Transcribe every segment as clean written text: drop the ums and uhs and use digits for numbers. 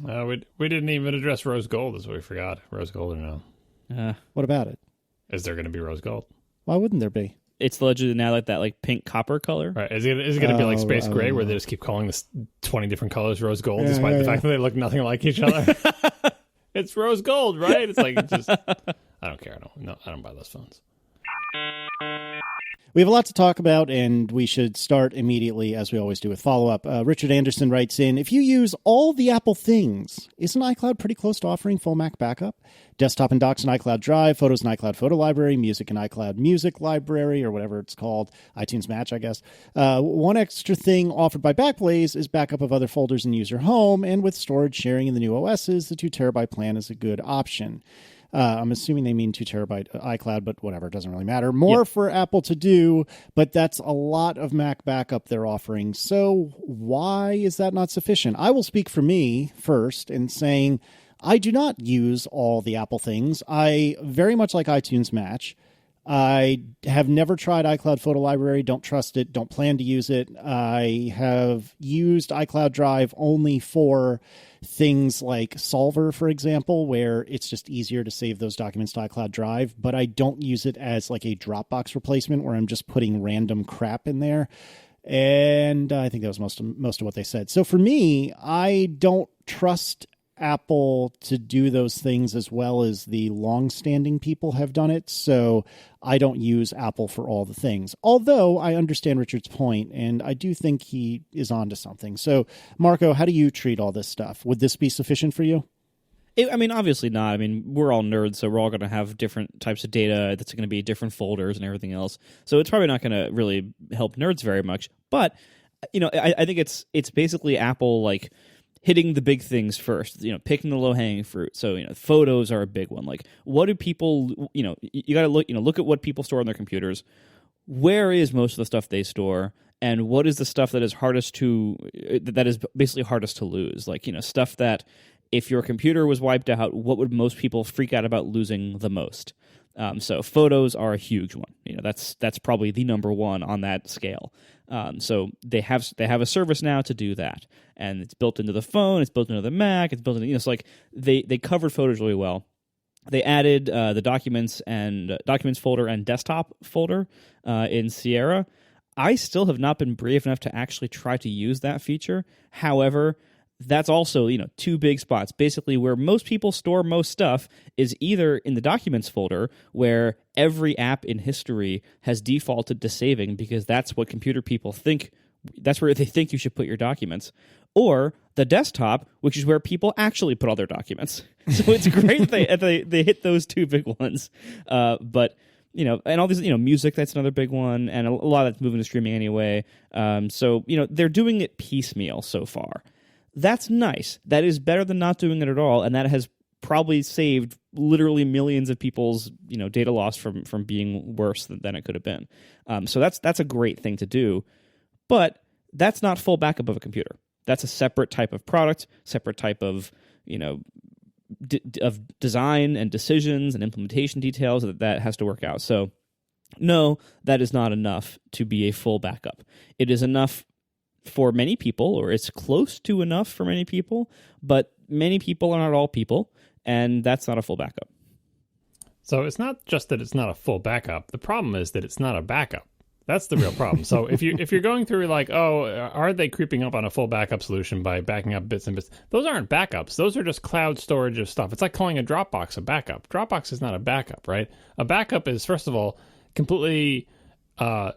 We didn't even address rose gold, is what we forgot. Rose gold or no? What about it? Is there going to be rose gold? Why wouldn't there be? It's allegedly now like that like pink copper color. Right. Is it going to be like space gray where they just keep calling this 20 different colors rose gold despite the fact that they look nothing like each other? It's rose gold, right? It's like, just, I don't care. I don't buy those phones. We have a lot to talk about, and we should start immediately, as we always do, with follow-up. Richard Anderson writes in, if you use all the Apple things, isn't iCloud pretty close to offering full Mac backup? Desktop and docs in iCloud Drive, photos in iCloud Photo Library, music in iCloud Music Library, or whatever it's called, iTunes Match, I guess. One extra thing offered by Backblaze is backup of other folders in User Home, and with storage sharing in the new OSs, the 2 terabyte plan is a good option. I'm assuming they mean 2 terabyte iCloud, but whatever, it doesn't really matter. More for Apple to do, but that's a lot of Mac backup they're offering. So why is that not sufficient? I will speak for me first in saying I do not use all the Apple things. I very much like iTunes Match. I have never tried iCloud Photo Library, don't trust it, don't plan to use it. I have used iCloud Drive only for things like Solver, for example, where it's just easier to save those documents to iCloud Drive, but I don't use it as like a Dropbox replacement where I'm just putting random crap in there. And I think that was most of what they said. So for me, I don't trust Apple to do those things as well as the long-standing people have done it, so I don't use Apple for all the things. Although I understand Richard's point, and I do think he is onto something. So, Marco, how do you treat all this stuff? Would this be sufficient for you? Obviously not. We're all nerds, so we're all going to have different types of data that's going to be different folders and everything else. So it's probably not going to really help nerds very much. But, I think it's basically Apple, like, hitting the big things first, picking the low-hanging fruit. So, photos are a big one. Like, what do people, you got to look at what people store on their computers. Where is most of the stuff they store? And what is the stuff that is basically hardest to lose? Like, stuff that if your computer was wiped out, what would most people freak out about losing the most? So photos are a huge one. That's probably the number one on that scale. So they have a service now to do that, and it's built into the phone, it's built into the Mac, it's built into it's like they covered photos really well. They added the documents folder and desktop folder in Sierra. I still have not been brave enough to actually try to use that feature. However, that's also, 2 big spots. Basically, where most people store most stuff is either in the documents folder, where every app in history has defaulted to saving because that's what computer people think, that's where they think you should put your documents, or the desktop, which is where people actually put all their documents. So it's great they hit those 2 big ones. But and all these, music, that's another big one, and a lot of that's moving to streaming anyway. So, they're doing it piecemeal so far. That's nice. That is better than not doing it at all, and that has probably saved literally millions of people's data loss from being worse than it could have been. So that's a great thing to do, but that's not full backup of a computer. That's a separate type of product, separate type of of design and decisions and implementation details that has to work out. So no, that is not enough to be a full backup. It is enough for many people, or it's close to enough for many people, but many people are not all people, and that's not a full backup. So it's not just that it's not a full backup. The problem is that it's not a backup. That's the real problem. So if you're going through like, are they creeping up on a full backup solution by backing up bits and bits? Those aren't backups. Those are just cloud storage of stuff. It's like calling a Dropbox a backup. Dropbox is not a backup, right? A backup is, first of all, completely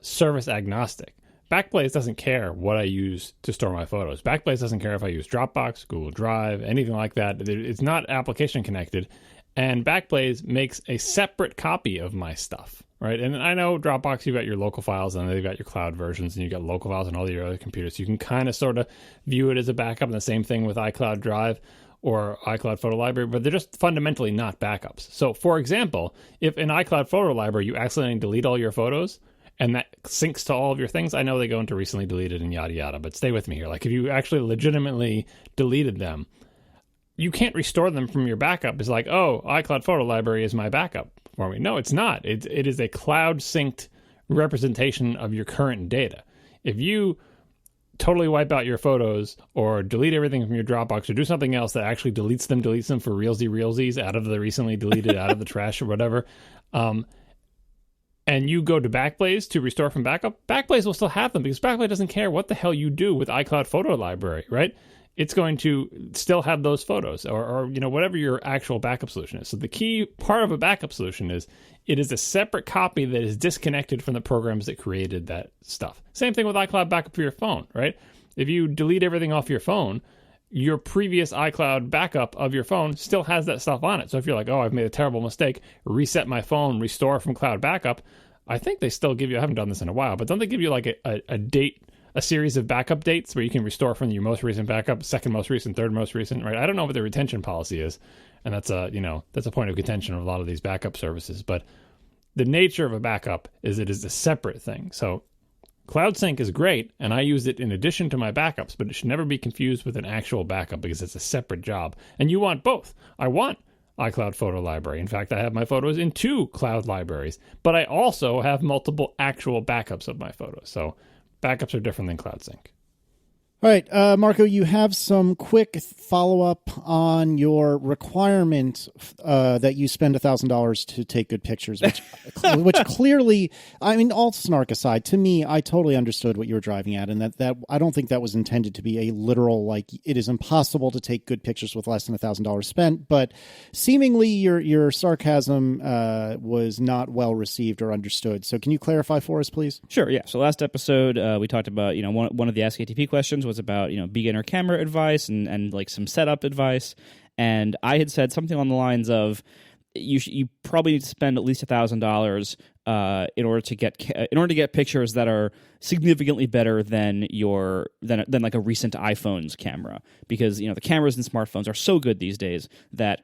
service agnostic. Backblaze doesn't care what I use to store my photos. Backblaze doesn't care if I use Dropbox, Google Drive, anything like that. It's not application connected. And Backblaze makes a separate copy of my stuff, right? And I know Dropbox, you've got your local files, and they've got your cloud versions, and you've got local files on all your other computers. So you can kind of sort of view it as a backup, and the same thing with iCloud Drive or iCloud Photo Library, but they're just fundamentally not backups. So, for example, if in iCloud Photo Library you accidentally delete all your photos, and that syncs to all of your things, I know they go into recently deleted and yada yada, but stay with me here. Like if you actually legitimately deleted them, you can't restore them from your backup. It's like, iCloud Photo Library is my backup for me. No, it's not. It is a cloud synced representation of your current data. If you totally wipe out your photos or delete everything from your Dropbox or do something else that actually deletes them for realsies out of the recently deleted, out of the trash or whatever, and you go to Backblaze to restore from backup, Backblaze will still have them because Backblaze doesn't care what the hell you do with iCloud photo library, right? It's going to still have those photos or whatever your actual backup solution is. So the key part of a backup solution is it is a separate copy that is disconnected from the programs that created that stuff. Same thing with iCloud backup for your phone, right? If you delete everything off your phone, your previous iCloud backup of your phone still has that stuff on it. So if you're like, oh, I've made a terrible mistake, reset my phone, restore from cloud backup, I think they still give you, I haven't done this in a while, but don't they give you like a date, a series of backup dates where you can restore from your most recent backup, second most recent, third most recent, right? I don't know what the retention policy is. And that's a point of contention of a lot of these backup services. But the nature of a backup is it is a separate thing. So Cloud Sync is great, and I use it in addition to my backups, but it should never be confused with an actual backup because it's a separate job. And you want both. I want iCloud Photo Library. In fact, I have my photos in 2 cloud libraries, but I also have multiple actual backups of my photos. So backups are different than Cloud Sync. All right, Marco, you have some quick follow-up on your requirement that you spend $1,000 to take good pictures, which clearly, I mean, all snark aside, to me, I totally understood what you were driving at, and that I don't think that was intended to be a literal, like, it is impossible to take good pictures with less than $1,000 spent, but seemingly your sarcasm was not well received or understood. So can you clarify for us, please? Sure, yeah. So last episode, we talked about, one of the askatp questions was about, beginner camera advice and like some setup advice. And I had said something on the lines of you probably need to spend at least $1,000 in order to get pictures that are significantly better than like a recent iPhone's camera, because the cameras in smartphones are so good these days that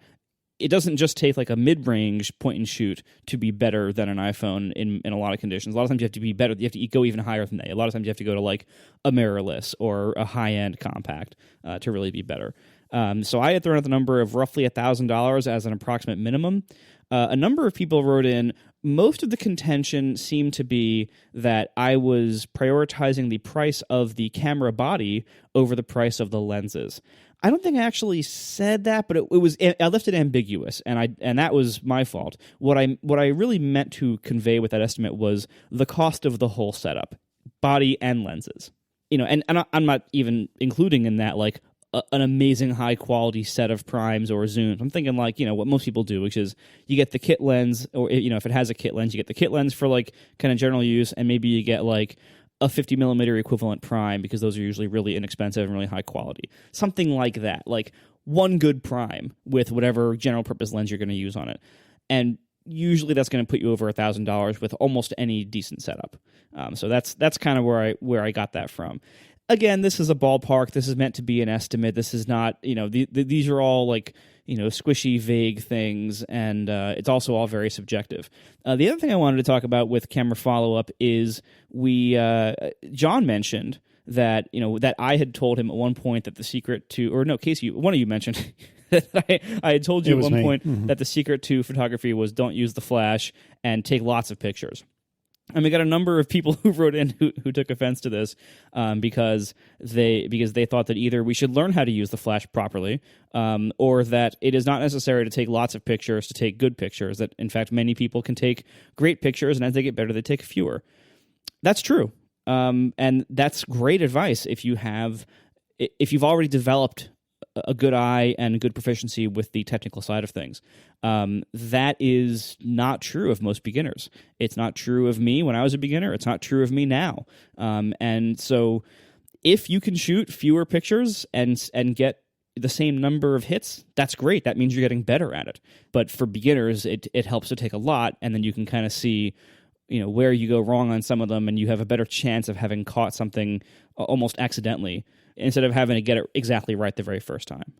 it doesn't just take like a mid-range point and shoot to be better than an iPhone in a lot of conditions. A lot of times you have to be better. You have to go even higher than that. A lot of times you have to go to like a mirrorless or a high-end compact to really be better. So I had thrown out the number of roughly $1,000 as an approximate minimum. A number of people wrote in. Most of the contention seemed to be that I was prioritizing the price of the camera body over the price of the lenses. I don't think I actually said that, but I left it ambiguous, and that was my fault. What I really meant to convey with that estimate was the cost of the whole setup, body and lenses. And I'm not even including in that like an amazing high quality set of primes or zooms. I'm thinking like, what most people do, which is you get the kit lens, or if it has a kit lens, you get the kit lens for like kind of general use, and maybe you get like a 50 millimeter equivalent prime, because those are usually really inexpensive and really high quality. Something like that, like one good prime with whatever general purpose lens you're going to use on it. And usually that's going to put you over $1,000 with almost any decent setup. So that's kind of where I got that from. Again, this is a ballpark. This is meant to be an estimate. This is not, these are all like, squishy, vague things, and it's also all very subjective. The other thing I wanted to talk about with camera follow-up is John mentioned that, that I had told him at one point that the secret to, or no, Casey, one of you mentioned that I had told you at one point that the secret to photography was don't use the flash and take lots of pictures. And we got a number of people who wrote in who took offense to this because they thought that either we should learn how to use the flash properly, or that it is not necessary to take lots of pictures to take good pictures. That in fact many people can take great pictures, and as they get better, they take fewer. That's true, and that's great advice if you've already developed a good eye and good proficiency with the technical side of things. That is not true of most beginners. It's not true of me when I was a beginner. It's not true of me now. And so if you can shoot fewer pictures and get the same number of hits, that's great. That means you're getting better at it. But for beginners, it helps to take a lot, and then you can kind of see where you go wrong on some of them, and you have a better chance of having caught something almost accidentally instead of having to get it exactly right the very first time.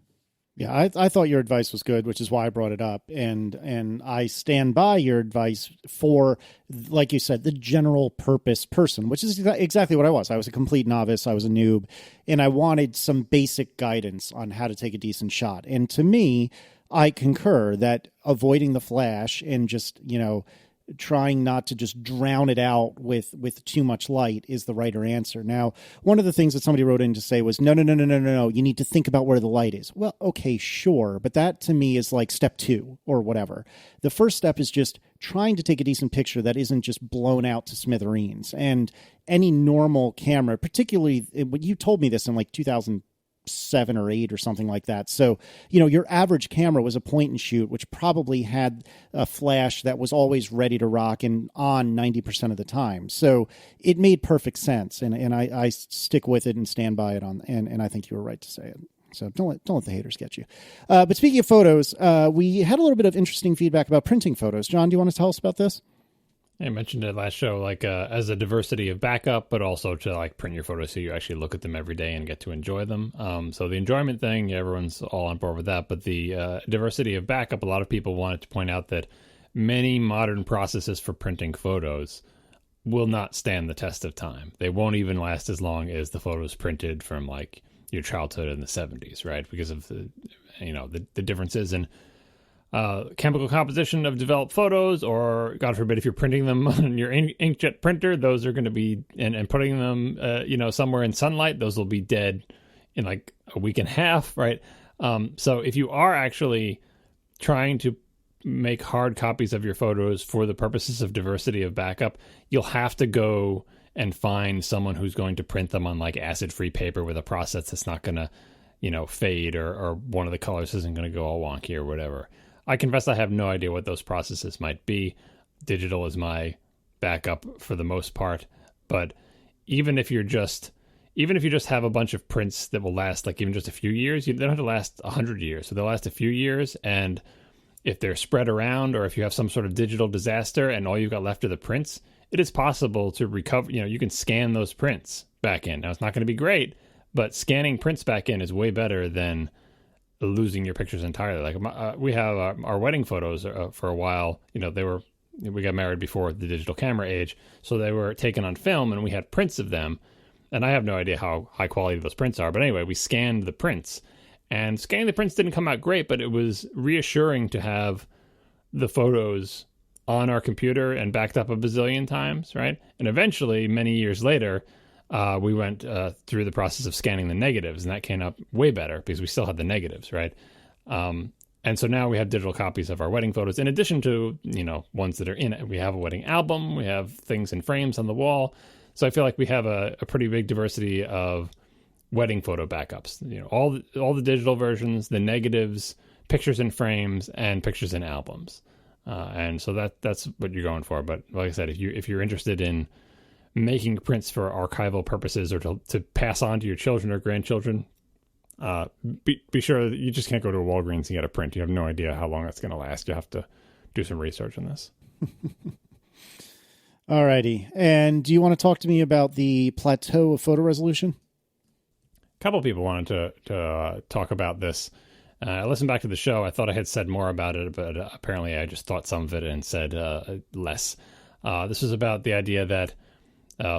Yeah, I thought your advice was good, which is why I brought it up. And I stand by your advice for, like you said, the general purpose person, which is exactly what I was. I was a complete novice. I was a noob, and I wanted some basic guidance on how to take a decent shot. And to me, I concur that avoiding the flash and just, trying not to just drown it out with too much light is the right answer. Now, one of the things that somebody wrote in to say was, no, you need to think about where the light is. Well, okay, sure. But that to me is like step 2 or whatever. The first step is just trying to take a decent picture that isn't just blown out to smithereens. And any normal camera, particularly when you told me this in like 2007 or 8 or something like that. So, your average camera was a point and shoot, which probably had a flash that was always ready to rock and on 90% of the time. So it made perfect sense. And I stick with it and stand by it and I think you were right to say it. So don't let the haters get you. But speaking of photos, we had a little bit of interesting feedback about printing photos. John, do you want to tell us about this? I mentioned it last show, like as a diversity of backup, but also to like print your photos so you actually look at them every day and get to enjoy them. So the enjoyment thing, everyone's all on board with that. But the diversity of backup, a lot of people wanted to point out that many modern processes for printing photos will not stand the test of time. They won't even last as long as the photos printed from like your childhood in the 70s, right? Because of the differences in chemical composition of developed photos, or God forbid, if you're printing them on your inkjet printer, those are going to be, and putting them, somewhere in sunlight, those will be dead in like a week and a half, right? So if you are actually trying to make hard copies of your photos for the purposes of diversity of backup, you'll have to go and find someone who's going to print them on like acid-free paper with a process that's not going to, fade, or one of the colors isn't going to go all wonky or whatever. I confess I have no idea what those processes might be. Digital is my backup for the most part, but even if you just have a bunch of prints that will last like even just a few years, they don't have to last 100 years. So they'll last a few years, and if they're spread around, or if you have some sort of digital disaster and all you've got left are the prints, it is possible to recover. You can scan those prints back in. Now, it's not going to be great, but scanning prints back in is way better than losing your pictures entirely. Like we have our wedding photos for a while. We got married before the digital camera age, so they were taken on film, and we had prints of them. And I have no idea how high quality those prints are, but anyway, we scanned the prints, and scanning the prints didn't come out great, but it was reassuring to have the photos on our computer and backed up a bazillion times, right? And eventually, many years later, we went through the process of scanning the negatives, and that came up way better because we still had the negatives, right? And so now we have digital copies of our wedding photos, in addition to, ones that are in it. We have a wedding album, we have things in frames on the wall. So I feel like we have a pretty big diversity of wedding photo backups. All the digital versions, the negatives, pictures in frames, and pictures in albums. And so that's what you're going for. But like I said, if you're interested in making prints for archival purposes, or to pass on to your children or grandchildren, be sure that you just can't go to a Walgreens and get a print. You have no idea how long that's going to last. You have to do some research on this. All righty. And do you want to talk to me about the plateau of photo resolution? A couple of people wanted to talk about this. I listened back to the show. I thought I had said more about it, but apparently I just thought some of it and said less. This is about the idea that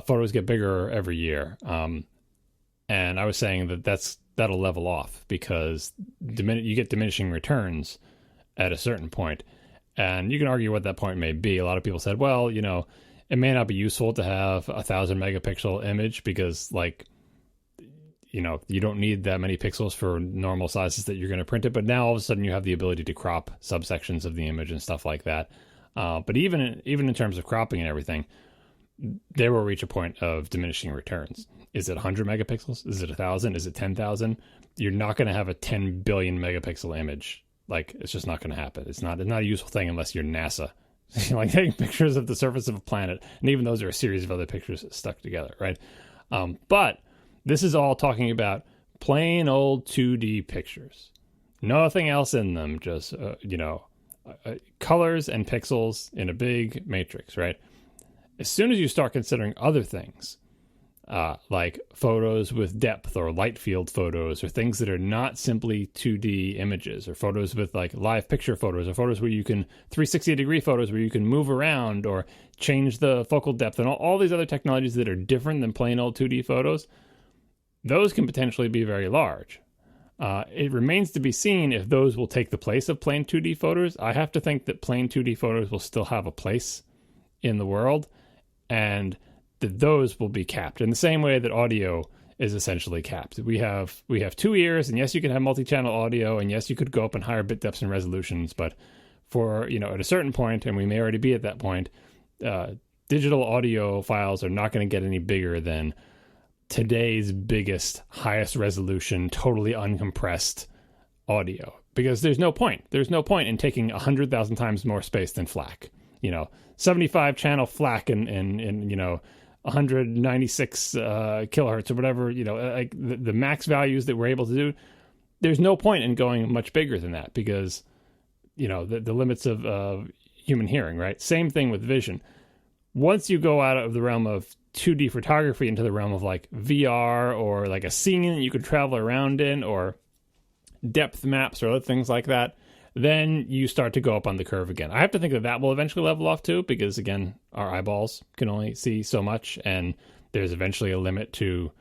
photos get bigger every year. And I was saying that'll level off because you get diminishing returns at a certain point. And you can argue what that point may be. A lot of people said, well, it may not be useful to have 1,000 megapixel image because, you don't need that many pixels for normal sizes that you're going to print it. But now all of a sudden you have the ability to crop subsections of the image and stuff like that. But even in terms of cropping and everything, they will reach a point of diminishing returns. Is it 100 megapixels? Is it 1,000? Is it 10,000? You're not going to have a 10 billion megapixel image. It's just not going to happen. It's not a useful thing unless you're NASA. Taking pictures of the surface of a planet, and even those are a series of other pictures stuck together, right? But this is all talking about plain old 2D pictures. Nothing else in them, just, colors and pixels in a big matrix, right? As soon as you start considering other things, like photos with depth or light field photos, or things that are not simply 2D images, or photos with like live picture photos, or photos where you can 360-degree photos where you can move around or change the focal depth, and all these other technologies that are different than plain old 2D photos, those can potentially be very large. It remains to be seen if those will take the place of plain 2D photos. I have to think that plain 2D photos will still have a place in the world, and that those will be capped in the same way that audio is essentially capped. We have 2 ears, and yes, you can have multi-channel audio, and yes, you could go up in higher bit depths and resolutions, but for, at a certain point, and we may already be at that point, digital audio files are not going to get any bigger than today's biggest, highest resolution, totally uncompressed audio, because there's no point in taking 100,000 times more space than FLAC. 75 channel FLAC and 196 kilohertz or whatever, like the max values that we're able to do. There's no point in going much bigger than that, because the limits of human hearing, right? Same thing with vision. Once you go out of the realm of 2D photography into the realm of like VR or like a scene that you could travel around in, or depth maps or other things like that, then you start to go up on the curve again. I have to think that will eventually level off too, because again, our eyeballs can only see so much, and there's eventually a limit to,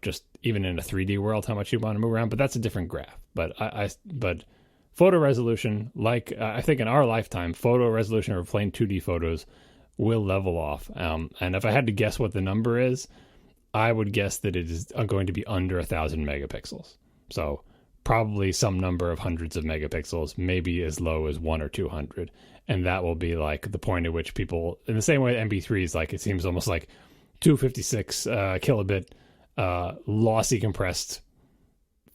just even in a 3D world, how much you want to move around. But that's a different graph. But but photo resolution, like I think in our lifetime, photo resolution or plain 2D photos will level off. And if I had to guess what the number is, I would guess that it is going to be under 1,000 megapixels. So probably some number of hundreds of megapixels, maybe as low as 100 or 200. And that will be like the point at which people, in the same way MP3s, like it seems almost like 256 kilobit lossy compressed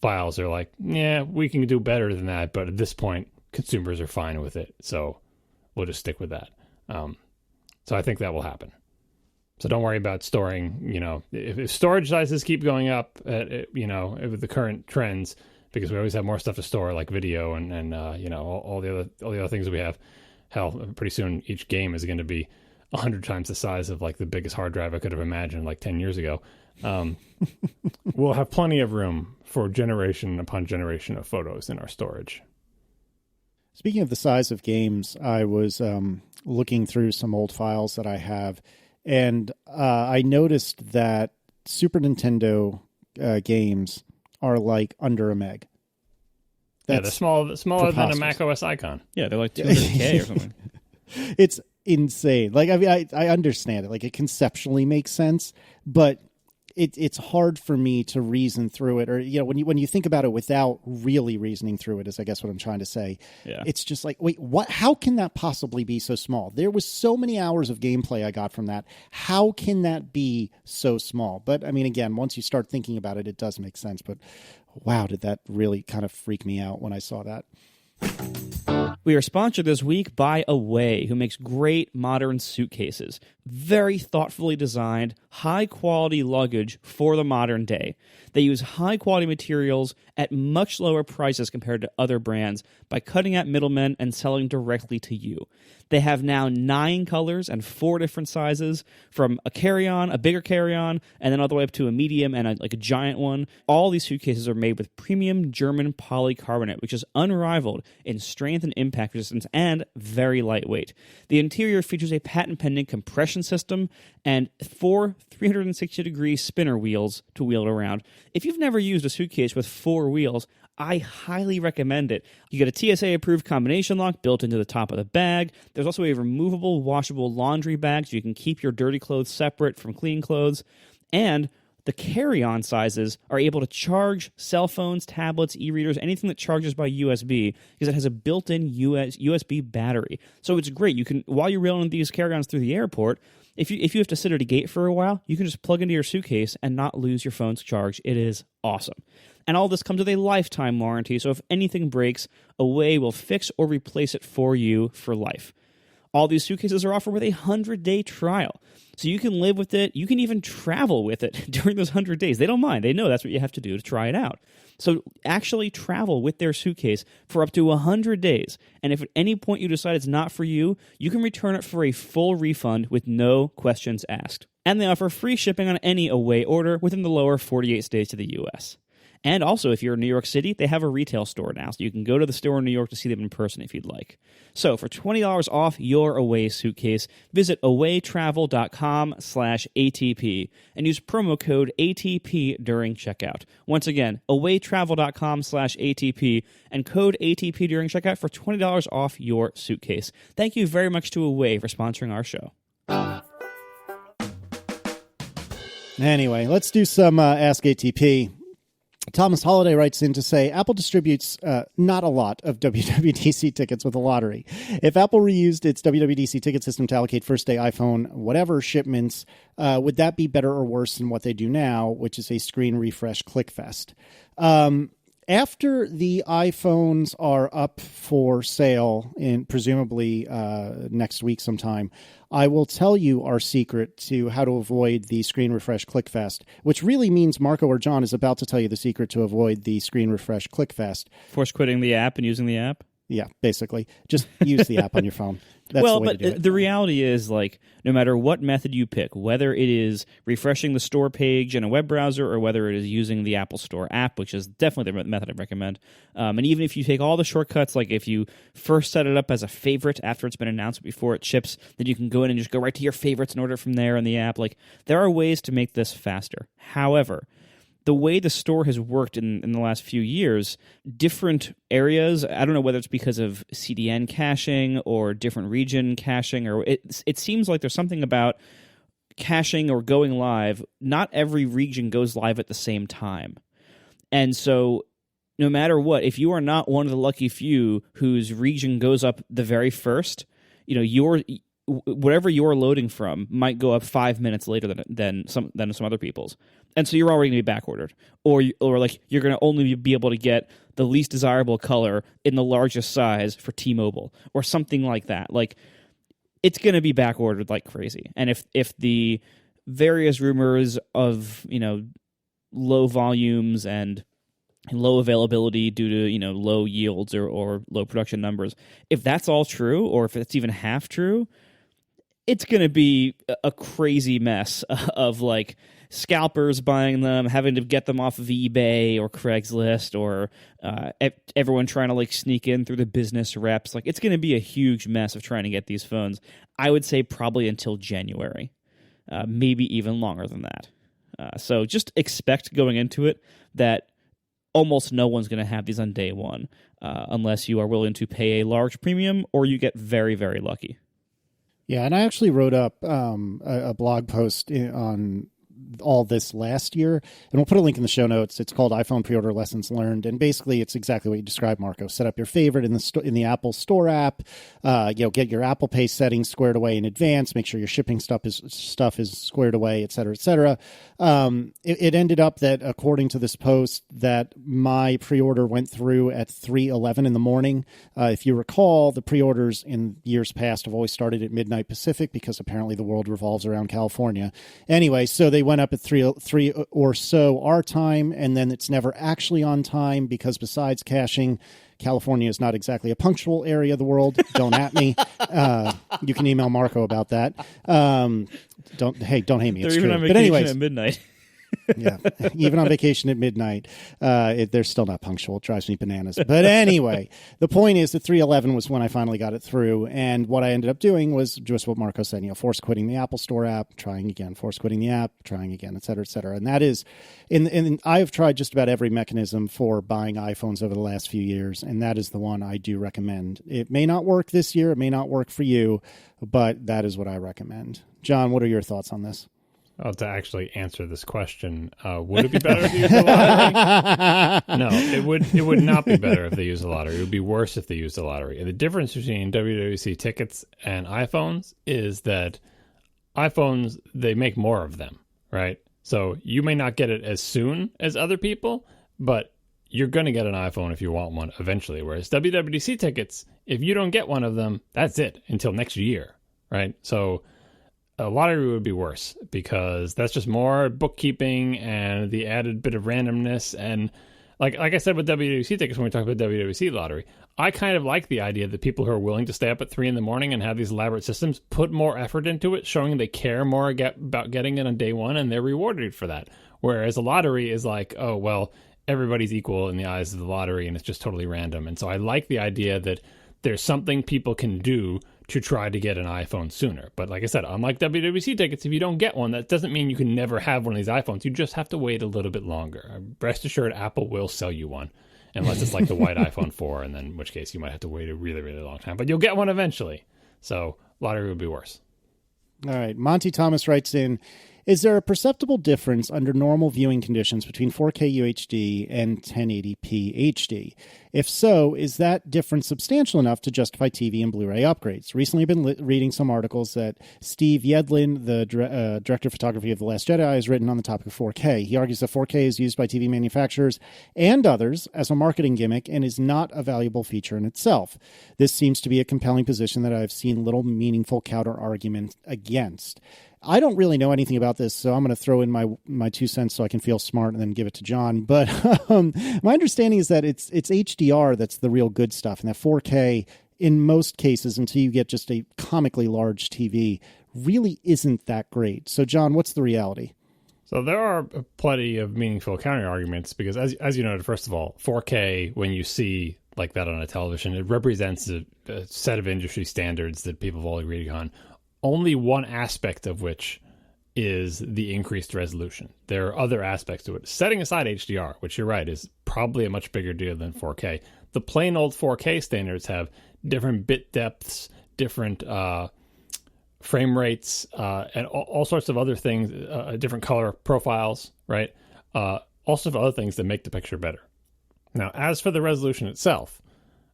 files are like, yeah, we can do better than that. But at this point, consumers are fine with it. So we'll just stick with that. So I think that will happen. So don't worry about storing, if storage sizes keep going up, with the current trends, because we always have more stuff to store, like video and all the other things that we have. Hell, pretty soon each game is going to be 100 times the size of like the biggest hard drive I could have imagined like 10 years ago. We'll have plenty of room for generation upon generation of photos in our storage. Speaking of the size of games, I was looking through some old files that I have, and I noticed that Super Nintendo games are like under a meg. They're smaller than a Mac OS icon. Yeah, they're like 200K or something. It's insane. Like, I mean, I understand it. Like, it conceptually makes sense, but it's hard for me to reason through it, or when you think about it without really reasoning through it, is I guess what I'm trying to say. Yeah. It's just like, wait, what? How can that possibly be so small? There was so many hours of gameplay I got from that. How can that be so small? But I mean, again, once you start thinking about it, it does make sense. But wow, did that really kind of freak me out when I saw that. We are sponsored this week by Away, who makes great modern suitcases. Very thoughtfully designed, high-quality luggage for the modern day. They use high-quality materials at much lower prices compared to other brands by cutting out middlemen and selling directly to you. They have now 9 colors and 4 different sizes, from a carry-on, a bigger carry-on, and then all the way up to a medium and a giant one. All these suitcases are made with premium German polycarbonate, which is unrivaled in strength and impact resistance and very lightweight. The interior features a patent-pending compression system and 4 360-degree spinner wheels to wheel it around. If you've never used a suitcase with 4 wheels, I highly recommend it. You get a TSA-approved combination lock built into the top of the bag. There's also a removable, washable laundry bag so you can keep your dirty clothes separate from clean clothes. And the carry-on sizes are able to charge cell phones, tablets, e-readers, anything that charges by USB, because it has a built-in USB battery. So it's great. You can, while you're railing these carry-ons through the airport, if you have to sit at a gate for a while, you can just plug into your suitcase and not lose your phone's charge. It is awesome. And all this comes with a lifetime warranty, so if anything breaks, Away will fix or replace it for you for life. All these suitcases are offered with a 100-day trial. So you can live with it. You can even travel with it during those 100 days. They don't mind. They know that's what you have to do to try it out. So actually travel with their suitcase for up to 100 days. And if at any point you decide it's not for you, you can return it for a full refund with no questions asked. And they offer free shipping on any Away order within the lower 48 states of the U.S. And also, if you're in New York City, they have a retail store now, so you can go to the store in New York to see them in person if you'd like. So for $20 off your Away suitcase, visit awaytravel.com/ATP and use promo code ATP during checkout. Once again, awaytravel.com/ATP and code ATP during checkout for $20 off your suitcase. Thank you very much to Away for sponsoring our show. Anyway, let's do some Ask ATP. Thomas Holliday writes in to say, Apple distributes not a lot of WWDC tickets with a lottery. If Apple reused its WWDC ticket system to allocate first-day iPhone whatever shipments, would that be better or worse than what they do now, which is a screen refresh clickfest? After the iPhones are up for sale, in presumably next week sometime, I will tell you our secret to how to avoid the screen refresh clickfest, which really means Marco or John is about to tell you the secret to avoid the screen refresh clickfest. Force quitting the app and using the app? Yeah, basically. Just use the app on your phone. That's well, the way but to do it. The reality is, like, no matter what method you pick, whether it is refreshing the store page in a web browser or whether it is using the Apple Store app, which is definitely the method I recommend, and even if you take all the shortcuts, like if you first set it up as a favorite after it's been announced before it ships, then you can go in and just go right to your favorites and order from there in the app. Like, there are ways to make this faster. However, the way the store has worked in the last few years, different areas, I don't know whether it's because of CDN caching or different region caching, or it seems like there's something about caching or going live. Not every region goes live at the same time. And so no matter what, if you are not one of the lucky few whose region goes up the very first, you know, whatever you're loading from might go up 5 minutes later than some other people's, and so you're already going to be back ordered, or like you're going to only be able to get the least desirable color in the largest size for T-Mobile or something like that. Like, it's going to be back ordered like crazy, and if the various rumors of, you know, low volumes and low availability due to, you know, low yields or low production numbers, if that's all true, or if it's even half true, it's going to be a crazy mess of, like, scalpers buying them, having to get them off of eBay or Craigslist, or everyone trying to, like, sneak in through the business reps. Like, it's going to be a huge mess of trying to get these phones. I would say probably until January, maybe even longer than that. So just expect going into it that almost no one's going to have these on day one, unless you are willing to pay a large premium or you get very, very lucky. Yeah, and I actually wrote up a blog post on all this last year, and we'll put a link in the show notes. It's called iPhone Pre-Order Lessons Learned, and basically it's exactly what you described, Marco. Set up your favorite in the Apple Store app. Get your Apple Pay settings squared away in advance. Make sure your shipping stuff is squared away, et cetera, et cetera. It ended up that, according to this post, that my pre-order went through at 3:11 in the morning. If you recall, the pre-orders in years past have always started at midnight Pacific because apparently the world revolves around California. Anyway, so they went up at 3 or so our time, and then it's never actually on time because besides caching, California is not exactly a punctual area of the world. Don't at me. You can email Marco about that. Don't hate me. It's They're even true. on vacation But anyways, at midnight. yeah, even on vacation at midnight, they're still not punctual. It drives me bananas. But anyway, the point is that 3:11 was when I finally got it through, and what I ended up doing was just what Marco said, force quitting the Apple Store app, trying again, force quitting the app, trying again, et cetera, et cetera. And that is, and I've tried just about every mechanism for buying iPhones over the last few years, and that is the one I do recommend. It may not work this year, it may not work for you, but that is what I recommend. John, what are your thoughts on this? Oh, to actually answer this question, would it be better if they used a lottery? No, it would not be better if they used a lottery. It would be worse if they used a lottery. And the difference between WWDC tickets and iPhones is that iPhones, they make more of them, right? So you may not get it as soon as other people, but you're going to get an iPhone if you want one eventually. Whereas WWDC tickets, if you don't get one of them, that's it until next year, right? So a lottery would be worse because that's just more bookkeeping and the added bit of randomness. And like I said with WWDC tickets, when we talk about WWDC lottery, I kind of like the idea that people who are willing to stay up at 3 a.m. and have these elaborate systems put more effort into it, showing they care more about getting it on day one, and they're rewarded for that. Whereas a lottery is like, oh, well, everybody's equal in the eyes of the lottery and it's just totally random. And so I like the idea that there's something people can do to try to get an iPhone sooner. But like I said, unlike WWDC tickets, if you don't get one, that doesn't mean you can never have one of these iPhones. You just have to wait a little bit longer. Rest assured, Apple will sell you one, unless it's like the white iPhone 4, and then in which case you might have to wait a really, really long time. But you'll get one eventually. So lottery would be worse. All right. Monty Thomas writes in, is there a perceptible difference under normal viewing conditions between 4K UHD and 1080p HD? If so, is that difference substantial enough to justify TV and Blu-ray upgrades? Recently, I've been reading some articles that Steve Yedlin, the director of photography of The Last Jedi, has written on the topic of 4K. He argues that 4K is used by TV manufacturers and others as a marketing gimmick and is not a valuable feature in itself. This seems to be a compelling position that I've seen little meaningful counter-argument against. I don't really know anything about this, so I'm going to throw in my 2 cents so I can feel smart and then give it to John. But my understanding is that it's HDR that's the real good stuff, and that 4K, in most cases, until you get just a comically large TV, really isn't that great. So, John, what's the reality? So there are plenty of meaningful counter arguments because, as you noted, first of all, 4K, when you see like that on a television, it represents a set of industry standards that people have all agreed on. Only one aspect of which is the increased resolution. There are other aspects to it. Setting aside HDR, which you're right, is probably a much bigger deal than 4K. The plain old 4K standards have different bit depths, different frame rates, and all sorts of other things, different color profiles, right? All sorts of other things that make the picture better. Now, as for the resolution itself,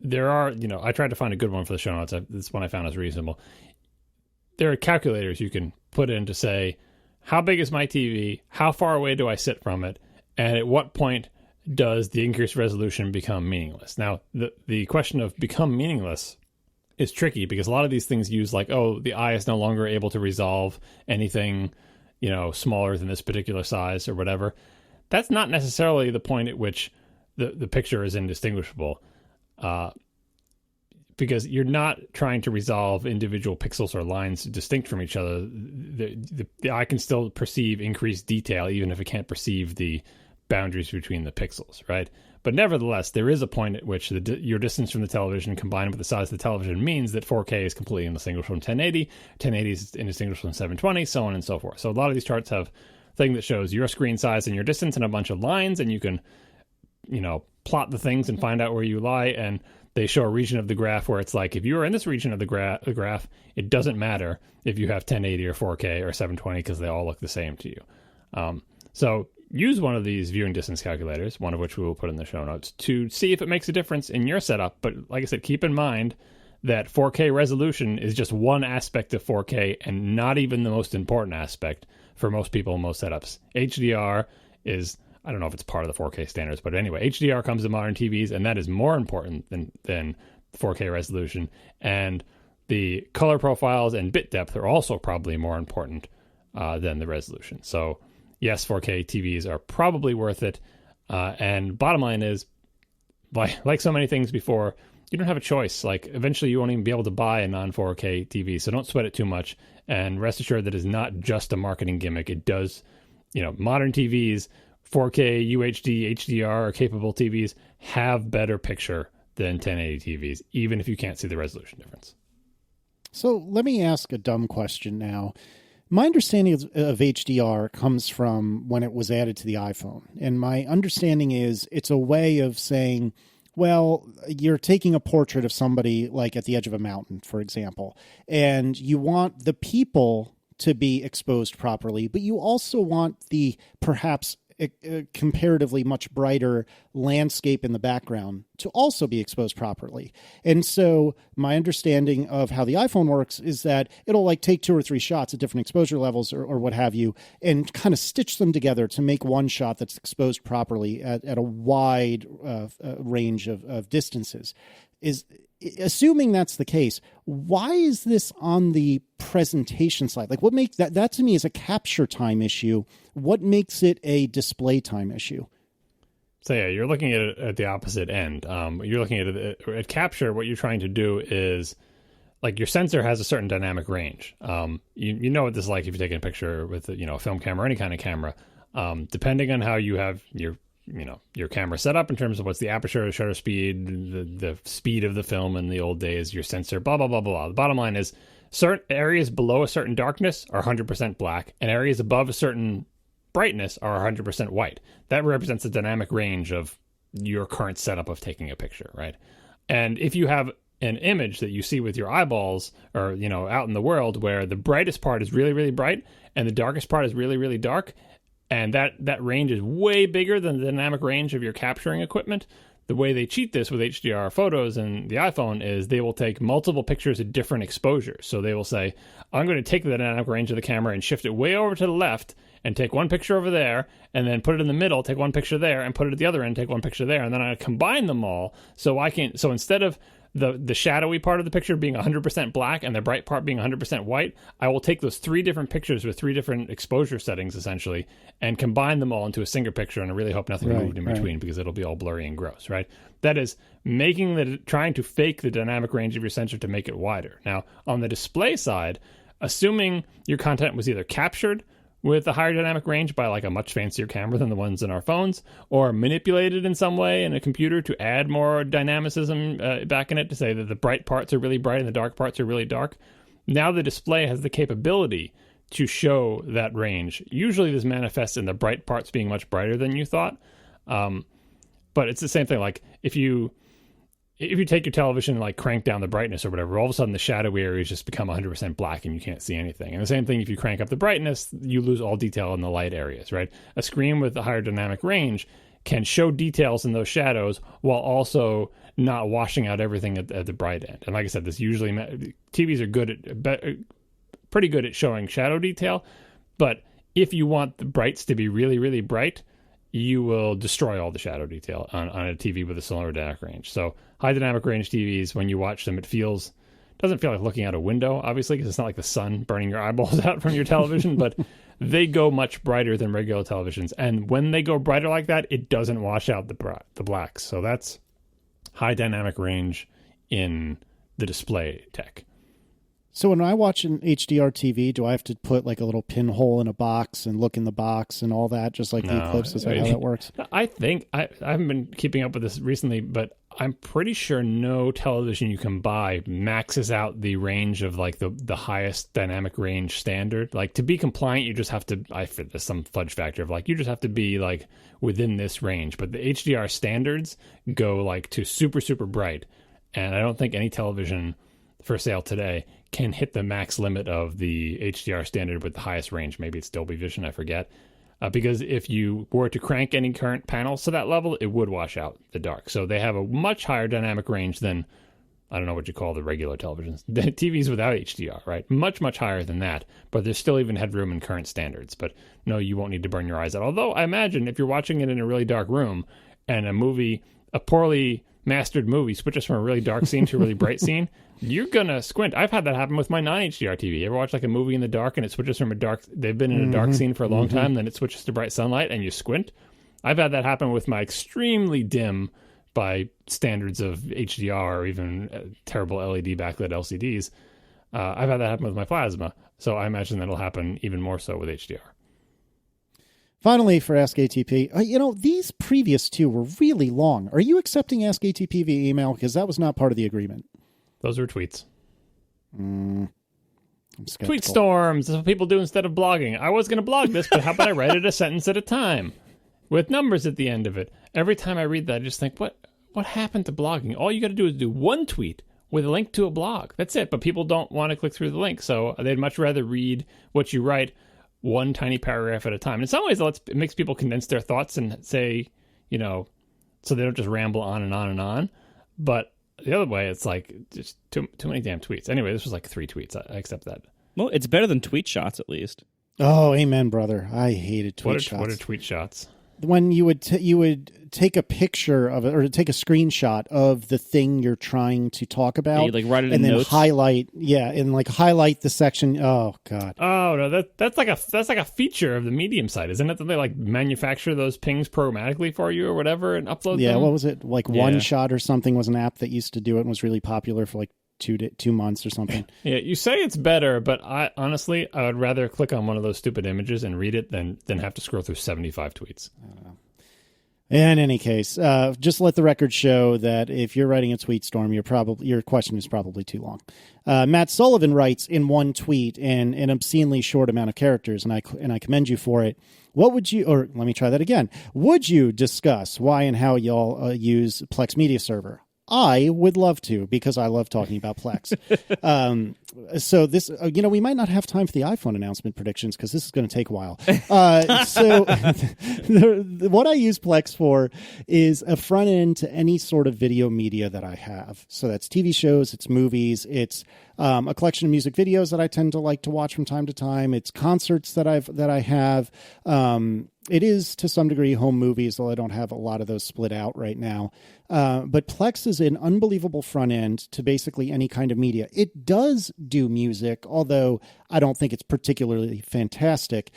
there are, I tried to find a good one for the show notes. This one I found is reasonable. There are calculators you can put in to say, how big is my TV? How far away do I sit from it? And at what point does the increased resolution become meaningless? Now, the question of become meaningless is tricky because a lot of these things use like, the eye is no longer able to resolve anything, smaller than this particular size or whatever. That's not necessarily the point at which the picture is indistinguishable. Because you're not trying to resolve individual pixels or lines distinct from each other. The eye can still perceive increased detail, even if it can't perceive the boundaries between the pixels, right? But nevertheless, there is a point at which your distance from the television combined with the size of the television means that 4K is completely indistinguishable from 1080, 1080 is indistinguishable from 720, so on and so forth. So a lot of these charts have a thing that shows your screen size and your distance and a bunch of lines, and you can, plot the things and find out where you lie, and they show a region of the graph where it's like, if you are in this region of the graph, it doesn't matter if you have 1080 or 4K or 720 because they all look the same to you. So use one of these viewing distance calculators, one of which we will put in the show notes, to see if it makes a difference in your setup. But like I said, keep in mind that 4K resolution is just one aspect of 4K and not even the most important aspect for most people in most setups. HDR is... I don't know if it's part of the 4K standards, but anyway, HDR comes in modern TVs, and that is more important than 4K resolution. And the color profiles and bit depth are also probably more important than the resolution. So, yes, 4K TVs are probably worth it. And bottom line is, like so many things before, you don't have a choice. Like, eventually you won't even be able to buy a non-4K TV, so don't sweat it too much. And rest assured that it's not just a marketing gimmick. It does, modern TVs... 4K, UHD, HDR capable TVs have better picture than 1080 TVs, even if you can't see the resolution difference. So let me ask a dumb question now. My understanding of HDR comes from when it was added to the iPhone. And my understanding is it's a way of saying, well, you're taking a portrait of somebody like at the edge of a mountain, for example, and you want the people to be exposed properly, but you also want the perhaps comparatively much brighter landscape in the background to also be exposed properly. And so my understanding of how the iPhone works is that it'll like take 2 or 3 shots at different exposure levels or what have you, and kind of stitch them together to make one shot that's exposed properly at a wide range of distances. Assuming that's the case, why is this on the presentation slide? Like, what makes that to me is a capture time issue. What makes it a display time issue? So yeah, you're looking at it at the opposite end. You're looking at it at capture. What you're trying to do is, like, your sensor has a certain dynamic range. You know what this is like if you're taking a picture with a film camera or any kind of camera. Depending on how you have your your camera setup in terms of what's the aperture, shutter speed, the speed of the film in the old days, your sensor, blah, blah, blah, blah. The bottom line is certain areas below a certain darkness are 100% black, and areas above a certain brightness are 100% white. That represents the dynamic range of your current setup of taking a picture, right? And if you have an image that you see with your eyeballs or, out in the world where the brightest part is really, really bright and the darkest part is really, really dark, and that range is way bigger than the dynamic range of your capturing equipment, the way they cheat this with HDR photos and the iPhone is they will take multiple pictures at different exposures. So they will say, I'm going to take the dynamic range of the camera and shift it way over to the left and take one picture over there and then put it in the middle, take one picture there and put it at the other end, take one picture there. And then I combine them all so instead of the shadowy part of the picture being 100% black and the bright part being 100% white, I will take those 3 different pictures with 3 different exposure settings, essentially, and combine them all into a single picture, and I really hope nothing moved in between because it'll be all blurry and gross, right? That is trying to fake the dynamic range of your sensor to make it wider. Now, on the display side, assuming your content was either captured with a higher dynamic range by like a much fancier camera than the ones in our phones, or manipulated in some way in a computer to add more dynamicism back in it to say that the bright parts are really bright and the dark parts are really dark. Now the display has the capability to show that range. Usually this manifests in the bright parts being much brighter than you thought. But it's the same thing. Like if you take your television and like crank down the brightness or whatever, all of a sudden the shadowy areas just become 100% black and you can't see anything. And the same thing, if you crank up the brightness, you lose all detail in the light areas, right? A screen with a higher dynamic range can show details in those shadows while also not washing out everything at the bright end. And like I said, TVs are pretty good at showing shadow detail. But if you want the brights to be really, really bright, you will destroy all the shadow detail on a TV with a lower dynamic range. So high dynamic range TVs, when you watch them, doesn't feel like looking out a window, obviously, because it's not like the sun burning your eyeballs out from your television, but they go much brighter than regular televisions. And when they go brighter like that, it doesn't wash out the blacks. So that's high dynamic range in the display tech. So when I watch an HDR TV, do I have to put like a little pinhole in a box and look in the box and all that, just like the Eclipse? Is that how that works? I think, I haven't been keeping up with this recently, but I'm pretty sure no television you can buy maxes out the range of like the highest dynamic range standard. Like to be compliant, you just have to, there's some fudge factor of like, you just have to be like within this range. But the HDR standards go like to super, super bright. And I don't think any television for sale today can hit the max limit of the HDR standard with the highest range. Maybe it's Dolby Vision, I forget. Because if you were to crank any current panels to that level, it would wash out the dark. So they have a much higher dynamic range than, I don't know what you call the regular televisions, the TVs without HDR, right? Much, much higher than that. But there's still even headroom in current standards. But no, you won't need to burn your eyes out. Although I imagine if you're watching it in a really dark room and a poorly mastered movie switches from a really dark scene to a really bright scene, you're gonna squint. I've had that happen with my non-HDR TV. You ever watch like a movie in the dark and it switches from they've been in a dark scene for a long time, then it switches to bright sunlight and you squint? I've had that happen with my extremely dim, by standards of HDR or even terrible LED backlit LCDs. I've had that happen with my plasma, so I imagine that'll happen even more so with HDR. Finally, for askatp, these previous 2 were really long. Are you accepting askatp via email? Because that was not part of the agreement. Those were tweets. I'm skeptical. Tweet storms. That's what people do instead of blogging. I was going to blog this, but how about I write it a sentence at a time with numbers at the end of it? Every time I read that, I just think, what happened to blogging? All you got to do is do one tweet with a link to a blog. That's it. But people don't want to click through the link, so they'd much rather read what you write one tiny paragraph at a time. In some ways, it makes people condense their thoughts and say, so they don't just ramble on and on and on. But the other way, it's like just too many damn tweets. Anyway, this was like 3 tweets. I accept that. Well, it's better than tweet shots, at least. Oh, amen, brother. I hated tweet shots. What are tweet shots? When you would take a picture of it or take a screenshot of the thing you're trying to talk about, you like write it and in then notes? highlight the section. Oh God. Oh no, that's like a feature of the Medium site, isn't it? That they like manufacture those pings programmatically for you or whatever and upload them. Yeah, what was it? Like One Shot or something was an app that used to do it and was really popular for like 2 months or something. Yeah, you say it's better, but I would rather click on one of those stupid images and read it than have to scroll through 75 tweets. I don't know. In any case, just let the record show that if you're writing a tweet storm, your question is probably too long. Matt Sullivan writes in one tweet in an obscenely short amount of characters, and I commend you for it. What would you, or let me try that again. Would you discuss why and how y'all use Plex Media Server? I would love to, because I love talking about Plex. So this, we might not have time for the iPhone announcement predictions because this is going to take a while. So what I use Plex for is a front end to any sort of video media that I have. So that's TV shows, it's movies, it's a collection of music videos that I tend to like to watch from time to time. It's concerts that I have. It is to some degree home movies, though I don't have a lot of those split out right now. But Plex is an unbelievable front end to basically any kind of media. It does do music, although I don't think it's particularly fantastic.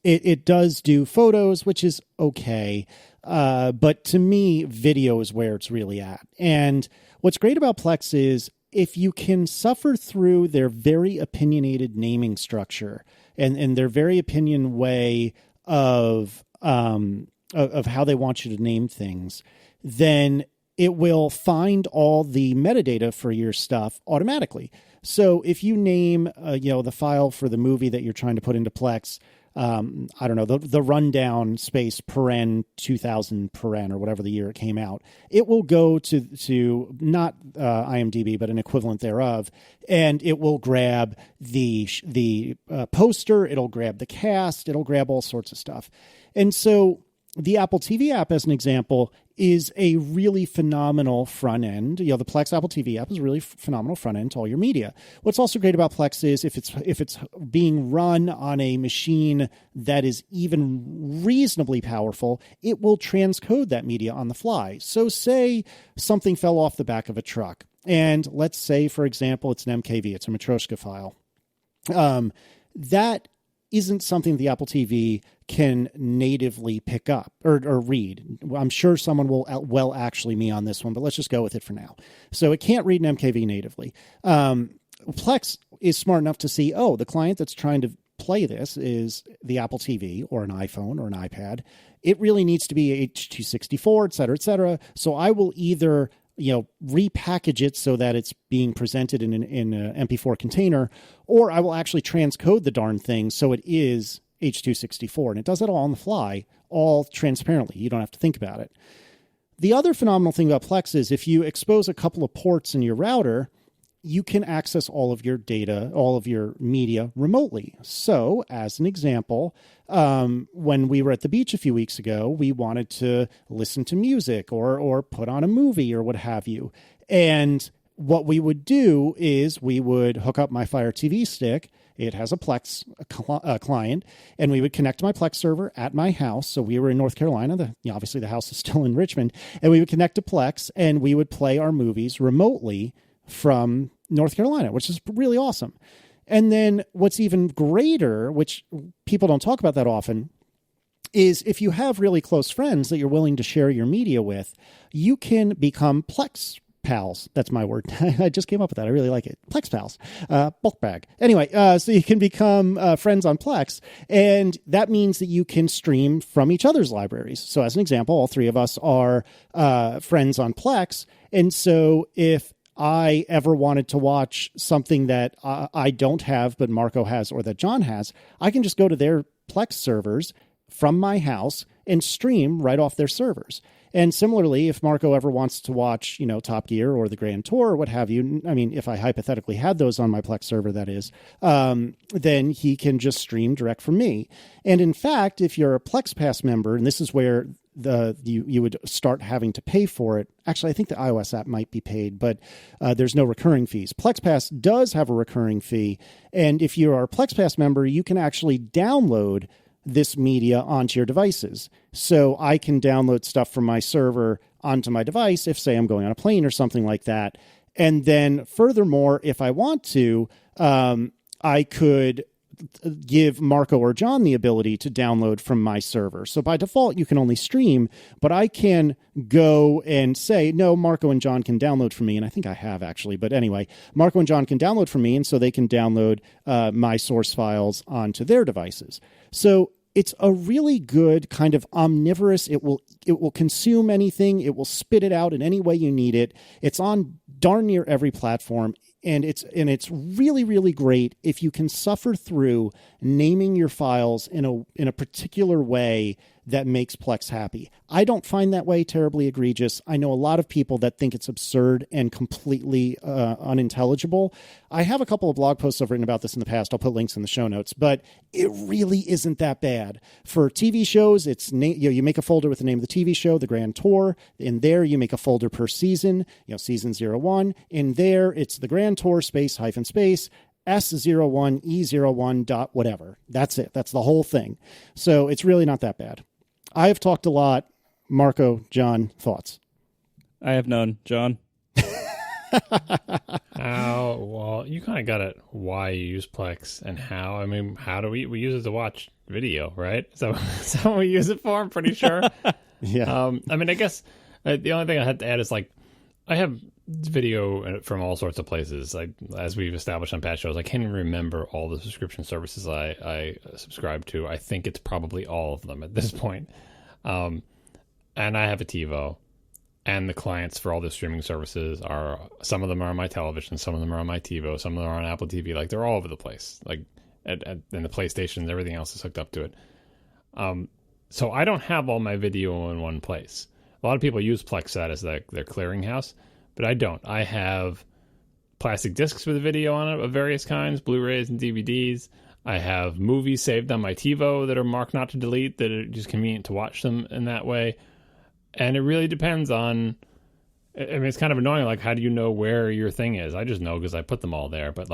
It does do photos, which is okay. But to me, video is where it's really at. And what's great about Plex is if you can suffer through their very opinionated naming structure and their very opinion way of how they want you to name things, then it will find all the metadata for your stuff automatically. So if you name, the file for the movie that you're trying to put into Plex, I don't know, the rundown space paren 2000 paren or whatever the year it came out, it will go to not IMDb, but an equivalent thereof. And it will grab the poster. It'll grab the cast. It'll grab all sorts of stuff. And so the Apple TV app, as an example, is a really phenomenal front end. The Plex Apple TV app is a really phenomenal front end to all your media. What's also great about Plex is if it's being run on a machine that is even reasonably powerful, it will transcode that media on the fly. So say something fell off the back of a truck, and let's say, for example, it's an MKV, it's a Matryoshka file. That isn't something the Apple TV can natively pick up or read. I'm sure someone will actually me on this one, but let's just go with it for now. So it can't read an MKV natively. Plex is smart enough to see, the client that's trying to play this is the Apple TV or an iPhone or an iPad. It really needs to be H.264, et cetera, et cetera. So I will either repackage it so that it's being presented in an MP4 container, or I will actually transcode the darn thing so it is H.264. And it does it all on the fly, all transparently. You don't have to think about it. The other phenomenal thing about Plex is if you expose a couple of ports in your router, you can access all of your data, all of your media remotely. So, as an example, when we were at the beach a few weeks ago, we wanted to listen to music or put on a movie or what have you. And what we would do is we would hook up my Fire TV stick. It has a Plex client, and we would connect to my Plex server at my house. So we were in North Carolina. Obviously, the house is still in Richmond. And we would connect to Plex, and we would play our movies remotely from North Carolina, which is really awesome. And then what's even greater, which people don't talk about that often, is if you have really close friends that you're willing to share your media with, you can become Plex pals. That's my word. I just came up with that. I really like it. Plex pals. Bulk bag. Anyway, so you can become friends on Plex, and that means that you can stream from each other's libraries. So as an example, all three of us are friends on Plex, and so if I ever wanted to watch something that I don't have, but Marco has or that John has, I can just go to their Plex servers from my house and stream right off their servers. And similarly, if Marco ever wants to watch, Top Gear or the Grand Tour or what have you, I mean, if I hypothetically had those on my Plex server, that is, then he can just stream direct from me. And in fact, if you're a Plex Pass member, and this is where you would start having to pay for it. Actually, I think the iOS app might be paid, but there's no recurring fees. Plex Pass does have a recurring fee, and if you are a Plex Pass member, you can actually download this media onto your devices. So I can download stuff from my server onto my device if, say, I'm going on a plane or something like that. And then furthermore, if I want to, I could give Marco or John the ability to download from my server. So by default, you can only stream, but I can go and say, no, Marco and John can download from me. And I think I have actually, but anyway, Marco and John can download from me. And so they can download my source files onto their devices. So it's a really good kind of omnivorous. It will consume anything. It will spit it out in any way you need it. It's on darn near every platform. And it's really, really great if you can suffer through naming your files in a particular way that makes Plex happy. I don't find that way terribly egregious. I know a lot of people that think it's absurd and completely unintelligible. I have a couple of blog posts I've written about this in the past. I'll put links in the show notes, but it really isn't that bad. For TV shows, you make a folder with the name of the TV show, the Grand Tour. In there, you make a folder per season, season 01. In there, it's the Grand Tour space S01 E01 dot whatever. That's it. That's the whole thing. So it's really not that bad. I have talked a lot. Marco, John, thoughts? I have none. John? Well, you kind of got it. Why you use Plex and how? I mean, how do we use it to watch video, right? So that's what we use it for, I'm pretty sure. Yeah. I mean, I guess the only thing I had to add is I have video from all sorts of places. As we've established on past shows, I can't even remember all the subscription services I subscribe to. I think it's probably all of them at this point. And I have a TiVo, and the clients for all the streaming services some of them are on my television, some of them are on my TiVo, some of them are on Apple TV. They're all over the place. And the PlayStation, everything else is hooked up to it. So I don't have all my video in one place. A lot of people use Plex as their clearinghouse, but I don't. I have plastic discs with video on it of various kinds, Blu-rays and DVDs. I have movies saved on my TiVo that are marked not to delete, that are just convenient to watch them in that way. And it really depends on... I mean, it's kind of annoying. How do you know where your thing is? I just know because I put them all there. But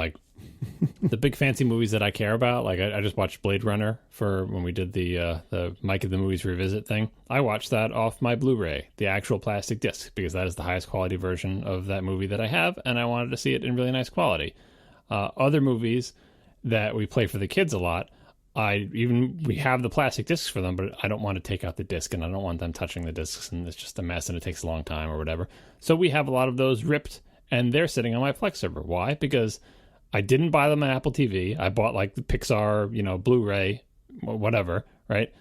the big fancy movies that I care about, I just watched Blade Runner for when we did the Mike of the Movies Revisit thing. I watched that off my Blu-ray, the actual plastic disc, because that is the highest quality version of that movie that I have, and I wanted to see it in really nice quality. Other movies that we play for the kids a lot, we have the plastic discs for them, but I don't want to take out the disc, and I don't want them touching the discs, and it's just a mess, and it takes a long time or whatever. So we have a lot of those ripped, and they're sitting on my Plex server. Why? Because I didn't buy them on Apple TV. I bought the Pixar, Blu-ray, whatever, right?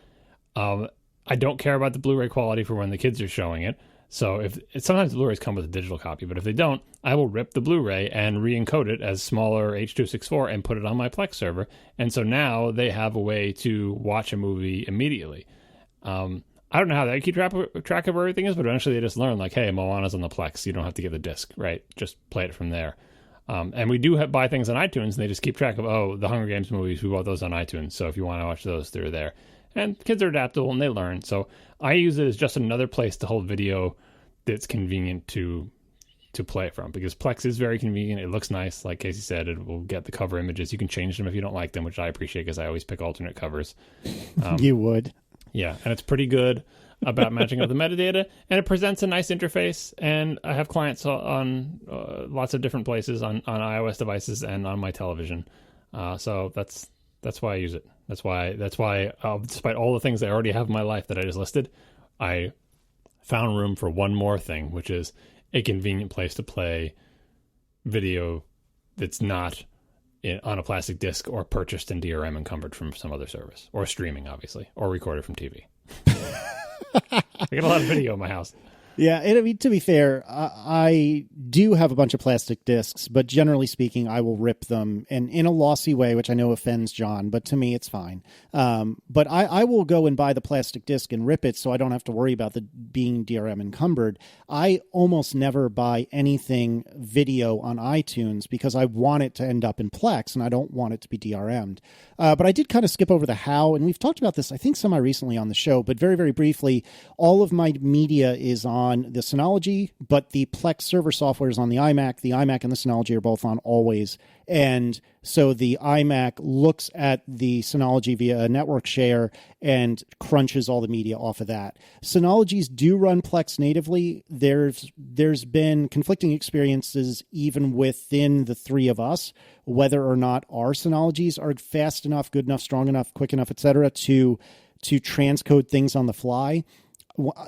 I don't care about the Blu-ray quality for when the kids are showing it. So sometimes the Blu-rays come with a digital copy, but if they don't, I will rip the Blu-ray and re-encode it as smaller H.264 and put it on my Plex server. And so now they have a way to watch a movie immediately. I don't know how they keep track of where everything is, but eventually they just learn, hey, Moana's on the Plex. You don't have to get the disc, right? Just play it from there. And we do buy things on iTunes, and they just keep track of, the Hunger Games movies, we bought those on iTunes. So if you want to watch those, they're there. And kids are adaptable, and they learn. So I use it as just another place to hold video that's convenient to play it from, because Plex is very convenient. It looks nice. Like Casey said, it will get the cover images. You can change them if you don't like them, which I appreciate because I always pick alternate covers. You would. Yeah, and it's pretty good about matching up the metadata, and it presents a nice interface. And I have clients on lots of different places on iOS devices and on my television. So that's why I use it. That's why despite all the things I already have in my life that I just listed, I found room for one more thing, which is a convenient place to play video that's not on a plastic disc or purchased in DRM encumbered from some other service, or streaming, obviously, or recorded from TV. I got a lot of video in my house. Yeah, to be fair, I do have a bunch of plastic discs, but generally speaking, I will rip them, and in a lossy way, which I know offends John, but to me, it's fine. But I will go and buy the plastic disc and rip it so I don't have to worry about being DRM encumbered. I almost never buy anything video on iTunes because I want it to end up in Plex, and I don't want it to be DRM'd. But I did kind of skip over the how, and we've talked about this, I think, semi-recently on the show, but very, very briefly, all of my media is on the Synology, but the Plex server software is on the iMac. The iMac and the Synology are both on always. And so the iMac looks at the Synology via a network share and crunches all the media off of that. Synologies do run Plex natively. There's been conflicting experiences even within the three of us, whether or not our Synologies are fast enough, good enough, strong enough, quick enough, etc., to transcode things on the fly.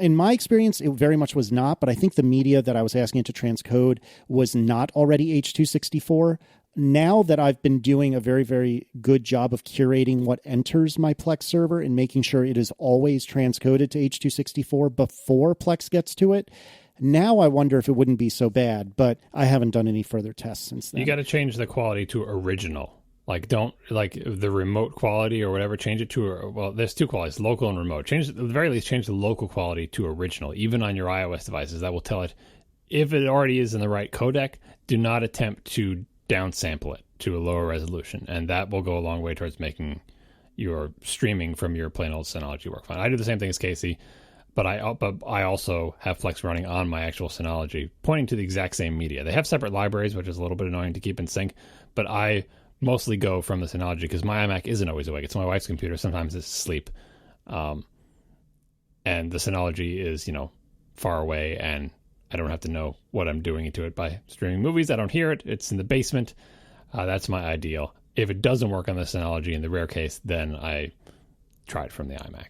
In my experience, it very much was not, but I think the media that I was asking it to transcode was not already H.264. now that I've been doing a very, very good job of curating what enters my Plex server and making sure it is always transcoded to H.264 before Plex gets to it, now I wonder if it wouldn't be so bad, but I haven't done any further tests since then. You got to change the quality to original. Like, don't, like, the remote quality or whatever, change it to, well, there's two qualities, local and remote. At the very least, change the local quality to original, even on your iOS devices. That will tell it, if it already is in the right codec, do not attempt to downsample it to a lower resolution. And that will go a long way towards making your streaming from your plain old Synology work fine. I do the same thing as Casey, but I also have Plex running on my actual Synology, pointing to the exact same media. They have separate libraries, which is a little bit annoying to keep in sync, but I mostly go from the Synology because my iMac isn't always awake. It's my wife's computer. Sometimes it's asleep. And the Synology is, far away, and I don't have to know what I'm doing to it by streaming movies. I don't hear it. It's in the basement. That's my ideal. If it doesn't work on the Synology in the rare case, then I try it from the iMac.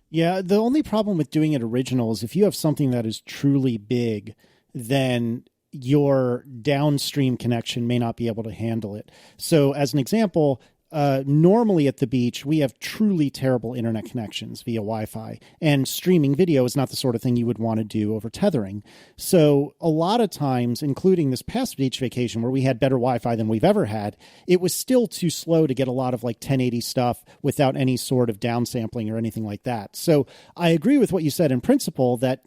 Yeah, the only problem with doing it original is if you have something that is truly big, then your downstream connection may not be able to handle it. So as an example, normally at the beach, we have truly terrible internet connections via Wi-Fi, and streaming video is not the sort of thing you would want to do over tethering. So a lot of times, including this past beach vacation where we had better Wi-Fi than we've ever had, it was still too slow to get a lot of like 1080 stuff without any sort of downsampling or anything like that. So I agree with what you said in principle that,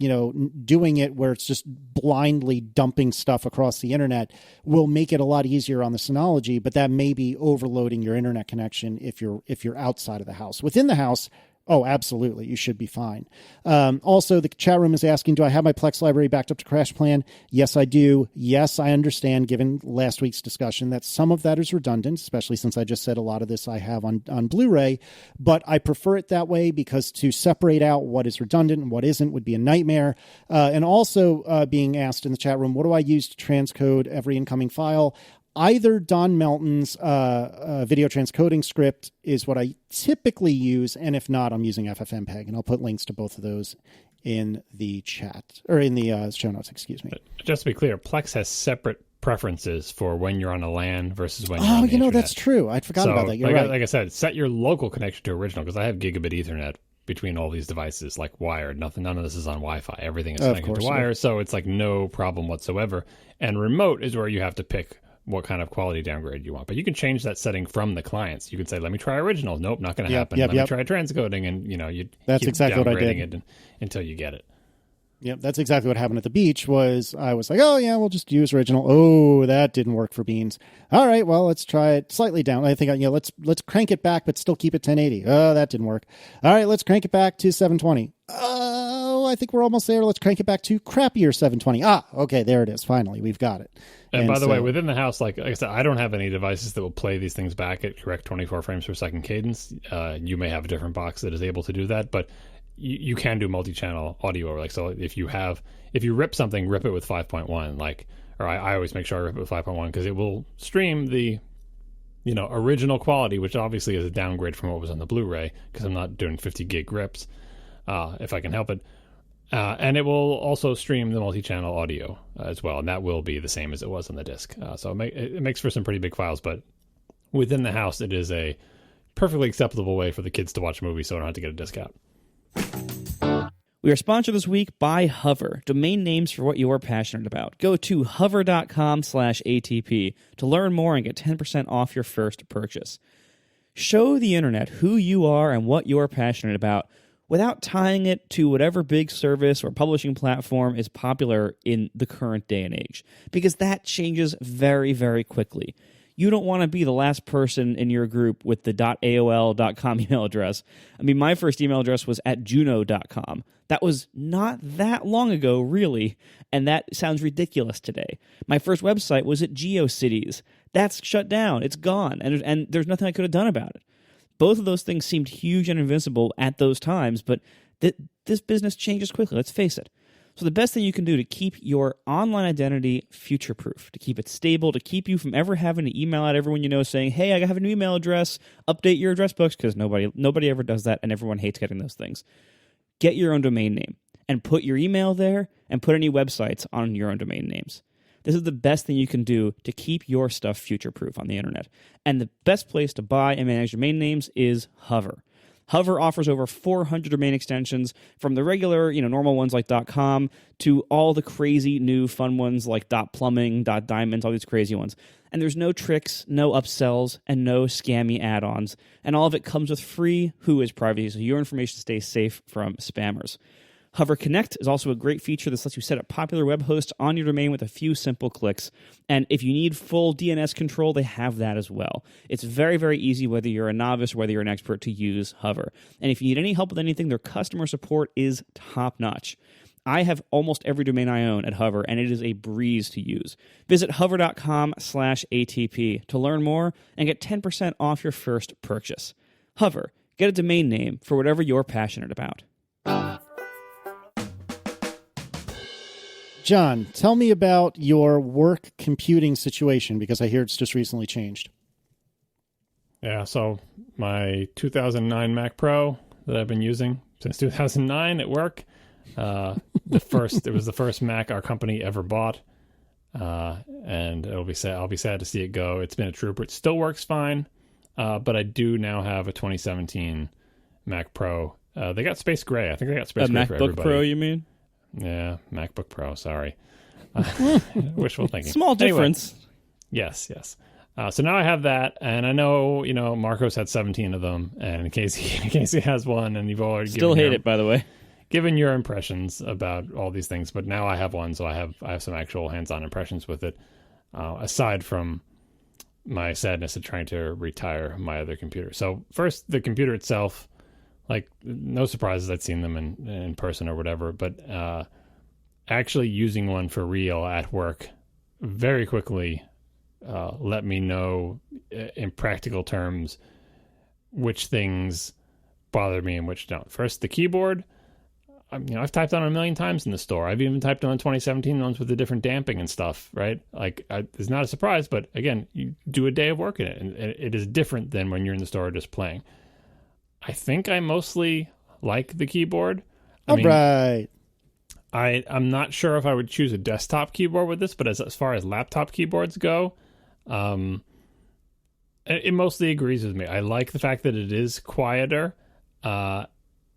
doing it where it's just blindly dumping stuff across the internet will make it a lot easier on the Synology, but that may be overloading your internet connection if you're outside of the house. Within the house, oh, absolutely, you should be fine. Also, the chat room is asking, do I have my Plex library backed up to Crash Plan? Yes, I do. Yes, I understand, given last week's discussion, that some of that is redundant, especially since I just said a lot of this I have on Blu-ray, but I prefer it that way because to separate out what is redundant and what isn't would be a nightmare. And also being asked in the chat room, what do I use to transcode every incoming file? Either Don Melton's video transcoding script is what I typically use, and if not, I'm using FFmpeg, and I'll put links to both of those in the chat, or in the show notes, excuse me. Just to be clear, Plex has separate preferences for when you're on a LAN versus when you're on the internet. That's true. I forgot about that. You're right. Like I said, set your local connection to original, because I have gigabit Ethernet between all these devices, like wired. None of this is on Wi-Fi. Everything is connected to wire, so it's like no problem whatsoever. And remote is where you have to pick what kind of quality downgrade you want. But you can change that setting from the clients. You can say, let me try original. Nope, not going to happen. Let me try transcoding. And, you that's keep exactly what I did. it until you get it. Yep, that's exactly what happened at the beach. I was like, oh, yeah, we'll just use original. Oh, that didn't work for Beans. All right, well, let's try it slightly down. I think, let's crank it back, but still keep it 1080. Oh, that didn't work. All right, let's crank it back to 720. Oh, I think we're almost there. Let's crank it back to crappier 720. Ah, okay, there it is. Finally, we've got it. And by the way, within the house, like I said, I don't have any devices that will play these things back at correct 24 frames per second cadence. You may have a different box that is able to do that, but you can do multi-channel audio. Like, so if you rip something, rip it with 5.1. I always make sure I rip it with 5.1 because it will stream the original quality, which obviously is a downgrade from what was on the Blu-ray because I'm not doing 50 gig rips if I can help it. And it will also stream the multi-channel audio as well, and that will be the same as it was on the disc. So it makes for some pretty big files, but within the house, it is a perfectly acceptable way for the kids to watch a movie so I don't have to get a disc out. We are sponsored this week by Hover, domain names for what you're passionate about. Go to hover.com/ATP to learn more and get 10% off your first purchase. Show the internet who you are and what you're passionate about without tying it to whatever big service or publishing platform is popular in the current day and age, because that changes very, very quickly. You don't want to be the last person in your group with the .aol.com email address. I mean, my first email address was at juno.com. That was not that long ago, really, and that sounds ridiculous today. My first website was at GeoCities. That's shut down. It's gone, and there's nothing I could have done about it. Both of those things seemed huge and invincible at those times, but this business changes quickly, let's face it. So the best thing you can do to keep your online identity future-proof, to keep it stable, to keep you from ever having to email out everyone you know saying, hey, I have a new email address, update your address books, because nobody ever does that, and everyone hates getting those things. Get your own domain name, and put your email there, and put any websites on your own domain names. This is the best thing you can do to keep your stuff future-proof on the internet. And the best place to buy and manage domain names is Hover. Hover offers over 400 domain extensions, from the regular, normal ones like .com to all the crazy new fun ones like .plumbing, .diamonds, all these crazy ones. And there's no tricks, no upsells, and no scammy add-ons. And all of it comes with free WHOIS privacy, so your information stays safe from spammers. Hover Connect is also a great feature that lets you set up popular web hosts on your domain with a few simple clicks. And if you need full DNS control, they have that as well. It's very, very easy, whether you're a novice or whether you're an expert, to use Hover. And if you need any help with anything, their customer support is top-notch. I have almost every domain I own at Hover, and it is a breeze to use. Visit hover.com/ATP to learn more and get 10% off your first purchase. Hover. Get a domain name for whatever you're passionate about. John, tell me about your work computing situation, because I hear it's just recently changed. Yeah, so my 2009 Mac Pro that I've been using since 2009 at work, it was the first Mac our company ever bought, and I'll be sad to see it go. It's been a trooper. It still works fine, but I do now have a 2017 Mac Pro. They got Space Gray. I think they got Space Gray for everybody. MacBook Pro, you mean? Yeah, MacBook Pro, sorry. Wishful thinking. Small difference. Anyway, yes. So now I have that, and I know, Marcos had 17 of them, and in case he has one, and you've already still hate it, by the way. Given your impressions about all these things, but now I have one, so I have some actual hands-on impressions with it, aside from my sadness of trying to retire my other computer. So first, the computer itself, like, no surprises, I'd seen them in person or whatever, but actually using one for real at work very quickly let me know in practical terms which things bother me and which don't. First, the keyboard. I've typed on it a million times in the store. I've even typed on 2017 ones with the different damping and stuff, right? Like, it's not a surprise, but again, you do a day of work in it, and it is different than when you're in the store just playing. I think I mostly like the keyboard. Right. I'm not sure if I would choose a desktop keyboard with this, but as far as laptop keyboards go, it mostly agrees with me. I like the fact that it is quieter.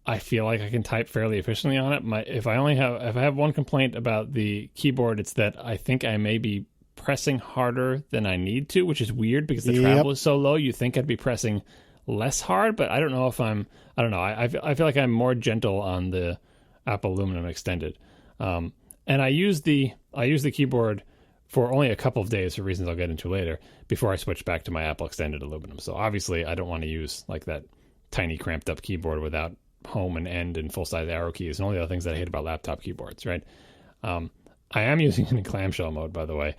I feel like I can type fairly efficiently on it. If I have one complaint about the keyboard, it's that I think I may be pressing harder than I need to, which is weird because the travel is so low. You think I'd be pressing less hard, but I don't know if I don't know. I feel like I'm more gentle on the Apple Aluminum Extended. And I use the keyboard for only a couple of days for reasons I'll get into later before I switch back to my Apple Extended Aluminum. So obviously I don't want to use like that tiny cramped up keyboard without home and end and full size arrow keys and all the other things that I hate about laptop keyboards, right? I am using it in clamshell mode, by the way.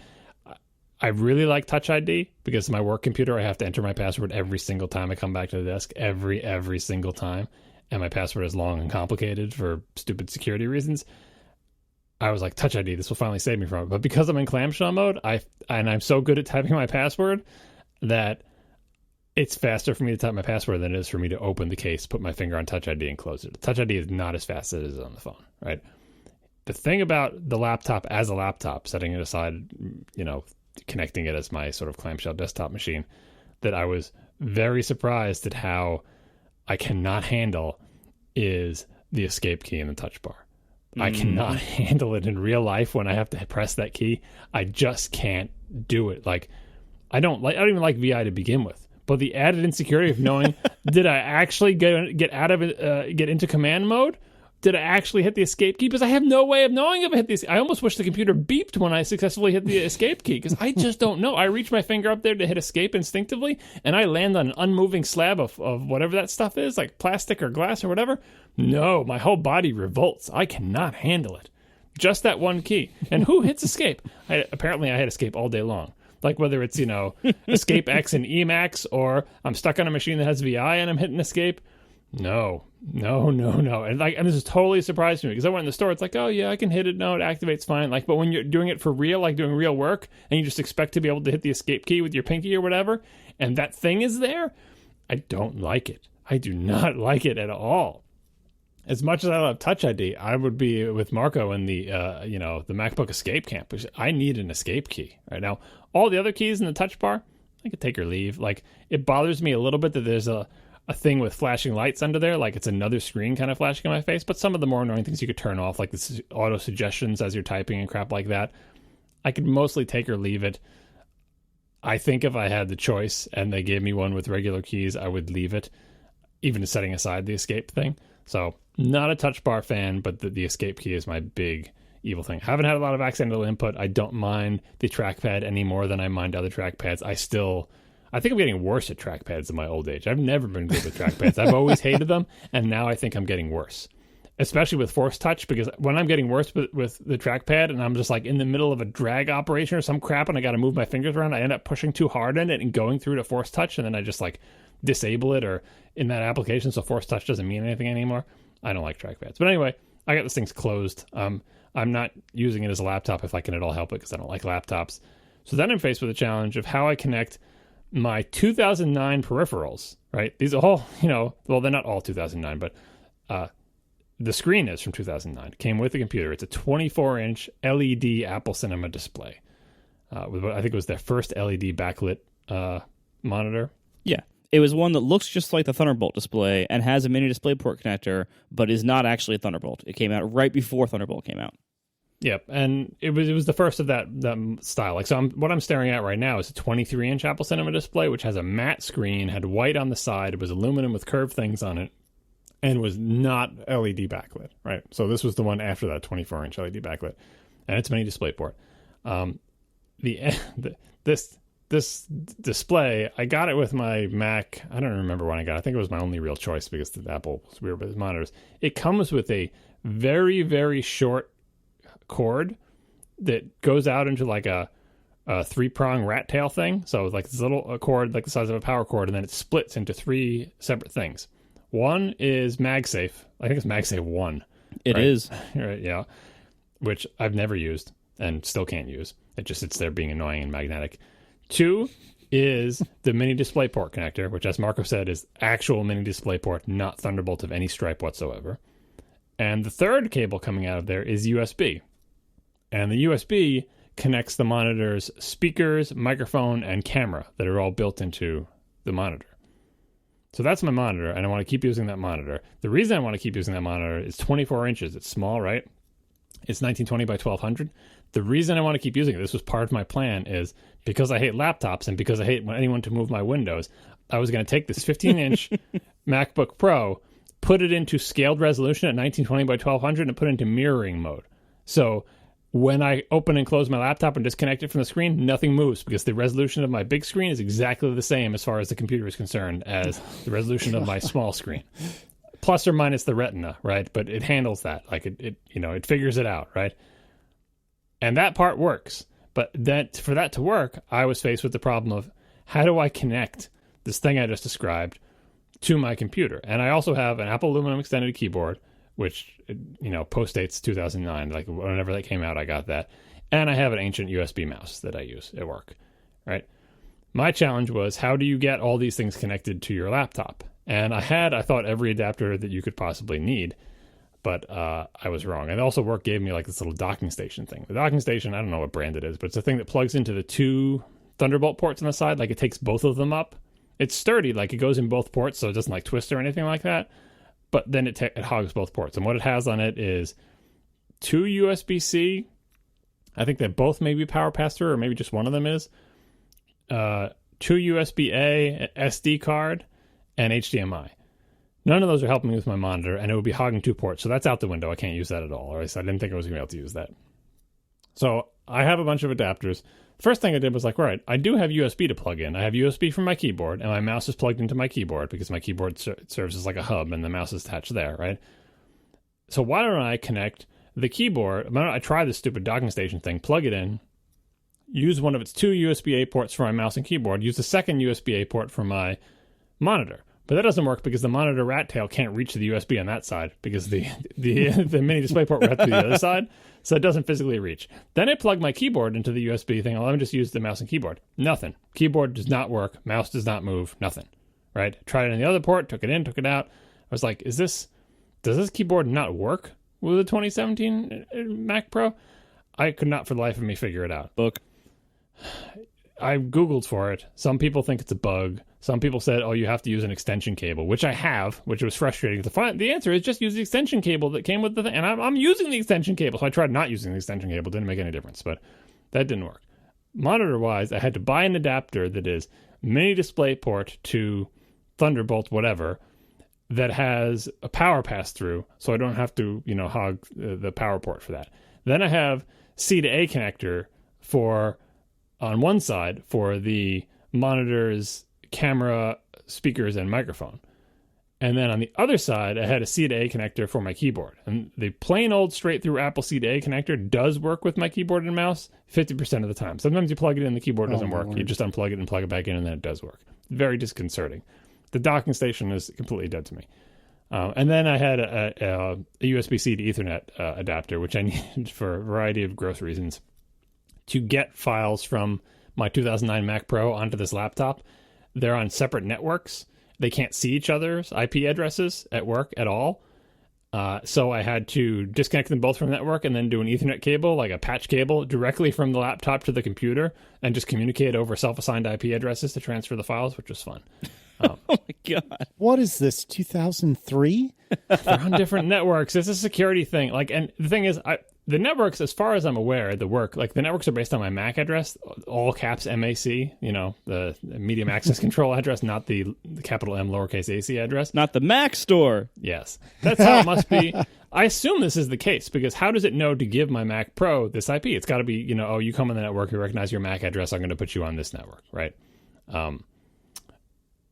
I really like Touch ID because my work computer, I have to enter my password every single time I come back to the desk, every single time. And my password is long and complicated for stupid security reasons. I was like, Touch ID, this will finally save me from it. But because I'm in clamshell mode, I'm so good at typing my password that it's faster for me to type my password than it is for me to open the case, put my finger on Touch ID, and close it. Touch ID is not as fast as it is on the phone, right? The thing about the laptop as a laptop, setting it aside, connecting it as my sort of clamshell desktop machine, that I was very surprised at how I cannot handle is the escape key in the touch bar. I cannot handle it in real life when I have to press that key. I just can't do it. Like, I don't even like VI to begin with. But the added insecurity of knowing, did I actually get out of it, get into command mode? Did I actually hit the escape key? Because I have no way of knowing if I hit the. I almost wish the computer beeped when I successfully hit the escape key, because I just don't know. I reach my finger up there to hit escape instinctively, and I land on an unmoving slab of whatever that stuff is, like plastic or glass or whatever. No, my whole body revolts. I cannot handle it. Just that one key. And who hits escape? Apparently I hit escape all day long. Like whether it's, escape X and Emacs, or I'm stuck on a machine that has VI and I'm hitting escape. No. And this is totally a surprise to me, because I went in the store. It's like, oh yeah, I can hit it. No, it activates fine. Like, but when you're doing it for real, like doing real work, and you just expect to be able to hit the escape key with your pinky or whatever, and that thing is there, I don't like it. I do not like it at all. as much as I love Touch ID, I would be with Marco in the the MacBook Escape camp, which I need an escape key right now. All the other keys in the touch bar, I could take or leave. Like, it bothers me a little bit that there's a thing with flashing lights under there, like it's another screen kind of flashing in my face. But some of the more annoying things you could turn off, like the auto suggestions as you're typing and crap like that, I could mostly take or leave it. I think if I had the choice and they gave me one with regular keys, I would leave it, even setting aside the escape thing. So, not a touch bar fan, but the escape key is my big evil thing. I haven't had a lot of accidental input. I don't mind the trackpad any more than I mind other trackpads. I think I'm getting worse at trackpads in my old age. I've never been good with trackpads. I've always hated them, and now I think I'm getting worse. Especially with force touch, because when I'm getting worse with the trackpad and I'm just like in the middle of a drag operation or some crap and I got to move my fingers around, I end up pushing too hard in it and going through to force touch, and then I just like disable it or in that application so force touch doesn't mean anything anymore. I don't like trackpads. But anyway, I got this thing's closed. I'm not using it as a laptop if I can at all help it, because I don't like laptops. So then I'm faced with the challenge of how I connect my 2009 peripherals, right? These are all, well, they're not all 2009, but the screen is from 2009. It came with the computer. It's a 24-inch LED Apple Cinema display. I think it was their first LED backlit monitor. Yeah. It was one that looks just like the Thunderbolt display and has a mini DisplayPort connector, but is not actually a Thunderbolt. It came out right before Thunderbolt came out. Yep, and it was the first of that style. Like, so what I'm staring at right now is a 23-inch Apple Cinema display, which has a matte screen, had white on the side, it was aluminum with curved things on it, and was not LED backlit, right? So this was the one after that 24-inch LED backlit, and it's mini DisplayPort. This display, I got it with my Mac. I don't remember when I got it. I think it was my only real choice because the Apple was weird with its monitors. It comes with a very, very short cord that goes out into like a 3-prong rat tail thing. So like this little cord like the size of a power cord, and then it splits into 3 separate things. One is MagSafe. I think it's MagSafe 1. It is. Right, yeah. Which I've never used and still can't use. It just sits there being annoying and magnetic. 2 is the mini DisplayPort connector, which, as Marco said, is actual mini DisplayPort, not Thunderbolt of any stripe whatsoever. And the third cable coming out of there is USB. And the USB connects the monitor's speakers, microphone, and camera that are all built into the monitor. So that's my monitor, and I want to keep using that monitor. The reason I want to keep using that monitor is 24 inches. It's small, right? It's 1920 by 1200. The reason I want to keep using it, this was part of my plan, is because I hate laptops and because I hate anyone to move my windows, I was going to take this 15-inch MacBook Pro, put it into scaled resolution at 1920 by 1200, and put it into mirroring mode. So when I open and close my laptop and disconnect it from the screen, nothing moves because the resolution of my big screen is exactly the same as far as the computer is concerned as the resolution of my small screen. Plus or minus the retina, right? But it handles that. Like it figures it out, right? And that part works. But for that to work, I was faced with the problem of how do I connect this thing I just described to my computer? And I also have an Apple Aluminum extended keyboard, which, postdates 2009. Like whenever that came out, I got that. And I have an ancient USB mouse that I use at work, right? My challenge was, how do you get all these things connected to your laptop? And I thought every adapter that you could possibly need, but I was wrong. And also work gave me like this little docking station thing. The docking station, I don't know what brand it is, but it's a thing that plugs into the 2 Thunderbolt ports on the side. Like it takes both of them up. It's sturdy, like it goes in both ports, so it doesn't like twist or anything like that. But then it hogs both ports. And what it has on it is 2 USB-C. I think that both may be power pass-through, or maybe just one of them is. 2 USB-A, SD card, and HDMI. None of those are helping me with my monitor, and it would be hogging 2 ports. So that's out the window. I can't use that at all. Or at least I didn't think I was going to be able to use that. So I have a bunch of adapters. First thing I did was like, all right, I do have USB to plug in. I have USB from my keyboard, and my mouse is plugged into my keyboard because my keyboard serves as like a hub, and the mouse is attached there, right? So why don't I connect the keyboard? Why don't I try this stupid docking station thing, plug it in, use one of its 2 USB-A ports for my mouse and keyboard, use the second USB-A port for my monitor. But that doesn't work because the monitor rat tail can't reach the USB on that side because the mini DisplayPort rat to the other side, so it doesn't physically reach. Then I plug my keyboard into the USB thing. Let me just use the mouse and keyboard. Nothing. Keyboard does not work. Mouse does not move. Nothing. Right? Tried it on the other port. Took it in. Took it out. I was like, does does this keyboard not work with a 2017 Mac Pro? I could not for the life of me figure it out. Book. I Googled for it. Some people think it's a bug. Some people said, oh, you have to use an extension cable, which I have, which was frustrating to find. The answer is just use the extension cable that came with the thing. And I'm using the extension cable. So I tried not using the extension cable. Didn't make any difference, but that didn't work. Monitor-wise, I had to buy an adapter that is mini display port to Thunderbolt, whatever, that has a power pass-through, so I don't have to, hog the power port for that. Then I have C to A connector on one side for the monitor's camera, speakers, and microphone. And then on the other side, I had a C to A connector for my keyboard. And the plain old straight through Apple C to A connector does work with my keyboard and mouse 50% of the time. Sometimes you plug it in, the keyboard doesn't work. Lord. You just unplug it and plug it back in, and then it does work. Very disconcerting. The docking station is completely dead to me. And then I had a USB-C to Ethernet adapter, which I needed for a variety of gross reasons, to get files from my 2009 Mac Pro onto this laptop. They're on separate networks. They can't see each other's IP addresses at work at all. So I had to disconnect them both from the network and then do an Ethernet cable, like a patch cable, directly from the laptop to the computer and just communicate over self-assigned IP addresses to transfer the files, which was fun. Oh my God. What is this, 2003? They're on different networks. It's a security thing. And the thing is, the networks, as far as I'm aware, the networks are based on my MAC address, all caps MAC, the medium access control address, not the capital M lowercase AC address. Not the Mac store. Yes. That's how it must be. I assume this is the case, because how does it know to give my Mac Pro this IP? It's got to be, you come on the network, you recognize your MAC address, I'm going to put you on this network, right?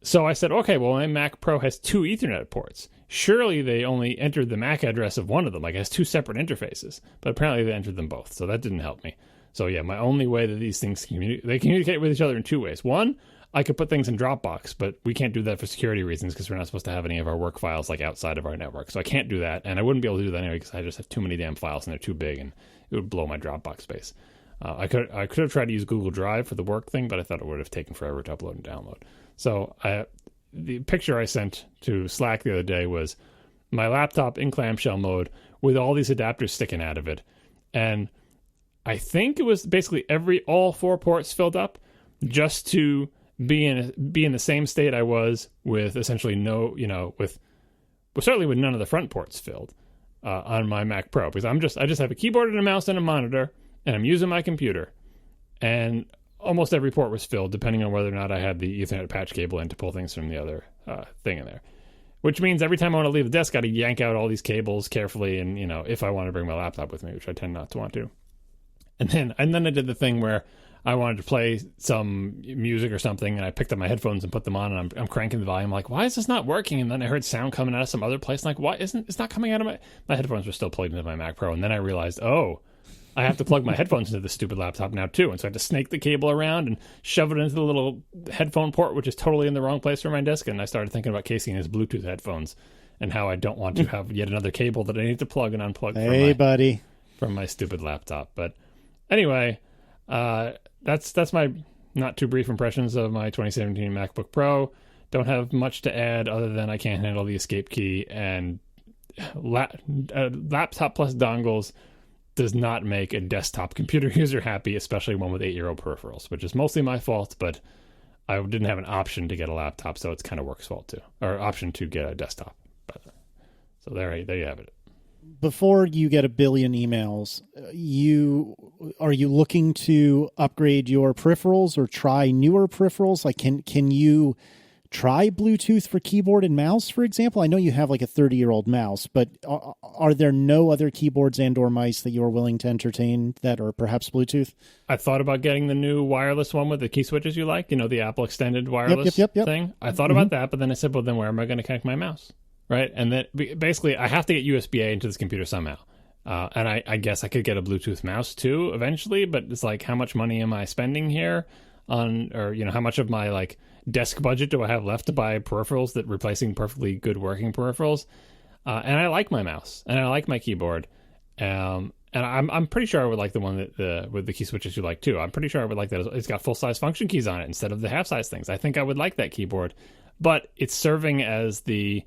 So I said, okay, well, my Mac Pro has 2 Ethernet ports. Surely they only entered the MAC address of one of them. Like, it has 2 separate interfaces. But apparently they entered them both, so that didn't help me. So yeah, my only way that these things communicate with each other in 2 ways. One, I could put things in Dropbox, but we can't do that for security reasons because we're not supposed to have any of our work files like outside of our network. So I can't do that, and I wouldn't be able to do that anyway because I just have too many damn files and they're too big, and it would blow my Dropbox space. I could have tried to use Google Drive for the work thing, but I thought it would have taken forever to upload and download. So the picture I sent to Slack the other day was my laptop in clamshell mode with all these adapters sticking out of it. And I think it was basically all 4 ports filled up just to be in the same state I was with essentially certainly with none of the front ports filled on my Mac Pro, because I just have a keyboard and a mouse and a monitor, and I'm using my computer. And almost every port was filled, depending on whether or not I had the Ethernet patch cable in to pull things from the other thing in there. Which means every time I want to leave the desk, I got to yank out all these cables carefully, and if I want to bring my laptop with me, which I tend not to want to. And then I did the thing where I wanted to play some music or something, and I picked up my headphones and put them on, and I'm cranking the volume, like, why is this not working? And then I heard sound coming out of some other place, and like, why isn't it's not coming out of my headphones were still plugged into my Mac Pro, and then I realized, I have to plug my headphones into this stupid laptop now, too. And so I had to snake the cable around and shove it into the little headphone port, which is totally in the wrong place for my desk. And I started thinking about Casey and his Bluetooth headphones and how I don't want to have yet another cable that I need to plug and unplug from my stupid laptop. But anyway, that's my not too brief impressions of my 2017 MacBook Pro. Don't have much to add other than I can't handle the escape key, and laptop plus dongles does not make a desktop computer user happy, especially one with 8-year-old peripherals, which is mostly my fault, but I didn't have an option to get a laptop, so it's kind of work's fault too, or option to get a desktop. But, so there you have it. Before you get a billion emails, are you looking to upgrade your peripherals or try newer peripherals? Like, can you try Bluetooth for keyboard and mouse, for example? I know you have like a 30-year-old mouse, but are there no other keyboards and or mice that you're willing to entertain that are perhaps Bluetooth? I thought about getting the new wireless one with the key switches you like, the Apple extended wireless thing. I thought about that, but then I said, well, then where am I going to connect my mouse? Right? And then basically I have to get USB-A into this computer somehow. And I guess I could get a Bluetooth mouse too eventually, but it's like, how much money am I spending here on, or, how much of my like desk budget do I have left to buy peripherals that replacing perfectly good working peripherals? And I like my mouse and I like my keyboard. And I'm pretty sure I would like the one that with the key switches you like too. I'm pretty sure I would like that. It's got full size function keys on it instead of the half size things. I think I would like that keyboard, but it's serving as the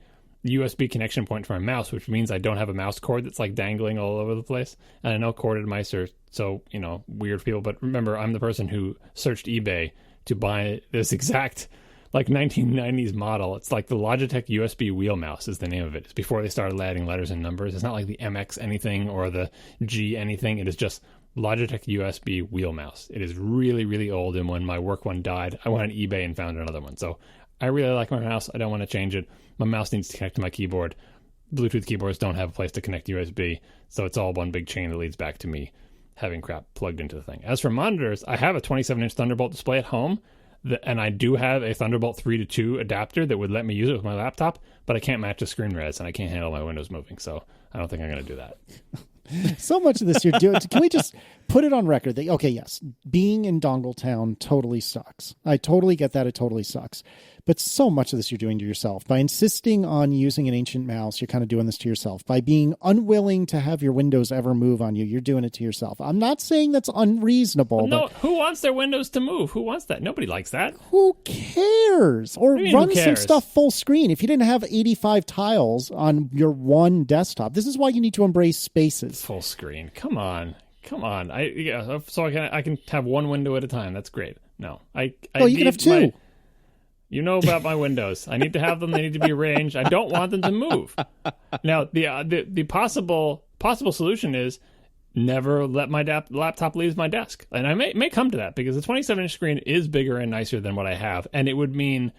USB connection point for my mouse, which means I don't have a mouse cord that's like dangling all over the place. And I know corded mice are so, weird people, but remember, I'm the person who searched eBay to buy this exact like 1990s model. It's like the Logitech USB wheel mouse is the name of it. It's before they started adding letters and numbers. It's not like the MX anything or the G anything. It is just Logitech USB wheel mouse. It is really, really old, and when my work one died, I went on eBay and found another one. So I really like my mouse. I don't want to change it. My mouse needs to connect to my keyboard. Bluetooth keyboards don't have a place to connect USB, so it's all one big chain that leads back to me having crap plugged into the thing. As for monitors, I have a 27-inch Thunderbolt display at home, and I do have a Thunderbolt 3 to 2 adapter that would let me use it with my laptop, but I can't match the screen res, and I can't handle my windows moving, so I don't think I'm going to do that. So much of this you're doing. Can we just put it on record that, okay, yes, being in Dongle Town totally sucks. I totally get that. It totally sucks. But so much of this you're doing to yourself. By insisting on using an ancient mouse, you're kind of doing this to yourself. By being unwilling to have your windows ever move on you, you're doing it to yourself. I'm not saying that's unreasonable. No, who wants their windows to move? Who wants that? Nobody likes that. Who cares? Or run some stuff full screen. If you didn't have 85 tiles on your one desktop, this is why you need to embrace spaces. Full screen. Come on. So I can have one window at a time. That's great. No, you can have two. You know about my windows. I need to have them. They need to be arranged. I don't want them to move. Now, the possible solution is never let my laptop leave my desk. And I may come to that because the 27-inch screen is bigger and nicer than what I have. And it would mean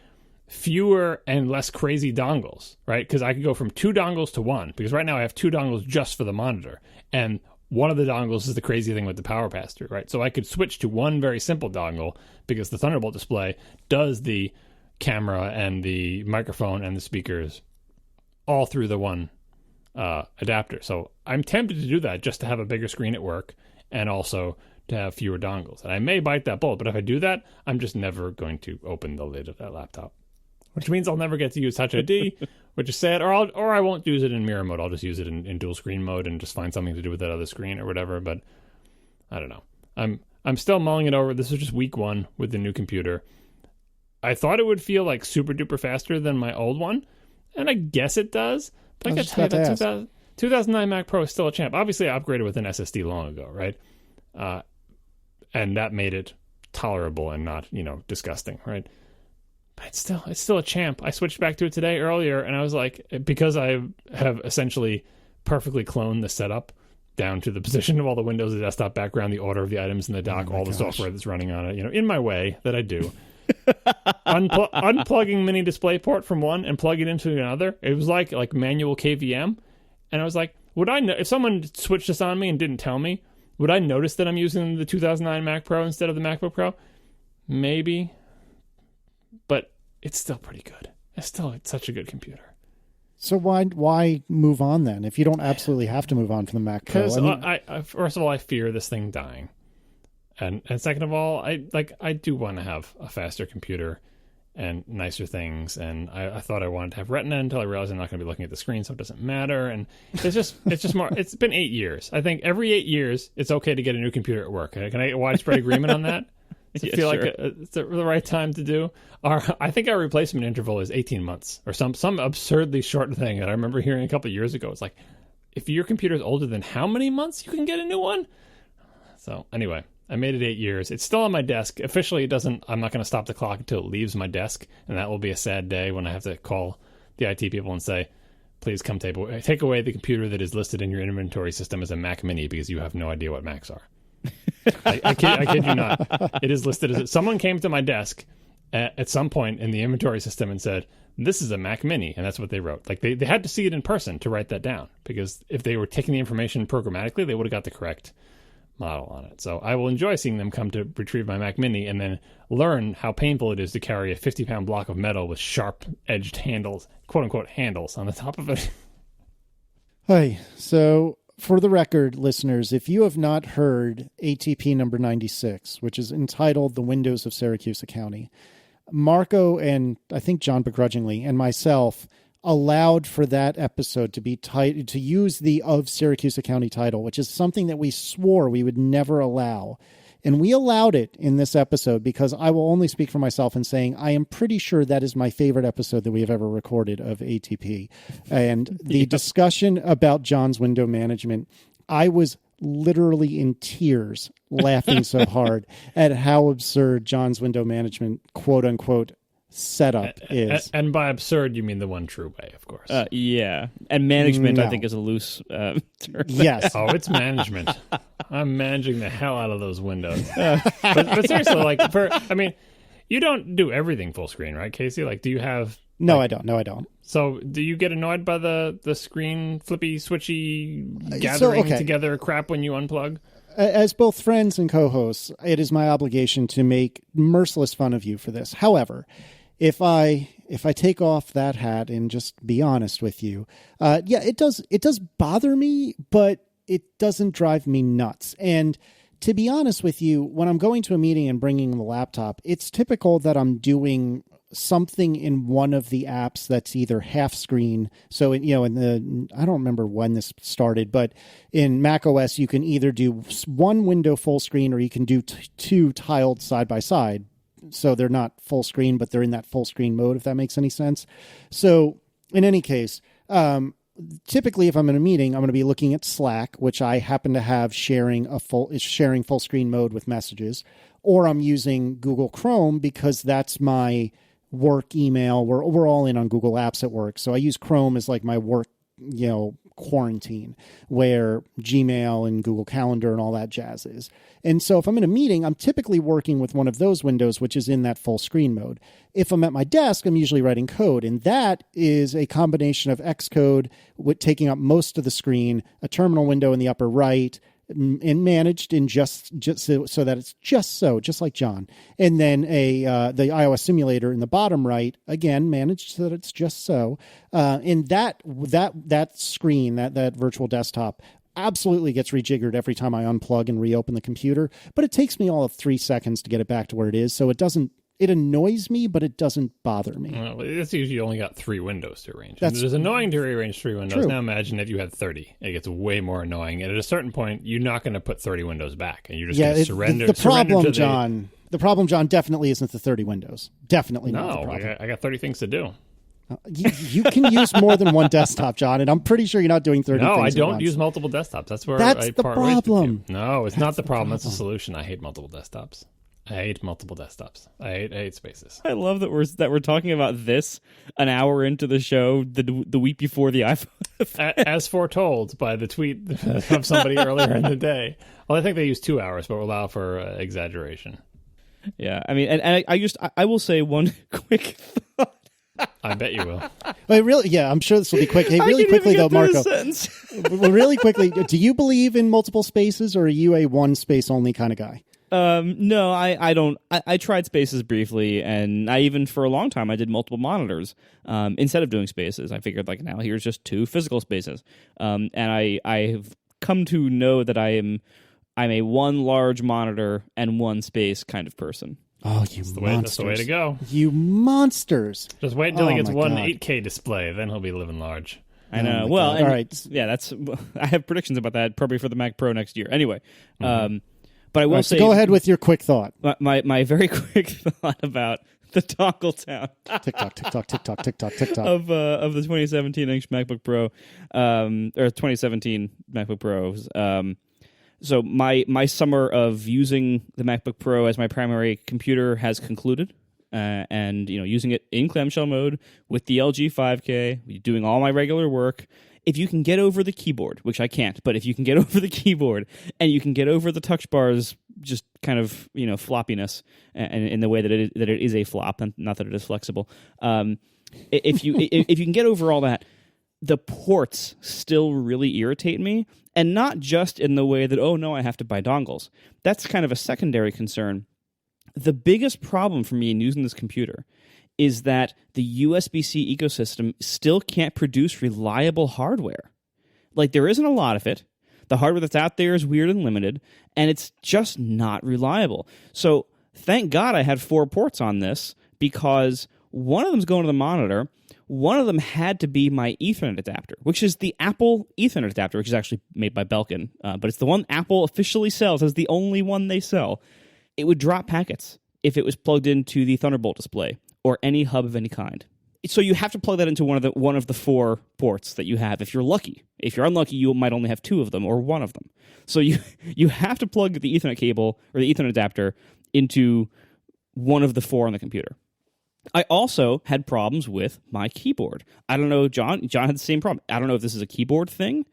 fewer and less crazy dongles, right? Because I could go from 2 dongles to 1. Because right now I have 2 dongles just for the monitor. And one of the dongles is the crazy thing with the power pass-through, right? So I could switch to one very simple dongle because the Thunderbolt display does the camera and the microphone and the speakers all through the one adapter. So I'm tempted to do that just to have a bigger screen at work and also to have fewer dongles. And I may bite that bullet, but if I do that, I'm just never going to open the lid of that laptop, which means I'll never get to use Touch ID, which is sad, or I won't use it in mirror mode. I'll just use it in dual screen mode and just find something to do with that other screen or whatever. But I don't know. I'm still mulling it over. This is just week 1 with the new computer. I thought it would feel like super duper faster than my old one, and I guess it does. But I got to tell you that 2009 Mac Pro is still a champ. Obviously, I upgraded with an SSD long ago, right? And that made it tolerable and not, disgusting, right? But it's still a champ. I switched back to it today earlier, and I was like, because I have essentially perfectly cloned the setup down to the position of all the windows, the desktop background, the order of the items in the dock, the software that's running on it, in my way that I do. Unplugging mini DisplayPort from one and plug it into another, it was like manual KVM, and I was like, would I know if someone switched this on me and didn't tell me, would I notice that I'm using the 2009 Mac Pro instead of the MacBook Pro? Maybe, but it's still pretty good. It's such a good computer. So why move on then if you don't absolutely have to move on from the Mac Pro? Because I first of all, I fear this thing dying. And second of all, I do want to have a faster computer and nicer things. And I thought I wanted to have Retina until I realized I'm not going to be looking at the screen, so it doesn't matter. And it's just more. It's been 8 years. I think every 8 years, it's okay to get a new computer at work. Can I get widespread agreement on that? Does it feel like it's the right time to do? I think our replacement interval is 18 months or some absurdly short thing that I remember hearing a couple of years ago. It's like, if your computer is older than how many months you can get a new one? So anyway. I made it 8 years. It's still on my desk. Officially, it doesn't. I'm not going to stop the clock until it leaves my desk, and that will be a sad day when I have to call the IT people and say, "Please come take away the computer that is listed in your inventory system as a Mac Mini because you have no idea what Macs are." I kid you not. It is listed as someone came to my desk at some point in the inventory system and said, "This is a Mac Mini," and that's what they wrote. Like they had to see it in person to write that down because if they were taking the information programmatically, they would have got the correct model on it. So I will enjoy seeing them come to retrieve my Mac Mini and then learn how painful it is to carry a 50-pound block of metal with sharp-edged handles, quote-unquote handles, on the top of it. Hey, so for the record, listeners, if you have not heard ATP number 96, which is entitled The Windows of Syracuse County, Marco and I think John begrudgingly and myself allowed for that episode to be to use the of Syracuse County title, which is something that we swore we would never allow And we allowed it in this episode because I will only speak for myself in saying I am pretty sure that is my favorite episode that we have ever recorded of ATP. And the discussion about John's window management, I was literally in tears laughing so hard at how absurd John's window management, quote unquote, setup is. And by absurd, you mean the one true way, of course. Yeah. And management, No. I think, is a loose term. Yes. Oh, it's management. I'm managing the hell out of those windows. But seriously, like, you don't do everything full screen, right, Casey? Like, do you have... No, I don't. No, I don't. So do you get annoyed by the screen flippy, switchy, gathering together crap when you unplug? As both friends and co-hosts, it is my obligation to make merciless fun of you for this. However, if I take off that hat and just be honest with you, it does bother me, but it doesn't drive me nuts. And to be honest with you, when I'm going to a meeting and bringing the laptop, it's typical that I'm doing something in one of the apps that's either half screen. So, I don't remember when this started, but in Mac OS, you can either do one window full screen or you can do two tiled side by side. So they're not full screen, but they're in that full screen mode, if that makes any sense. So in any case, typically if I'm in a meeting, I'm going to be looking at Slack, which I happen to have sharing full screen mode with messages, or I'm using Google Chrome because that's my work email. We're all in on Google Apps at work. So I use Chrome as like my work, quarantine, where Gmail and Google Calendar and all that jazz is. And so if I'm in a meeting, I'm typically working with one of those windows, which is in that full screen mode. If I'm at my desk, I'm usually writing code. And that is a combination of Xcode with taking up most of the screen, a terminal window in the upper right, and managed in just so that it's just like John. And then the iOS simulator in the bottom right, again, managed so that it's just so. And that screen, that virtual desktop, absolutely gets rejiggered every time I unplug and reopen the computer. But it takes me all of 3 seconds to get it back to where it is. So it annoys me, but it doesn't bother me. Well, it's usually only got 3 windows to arrange. It is annoying to rearrange 3 windows. True. Now imagine if you had 30. It gets way more annoying. And at a certain point, you're not going to put 30 windows back. And you're just going to surrender. The problem, John, definitely isn't the 30 windows. Definitely not the problem. I got 30 things to do. You can use more than one desktop, John, and I'm pretty sure you're not doing 30 things. No, I at don't once. use multiple desktops. That's where That's I the part ways with problem. you. No, it's not the problem. That's the solution. I hate multiple desktops. I hate spaces. I love that we're talking about this an hour into the show, the week before the iPhone. As foretold by the tweet of somebody earlier in the day. Well, I think they use 2 hours, but we'll allow for exaggeration. Yeah, I mean, and I will say one quick thought. I bet you will. Wait, really? Yeah, I'm sure this will be quick. Hey, really quickly though, Marco. Really quickly, do you believe in multiple spaces, or are you a one space only kind of guy? No, I don't. I tried spaces briefly, and I even for a long time I did multiple monitors instead of doing spaces. I figured like now here's just 2 physical spaces, and I have come to know that I'm a one large monitor and one space kind of person. Oh, you monsters. That's the way to go. You monsters. Just wait until he gets one 8K display, then he'll be living large. I know. Well, all right. Yeah, I have predictions about that probably for the Mac Pro next year. Anyway, but I will say, go ahead with your quick thought. My very quick thought about the dongle town. tick-tock of the 2017-inch MacBook Pro, or 2017 MacBook Pros. So my summer of using the MacBook Pro as my primary computer has concluded, and using it in clamshell mode with the LG 5K, doing all my regular work. If you can get over the keyboard, which I can't, but if you can get over the keyboard and you can get over the touch bar's just kind of floppiness, and in the way that it is a flop, and not that it is flexible, if you can get over all that, the ports still really irritate me. And not just in the way that, oh no, I have to buy dongles. That's kind of a secondary concern. The biggest problem for me in using this computer is that the USB-C ecosystem still can't produce reliable hardware. Like, there isn't a lot of it. The hardware that's out there is weird and limited, and it's just not reliable. So thank God I had 4 ports on this, because One of them's going to the monitor. One of them had to be my Ethernet adapter, which is the Apple Ethernet adapter, which is actually made by Belkin, but it's the one Apple officially sells as the only one they sell. It would drop packets if it was plugged into the Thunderbolt display or any hub of any kind. So you have to plug that into one of the 4 ports that you have if you're lucky. If you're unlucky, you might only have 2 of them or 1 of them. So you have to plug the Ethernet cable or the Ethernet adapter into one of the 4 on the computer. I also had problems with my keyboard. I don't know, John had the same problem. I don't know if this is a keyboard thing,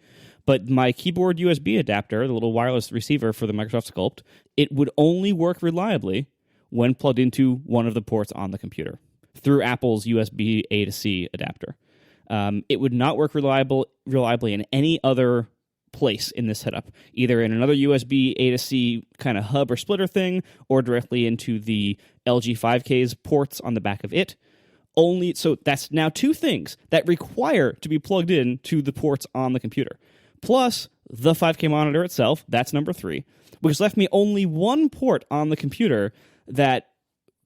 but my keyboard USB adapter, the little wireless receiver for the Microsoft Sculpt, it would only work reliably when plugged into one of the ports on the computer through Apple's USB A to C adapter. It would not work reliably in any other place in this setup, either in another USB A to C kind of hub or splitter thing, or directly into the LG 5K's ports on the back of it. So that's now 2 things that require to be plugged in to the ports on the computer. Plus the 5K monitor itself, that's number 3, which left me only 1 port on the computer that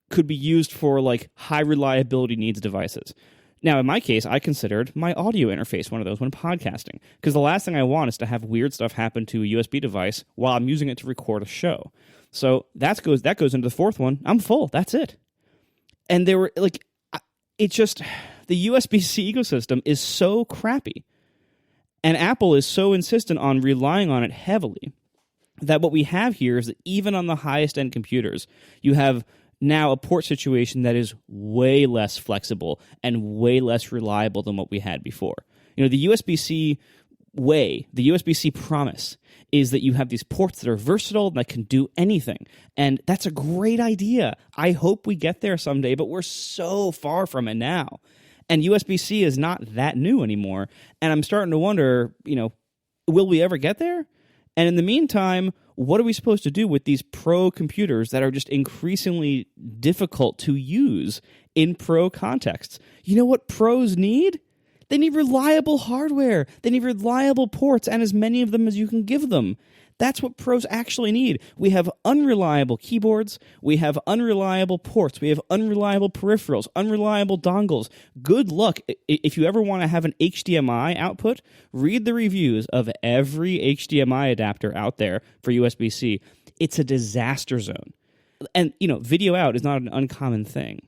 could be used for like high reliability needs devices. Now, in my case, I considered my audio interface one of those when podcasting, because the last thing I want is to have weird stuff happen to a USB device while I'm using it to record a show. So that goes into the 4th one. I'm full. That's it. And they were like, it just, the USB-C ecosystem is so crappy. And Apple is so insistent on relying on it heavily that what we have here is that even on the highest end computers, you have now a port situation that is way less flexible and way less reliable than what we had before. You know, the USB-C way, the USB-C promise is that you have these ports that are versatile and that can do anything. And that's a great idea. I hope we get there someday, but we're so far from it now. And USB-C is not that new anymore. And I'm starting to wonder, will we ever get there? And in the meantime, what are we supposed to do with these pro computers that are just increasingly difficult to use in pro contexts? You know what pros need? They need reliable hardware. They need reliable ports and as many of them as you can give them. That's what pros actually need. We have unreliable keyboards. We have unreliable ports. We have unreliable peripherals, unreliable dongles. Good luck. If you ever want to have an HDMI output, read the reviews of every HDMI adapter out there for USB-C. It's a disaster zone. And, video out is not an uncommon thing.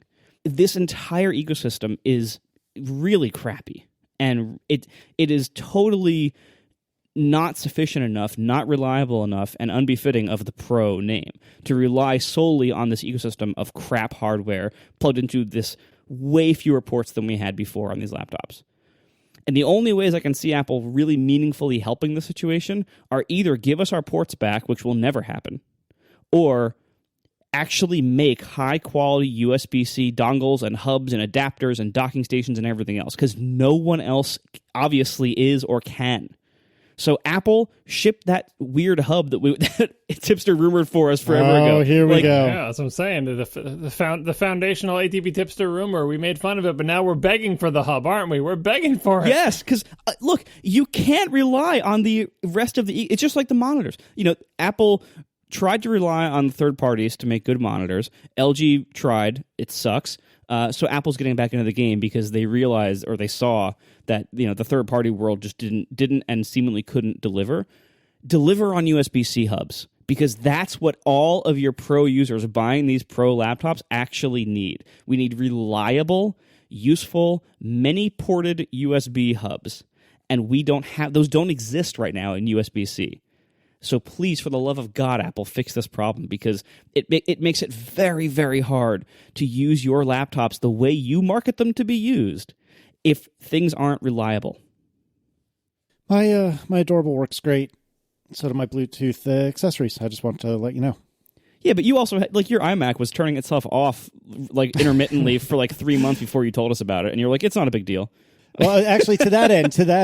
This entire ecosystem is really crappy. And it is totally not sufficient enough, not reliable enough, and unbefitting of the Pro name to rely solely on this ecosystem of crap hardware plugged into this way fewer ports than we had before on these laptops. And the only ways I can see Apple really meaningfully helping the situation are either give us our ports back, which will never happen, or actually make high-quality USB-C dongles and hubs and adapters and docking stations and everything else, because no one else obviously is or can. So Apple shipped that weird hub that Tipster rumored for us forever ago. Oh, here we go. Yeah, that's what I'm saying. The foundational ATP Tipster rumor, we made fun of it, but now we're begging for the hub, aren't we? We're begging for it. Yes, because, look, you can't rely on the rest of the... It's just like the monitors. Apple tried to rely on third parties to make good monitors. LG tried. It sucks. So Apple's getting back into the game because they realized or they saw that the third party world just didn't and seemingly couldn't deliver on USB-C hubs, because that's what all of your pro users buying these pro laptops actually need. We need reliable, useful, many ported USB hubs, and we don't have those. Don't exist right now in USB-C. So please, for the love of God, Apple, fix this problem, because it makes it very, very hard to use your laptops the way you market them to be used if things aren't reliable. My Adorable works great. So do my Bluetooth accessories. I just want to let you know. Yeah, but you also had, your iMac was turning itself off intermittently for 3 months before you told us about it, and you're like, it's not a big deal. Well, actually, to that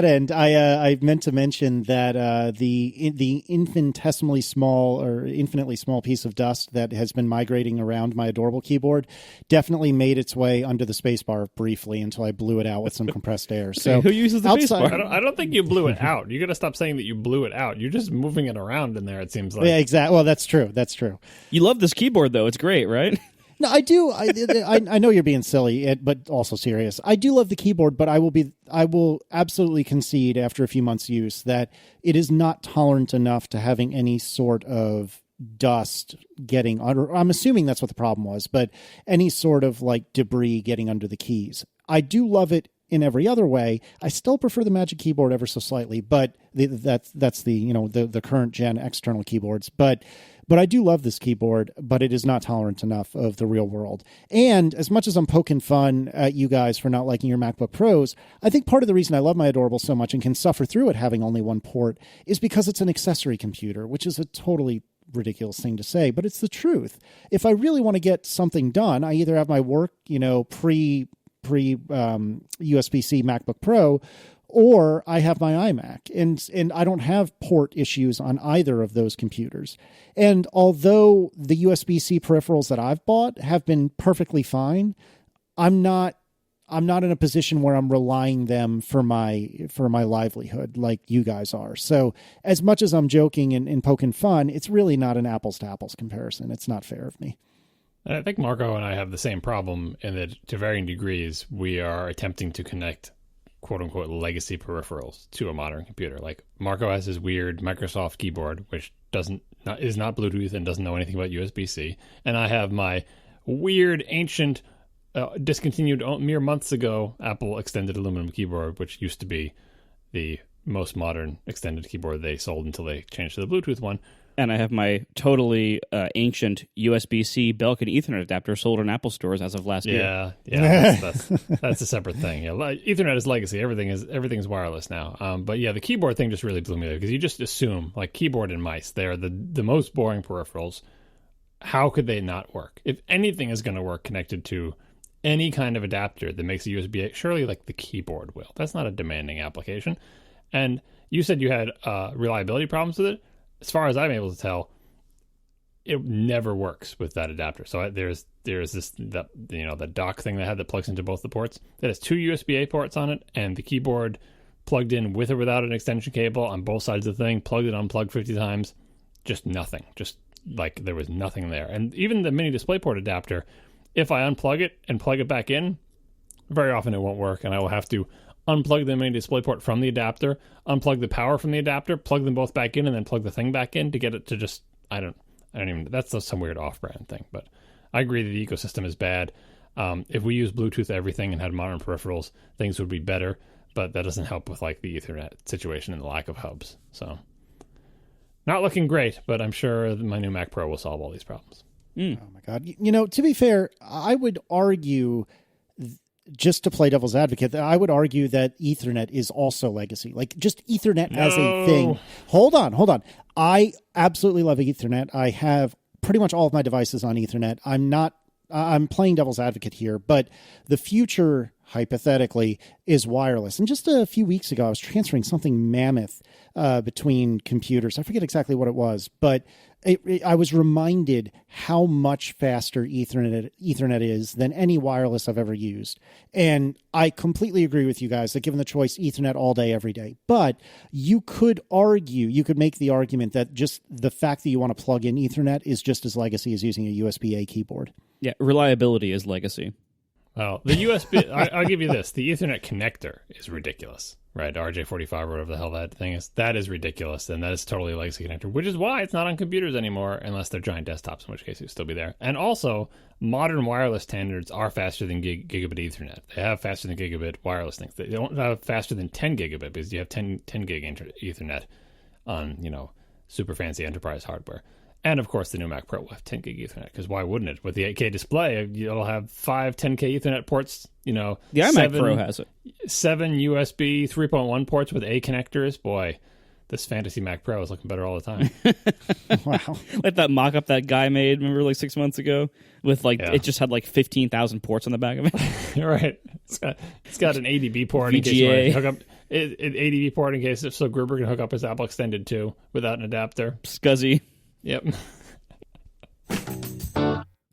end, I meant to mention that the infinitesimally small or infinitely small piece of dust that has been migrating around my Adorable keyboard definitely made its way under the spacebar briefly until I blew it out with some compressed air. So who uses the spacebar? I don't think you blew it out. You got to stop saying that you blew it out. You're just moving it around in there. It seems like. Yeah, exactly. Well, that's true. That's true. You love this keyboard, though. It's great, right? No, I do. I know you're being silly, but also serious. I do love the keyboard, but I will absolutely concede after a few months' use that it is not tolerant enough to having any sort of dust getting under. I'm assuming that's what the problem was, but any sort of like debris getting under the keys. I do love it in every other way. I still prefer the Magic Keyboard ever so slightly, but that's the the current gen external keyboards. But I do love this keyboard, but it is not tolerant enough of the real world. And as much as I'm poking fun at you guys for not liking your MacBook Pros, I think part of the reason I love my Adorable so much and can suffer through it having only one port is because it's an accessory computer, which is a totally ridiculous thing to say, but it's the truth. If I really want to get something done, I either have my work, pre USB-C MacBook Pro, or I have my iMac, and I don't have port issues on either of those computers. And although the USB-C peripherals that I've bought have been perfectly fine, I'm not in a position where I'm relying them for my livelihood like you guys are. So as much as I'm joking and poking fun, it's really not an apples to apples comparison. It's not fair of me. I think Marco and I have the same problem in that to varying degrees, we are attempting to connect quote unquote legacy peripherals to a modern computer. Like Marco has his weird Microsoft keyboard, which is not Bluetooth and doesn't know anything about USB-C. And I have my weird ancient discontinued mere months ago Apple extended aluminum keyboard, which used to be the most modern extended keyboard they sold until they changed to the Bluetooth one. And I have my totally ancient USB-C Belkin Ethernet adapter sold in Apple stores as of last year. Yeah, that's a separate thing. Yeah, Ethernet is legacy. Everything's wireless now. But yeah, the keyboard thing just really blew me away because you just assume like keyboard and mice, they are the most boring peripherals. How could they not work? If anything is going to work connected to any kind of adapter that makes a USB, surely like the keyboard will. That's not a demanding application. And you said you had reliability problems with it. As far as I'm able to tell, it never works with that adapter. So there's the dock thing that plugs into both the ports. That has two USB-A ports on it, and the keyboard plugged in with or without an extension cable on both sides of the thing, plugged and unplugged 50 times. Just nothing. Just like there was nothing there. And even the mini DisplayPort adapter, if I unplug it and plug it back in, very often it won't work, and I will have to unplug the mini DisplayPort from the adapter, unplug the power from the adapter, plug them both back in, and then plug the thing back in to get it to just, I don't even, that's some weird off-brand thing. But I agree that the ecosystem is bad. If we use Bluetooth everything and had modern peripherals, things would be better, but that doesn't help with like the Ethernet situation and the lack of hubs. So not looking great, but I'm sure my new Mac Pro will solve all these problems. Oh my God. To be fair, I would argue, just to play devil's advocate, I would argue that Ethernet is also legacy. Like just Ethernet as a thing. Hold on. I absolutely love Ethernet. I have pretty much all of my devices on Ethernet. I'm playing devil's advocate here, but the future, hypothetically, is wireless. And just a few weeks ago, I was transferring something mammoth between computers. I forget exactly what it was, but I was reminded how much faster Ethernet is than any wireless I've ever used. And I completely agree with you guys that given the choice, Ethernet all day, every day. But you could make the argument that just the fact that you want to plug in Ethernet is just as legacy as using a USB-A keyboard. Yeah, reliability is legacy. Well, the USB, I'll give you this. The Ethernet connector is ridiculous, right? RJ45 or whatever the hell that thing is. That is ridiculous, and that is totally a legacy connector, which is why it's not on computers anymore unless they're giant desktops, in which case it would still be there. And also, modern wireless standards are faster than gigabit Ethernet. They have faster than gigabit wireless things. They don't have faster than 10 gigabit because you have 10 gig Ethernet on, super fancy enterprise hardware. And, of course, the new Mac Pro will have 10 gig Ethernet, because why wouldn't it? With the 8K display, it'll have 5 10K Ethernet ports, The iMac Pro has it. 7 USB 3.1 ports with A connectors. Boy, this fantasy Mac Pro is looking better all the time. Wow. Like that mock-up that guy made, remember, like 6 months ago? With, it just had, 15,000 ports on the back of it. Right. It's got an ADB port VGA. in case you want to hook up an ADB port in case so Gruber can hook up his Apple Extended too without an adapter. Scuzzy. Yep.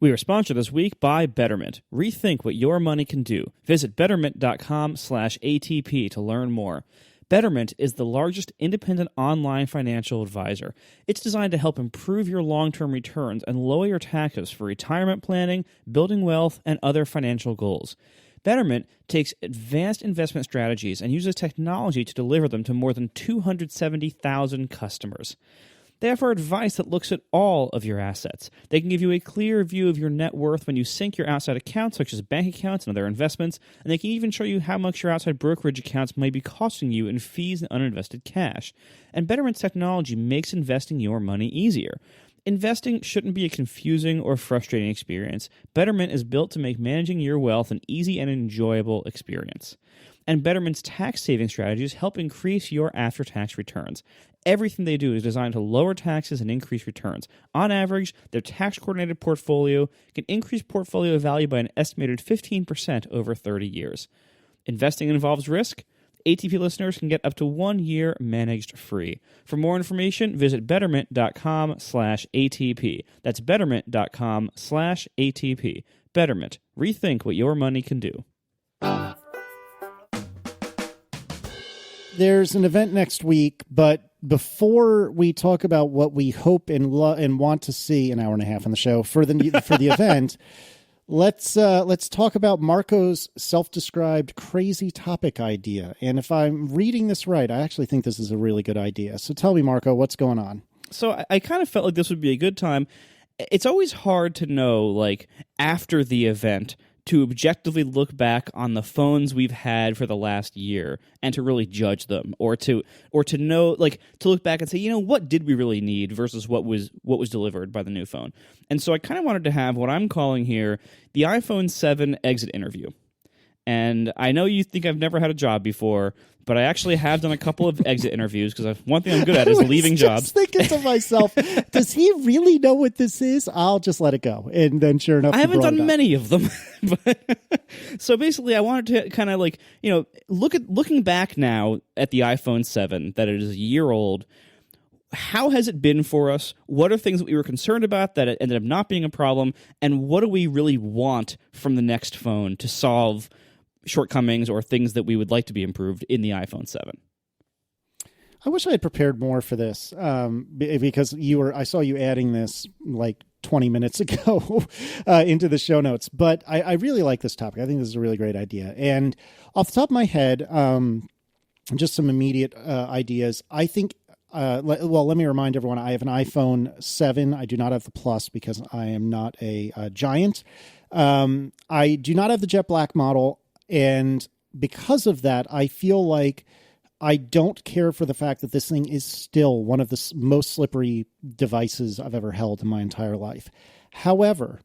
We are sponsored this week by Betterment. Rethink what your money can do. Visit betterment.com/ATP to learn more. Betterment is the largest independent online financial advisor. It's designed to help improve your long-term returns and lower your taxes for retirement planning, building wealth, and other financial goals. Betterment takes advanced investment strategies and uses technology to deliver them to more than 270,000 customers. They offer advice that looks at all of your assets. They can give you a clear view of your net worth when you sync your outside accounts, such as bank accounts and other investments, and they can even show you how much your outside brokerage accounts might be costing you in fees and uninvested cash. And Betterment's technology makes investing your money easier. Investing shouldn't be a confusing or frustrating experience. Betterment is built to make managing your wealth an easy and enjoyable experience. And Betterment's tax-saving strategies help increase your after-tax returns. Everything they do is designed to lower taxes and increase returns. On average, their tax-coordinated portfolio can increase portfolio value by an estimated 15% over 30 years. Investing involves risk. ATP listeners can get up to 1 year managed free. For more information, visit betterment.com/ATP. That's betterment.com/ATP. Betterment. Rethink what your money can do. There's an event next week, but before we talk about what we hope and want to see, an hour and a half on the show for the event, let's talk about Marco's self-described crazy topic idea. And if I'm reading this right, I actually think this is a really good idea. So tell me, Marco, what's going on? So I kind of felt like this would be a good time. It's always hard to know, like, after the event, to objectively look back on the phones we've had for the last year and to really judge them, or to know, like, to look back and say, what did we really need versus what was delivered by the new phone. And so I kind of wanted to have what I'm calling here the iPhone 7 exit interview. And I know you think I've never had a job before, but I actually have done a couple of exit interviews because one thing I'm good at is leaving jobs. I was thinking to myself, does he really know what this is? I'll just let it go. And then sure enough, I haven't done many of them. So basically, I wanted to kind of looking back now at the iPhone 7, that it is a year old. How has it been for us? What are things that we were concerned about that it ended up not being a problem? And what do we really want from the next phone to solve shortcomings or things that we would like to be improved in the iPhone 7? I wish I had prepared more for this because I saw you adding this like 20 minutes ago into the show notes, but I really like this topic. I think this is a really great idea. And off the top of my head, just some immediate ideas. I think, let me remind everyone, I have an iPhone 7. I do not have the Plus because I am not a giant. I do not have the jet black model. And because of that, I feel like I don't care for the fact that this thing is still one of the most slippery devices I've ever held in my entire life. However,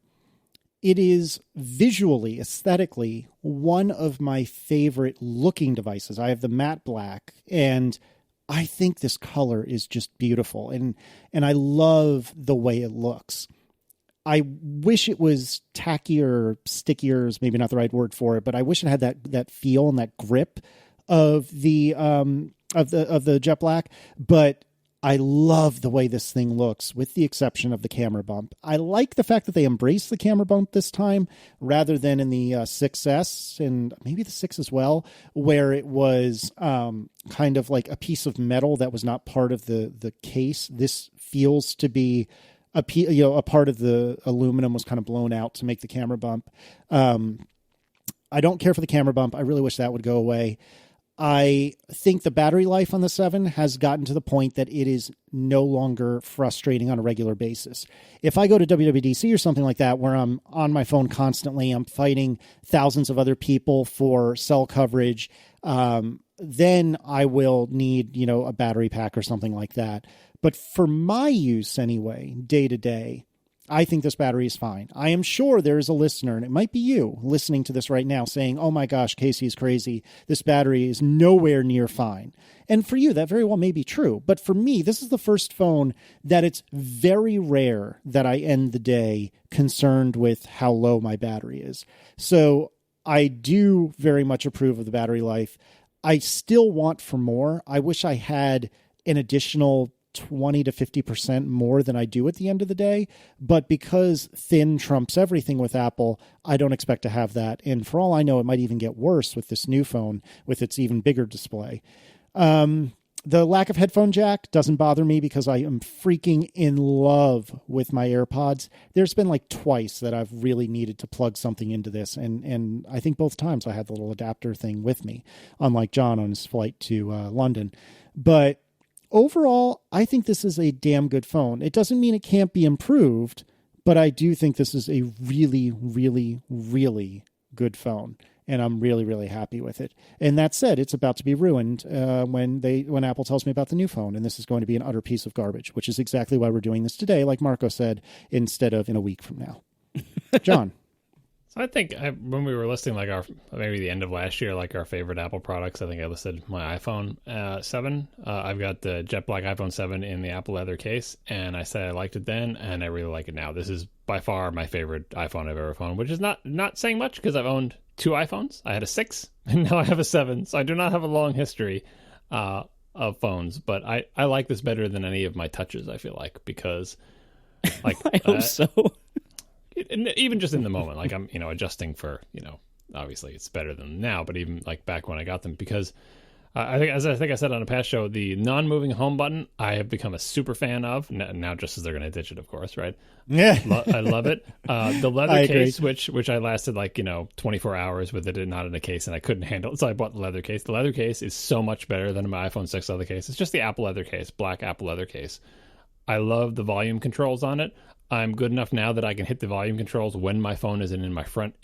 it is visually, aesthetically, one of my favorite looking devices. I have the matte black, and I think this color is just beautiful. And I love the way it looks. I wish it was tackier, stickier is maybe not the right word for it, but I wish it had that feel and that grip of the jet black. But I love the way this thing looks, with the exception of the camera bump. I like the fact that they embraced the camera bump this time rather than in the 6S and maybe the 6 as well, where it was kind of like a piece of metal that was not part of the case. This feels to be a part of the aluminum was kind of blown out to make the camera bump. I don't care for the camera bump. I really wish that would go away. I think the battery life on the 7 has gotten to the point that it is no longer frustrating on a regular basis. If I go to WWDC or something like that, where I'm on my phone constantly, I'm fighting thousands of other people for cell coverage, then I will need, a battery pack or something like that. But for my use anyway, day to day, I think this battery is fine. I am sure there is a listener, and it might be you listening to this right now, saying, oh my gosh, Casey is crazy. This battery is nowhere near fine. And for you, that very well may be true. But for me, this is the first phone that it's very rare that I end the day concerned with how low my battery is. So I do very much approve of the battery life. I still want for more. I wish I had an additional 20 to 50% more than I do at the end of the day. But because thin trumps everything with Apple, I don't expect to have that. And for all I know, it might even get worse with this new phone with its even bigger display. The lack of headphone jack doesn't bother me because I am freaking in love with my AirPods. There's been like twice that I've really needed to plug something into this. And I think both times I had the little adapter thing with me, unlike John on his flight to London. But overall, I think this is a damn good phone. It doesn't mean it can't be improved, but I do think this is a really, really, really good phone. And I'm really, really happy with it. And that said, it's about to be ruined when Apple tells me about the new phone. And this is going to be an utter piece of garbage, which is exactly why we're doing this today, like Marco said, instead of in a week from now. John. So I think when we were listing like maybe the end of last year, like our favorite Apple products, I think I listed my iPhone 7. I've got the jet black iPhone 7 in the Apple leather case, and I said I liked it then, and I really like it now. This is by far my favorite iPhone I've ever owned, which is not saying much because I've owned 2 iPhones. I had a 6, and now I have a 7, so I do not have a long history of phones, but I like this better than any of my touches, I feel like, because like I hope so. Even just in the moment, like I'm, adjusting for, obviously it's better than now, but even like back when I got them, because I think I said on a past show, the non-moving home button, I have become a super fan of now, just as they're going to ditch it, of course, right? Yeah. I love it. The leather case, which I lasted like, 24 hours with it not in a case, and I couldn't handle it, so I bought the leather case. The leather case is so much better than my iPhone 6 leather case. It's just the Apple leather case, black Apple leather case. I love the volume controls on it. I'm good enough now that I can hit the volume controls when my phone isn't in my front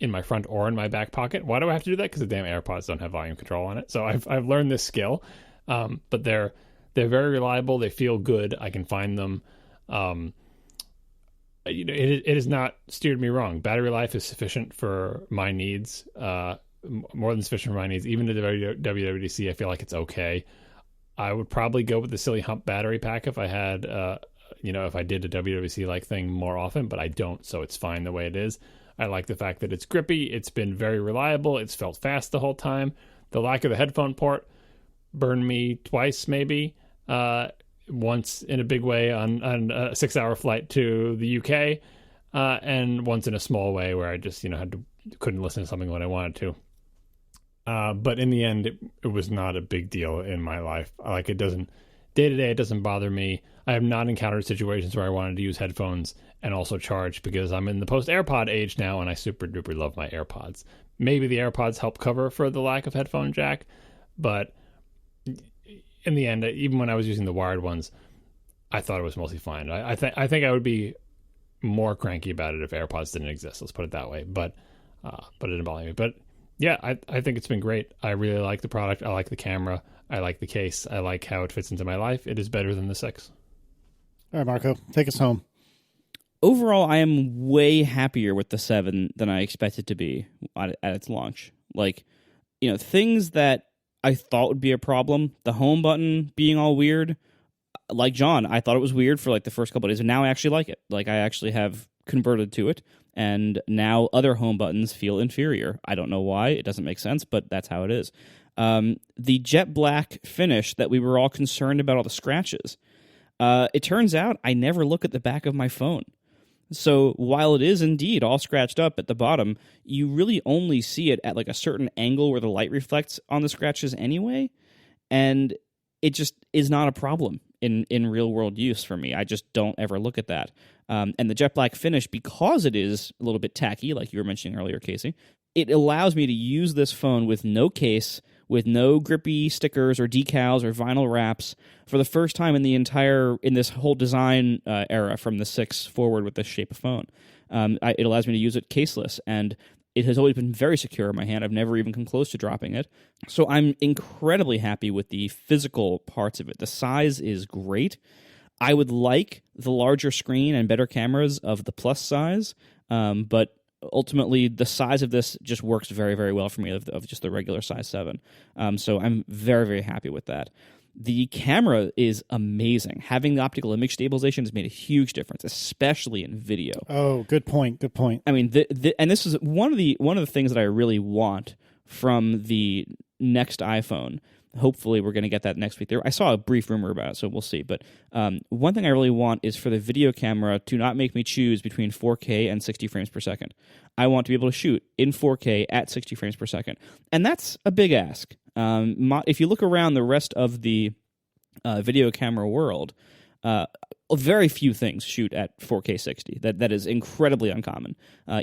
or in my back pocket. Why do I have to do that? Because the damn AirPods don't have volume control on it. So I've learned this skill, but they're very reliable. They feel good. I can find them. It has not steered me wrong. Battery life is sufficient for my needs. More than sufficient for my needs. Even to the WWDC, I feel like it's okay. I would probably go with the silly hump battery pack if I had. If I did a WWDC-like thing more often, but I don't, so it's fine the way it is. I like the fact that it's grippy. It's been very reliable. It's felt fast the whole time. The lack of the headphone port burned me twice, maybe. Once in a big way on a 6-hour flight to the UK, and once in a small way where I just, couldn't listen to something when I wanted to. But in the end, it was not a big deal in my life. Like, it doesn't... Day-to-day, it doesn't bother me. I have not encountered situations where I wanted to use headphones and also charge because I'm in the post-AirPod age now, and I super-duper love my AirPods. Maybe the AirPods help cover for the lack of headphone jack, but in the end, even when I was using the wired ones, I thought it was mostly fine. I think I would be more cranky about it if AirPods didn't exist. Let's put it that way. But it didn't bother me. But yeah, I think it's been great. I really like the product. I like the camera. I like the case. I like how it fits into my life. It is better than the 6. All right, Marco, take us home. Overall, I am way happier with the 7 than I expected to be at its launch. Like, things that I thought would be a problem, the home button being all weird. Like John, I thought it was weird for like the first couple of days, and now I actually like it. Like, I actually have converted to it, and now other home buttons feel inferior. I don't know why. It doesn't make sense, but that's how it is. The jet black finish that we were all concerned about, all the scratches. It turns out I never look at the back of my phone. So while it is indeed all scratched up at the bottom, you really only see it at like a certain angle where the light reflects on the scratches anyway. And it just is not a problem in real world use for me. I just don't ever look at that. And the jet black finish, because it is a little bit tacky, like you were mentioning earlier, Casey, it allows me to use this phone with no case, with no grippy stickers or decals or vinyl wraps for the first time in this whole design era from the 6 forward with this shape of phone. It allows me to use it caseless, and it has always been very secure in my hand. I've never even come close to dropping it. So I'm incredibly happy with the physical parts of it. The size is great. I would like the larger screen and better cameras of the plus size, but ultimately the size of this just works very, very well for me of just the regular size 7. So I'm very, very happy with that. The camera is amazing. Having the optical image stabilization has made a huge difference, especially in video. Oh, good point. Good point. I mean, and this is one of the things that I really want from the next iPhone. Hopefully, we're going to get that next week. I saw a brief rumor about it, so we'll see. But one thing I really want is for the video camera to not make me choose between 4K and 60 frames per second. I want to be able to shoot in 4K at 60 frames per second. And that's a big ask. If you look around the rest of the video camera world, very few things shoot at 4K 60. That is incredibly uncommon.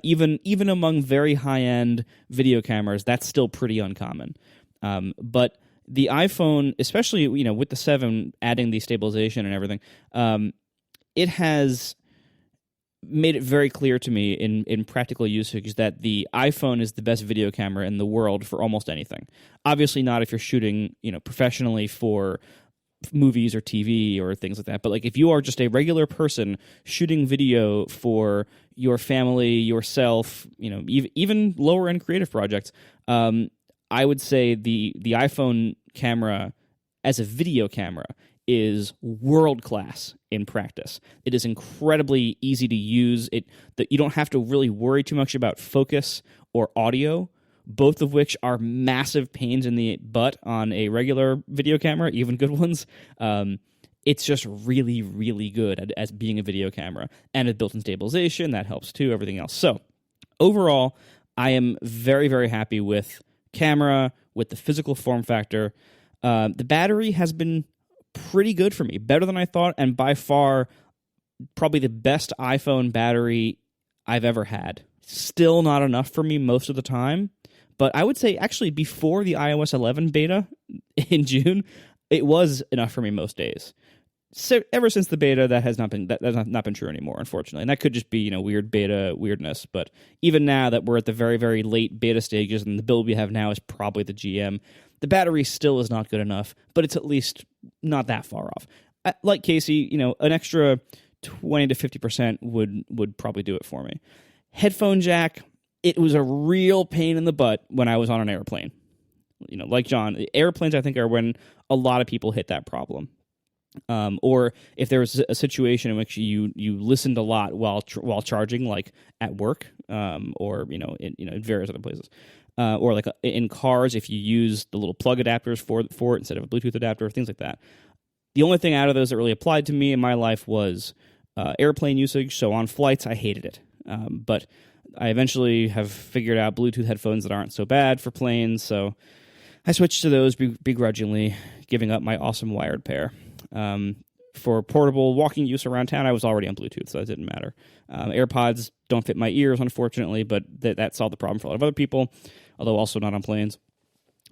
Even among very high-end video cameras, that's still pretty uncommon. But the iPhone, especially with the 7 adding the stabilization and everything, it has made it very clear to me in practical usage that the iPhone is the best video camera in the world for almost anything. Obviously not if you're shooting professionally for movies or TV or things like that, but like if you are just a regular person shooting video for your family, yourself, even lower end creative projects, I would say the iPhone camera as a video camera is world class in practice. It is incredibly easy to use. That you don't have to really worry too much about focus or audio, both of which are massive pains in the butt on a regular video camera, even good ones. It's just really, really good as being a video camera. And with built-in stabilization, that helps too, everything else. So overall, I am very, very happy with camera, with the physical form factor. The battery has been pretty good for me, better than I thought, and by far probably the best iPhone battery I've ever had. Still not enough for me most of the time, but I would say actually before the iOS 11 beta in June, it was enough for me most days. So ever since the beta, that has not been true anymore, unfortunately. And that could just be weird beta weirdness. But even now that we're at the very, very late beta stages, and the build we have now is probably the GM, the battery still is not good enough, but it's at least not that far off. Like Casey, an extra 20 to 50% would probably do it for me. Headphone jack, it was a real pain in the butt when I was on an airplane. Like John, airplanes I think are when a lot of people hit that problem. Or if there was a situation in which you listened a lot while charging, like at work, or in various other places, or like in cars, if you use the little plug adapters for it instead of a Bluetooth adapter, things like that. The only thing out of those that really applied to me in my life was airplane usage. So on flights, I hated it, but I eventually have figured out Bluetooth headphones that aren't so bad for planes. So I switched to those begrudgingly, giving up my awesome wired pair. For portable walking use around town, I was already on Bluetooth, so it didn't matter. AirPods don't fit my ears, unfortunately, but that solved the problem for a lot of other people, although also not on planes,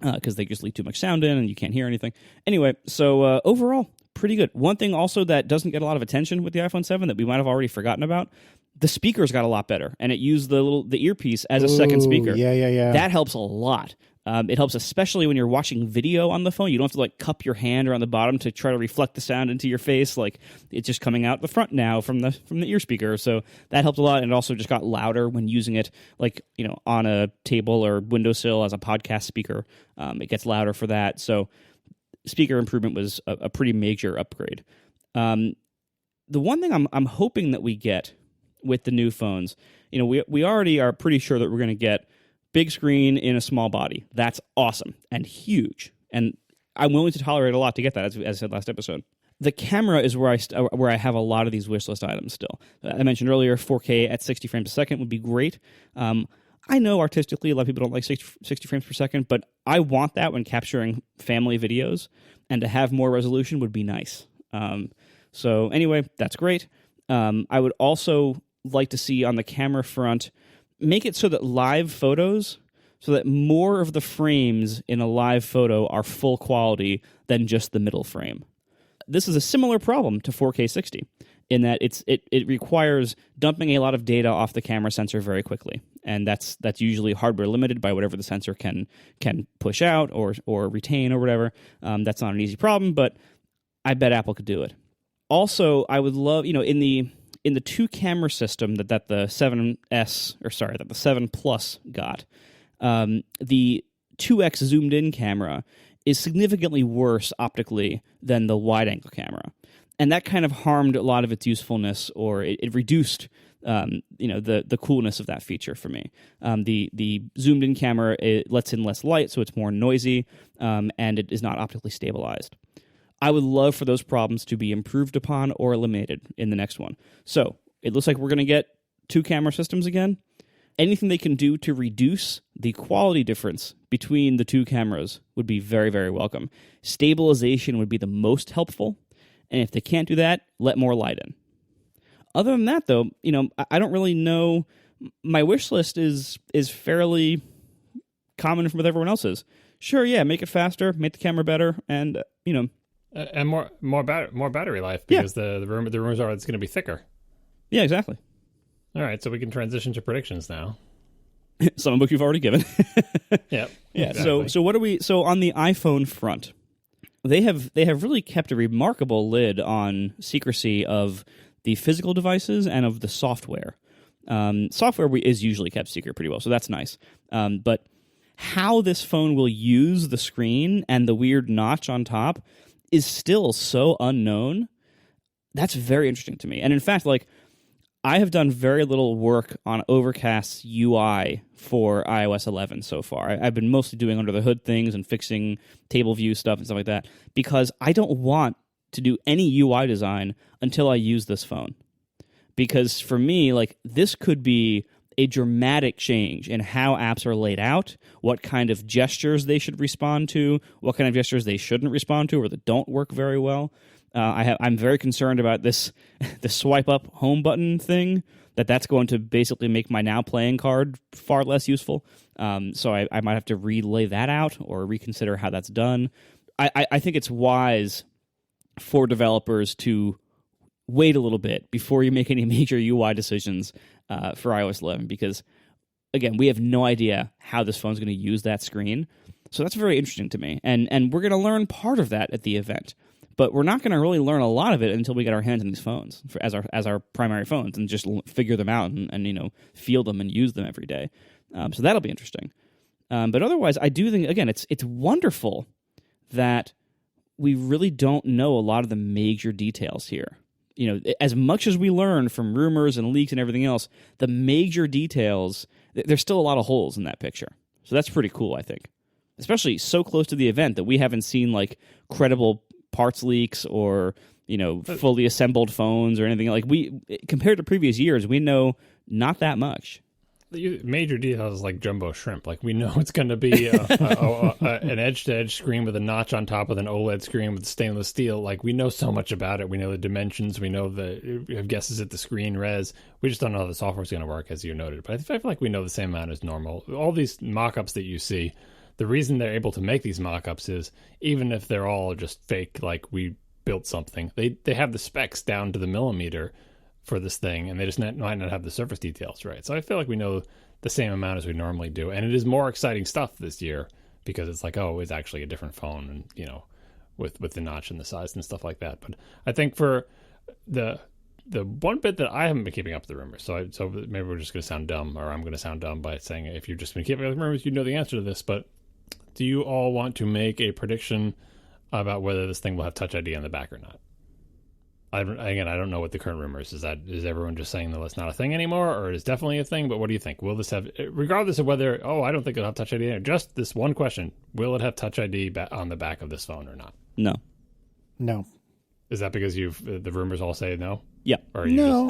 because they just leak too much sound in and you can't hear anything. Anyway, so overall, pretty good. One thing also that doesn't get a lot of attention with the iPhone 7 that we might have already forgotten about, the speakers got a lot better, and it used the earpiece as a second speaker. Yeah. That helps a lot. It helps especially when you're watching video on the phone. You don't have to cup your hand around the bottom to try to reflect the sound into your face. It's just coming out the front now from the ear speaker. So that helped a lot, and it also just got louder when using it on a table or windowsill as a podcast speaker. It gets louder for that. So speaker improvement was a pretty major upgrade. The one thing I'm hoping that we get with the new phones, we already are pretty sure that we're going to get big screen in a small body. That's awesome and huge. And I'm willing to tolerate a lot to get that, as I said last episode. The camera is where I have a lot of these wish list items still. I mentioned earlier 4K at 60 frames a second would be great. I know artistically a lot of people don't like 60 frames per second, but I want that when capturing family videos, and to have more resolution would be nice. So anyway, that's great. I would also like to see on the camera front, make it so that live photos, so that more of the frames in a live photo are full quality than just the middle frame. This is a similar problem to 4K 60 in that it requires dumping a lot of data off the camera sensor very quickly, and that's usually hardware limited by whatever the sensor can push out or retain or whatever. That's not an easy problem, but I bet Apple could do it. Also, I would love in the two camera system that the 7 Plus got, the 2x zoomed in camera is significantly worse optically than the wide angle camera, and that kind of harmed a lot of its usefulness, or it reduced the coolness of that feature for me. The zoomed in camera, it lets in less light, so it's more noisy, and it is not optically stabilized. I would love for those problems to be improved upon or eliminated in the next one. So it looks like we're going to get two camera systems again. anything they can do to reduce the quality difference between the two cameras would be very, very welcome. Stabilization would be the most helpful, and if they can't do that, let more light in. Other than that, though, I don't really know. My wish list is fairly common from what everyone else's. Sure, yeah, make it faster, make the camera better, and and more battery life, because the rumors are it's going to be thicker. Yeah, exactly. All right, so we can transition to predictions now. Some of which you've already given. Yep. Yeah. Exactly. So what do we? So on the iPhone front, they have really kept a remarkable lid on secrecy of the physical devices and of the software. Software is usually kept secret pretty well, so that's nice. But how this phone will use the screen and the weird notch on top is still so unknown. That's very interesting to me. And in fact, I have done very little work on Overcast's UI for iOS 11 so far. I've been mostly doing under the hood things and fixing table view stuff and stuff like that, because I don't want to do any UI design until I use this phone. Because for me, this could be a dramatic change in how apps are laid out, what kind of gestures they should respond to, what kind of gestures they shouldn't respond to or that don't work very well. I'm very concerned about the swipe up home button thing, that's going to basically make my now playing card far less useful. So I might have to relay that out or reconsider how that's done. I think it's wise for developers to wait a little bit before you make any major UI decisions for iOS 11, because, again, we have no idea how this phone's going to use that screen. So that's very interesting to me. And we're going to learn part of that at the event. But we're not going to really learn a lot of it until we get our hands on these phones as our primary phones and just figure them out and feel them and use them every day. So that'll be interesting. But otherwise, I do think, again, it's wonderful that we really don't know a lot of the major details here. As much as we learn from rumors and leaks and everything else, the major details, there's still a lot of holes in that picture. So that's pretty cool, I think. Especially so close to the event that we haven't seen credible parts leaks or fully assembled phones or anything. We, compared to previous years, we know not that much. The major details like jumbo shrimp. We know it's going to be an edge-to-edge screen with a notch on top with an OLED screen with stainless steel. We know so much about it. We know the dimensions. We know we have guesses at the screen res. We just don't know how the software is going to work, as you noted. But I feel like we know the same amount as normal. All these mock-ups that you see, the reason they're able to make these mock-ups is, even if they're all just fake, we built something, they have the specs down to the millimeter for this thing, and they just might not have the surface details right. So I feel like we know the same amount as we normally do. And it is more exciting stuff this year, because it's it's actually a different phone, and, with the notch and the size and stuff like that. But I think for the one bit that I haven't been keeping up with the rumors, so maybe we're just going to sound dumb, or I'm going to sound dumb by saying, if you've just been keeping up with rumors, you know the answer to this, but do you all want to make a prediction about whether this thing will have Touch ID on the back or not? I don't know what the current rumors is. Is everyone just saying that it's not a thing anymore, or is definitely a thing? But what do you think? Will this have, regardless of whether, I don't think it'll have Touch ID, just this one question, will it have Touch ID on the back of this phone or not? No. Is that because the rumors all say no? Yeah. Or no.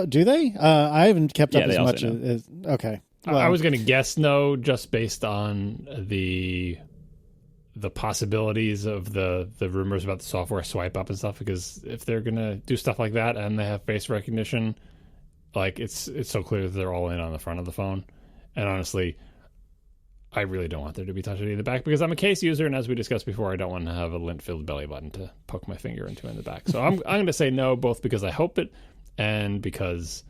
Do they? I haven't kept up as much as... Okay. Well, I was going to guess no, just based on the possibilities of the rumors about the software swipe up and stuff, because if they're going to do stuff like that and they have face recognition, it's so clear that they're all in on the front of the phone. And honestly, I really don't want there to be Touch ID in the back, because I'm a case user, and as we discussed before, I don't want to have a lint-filled belly button to poke my finger into in the back. So I'm going to say no, both because I hope it and because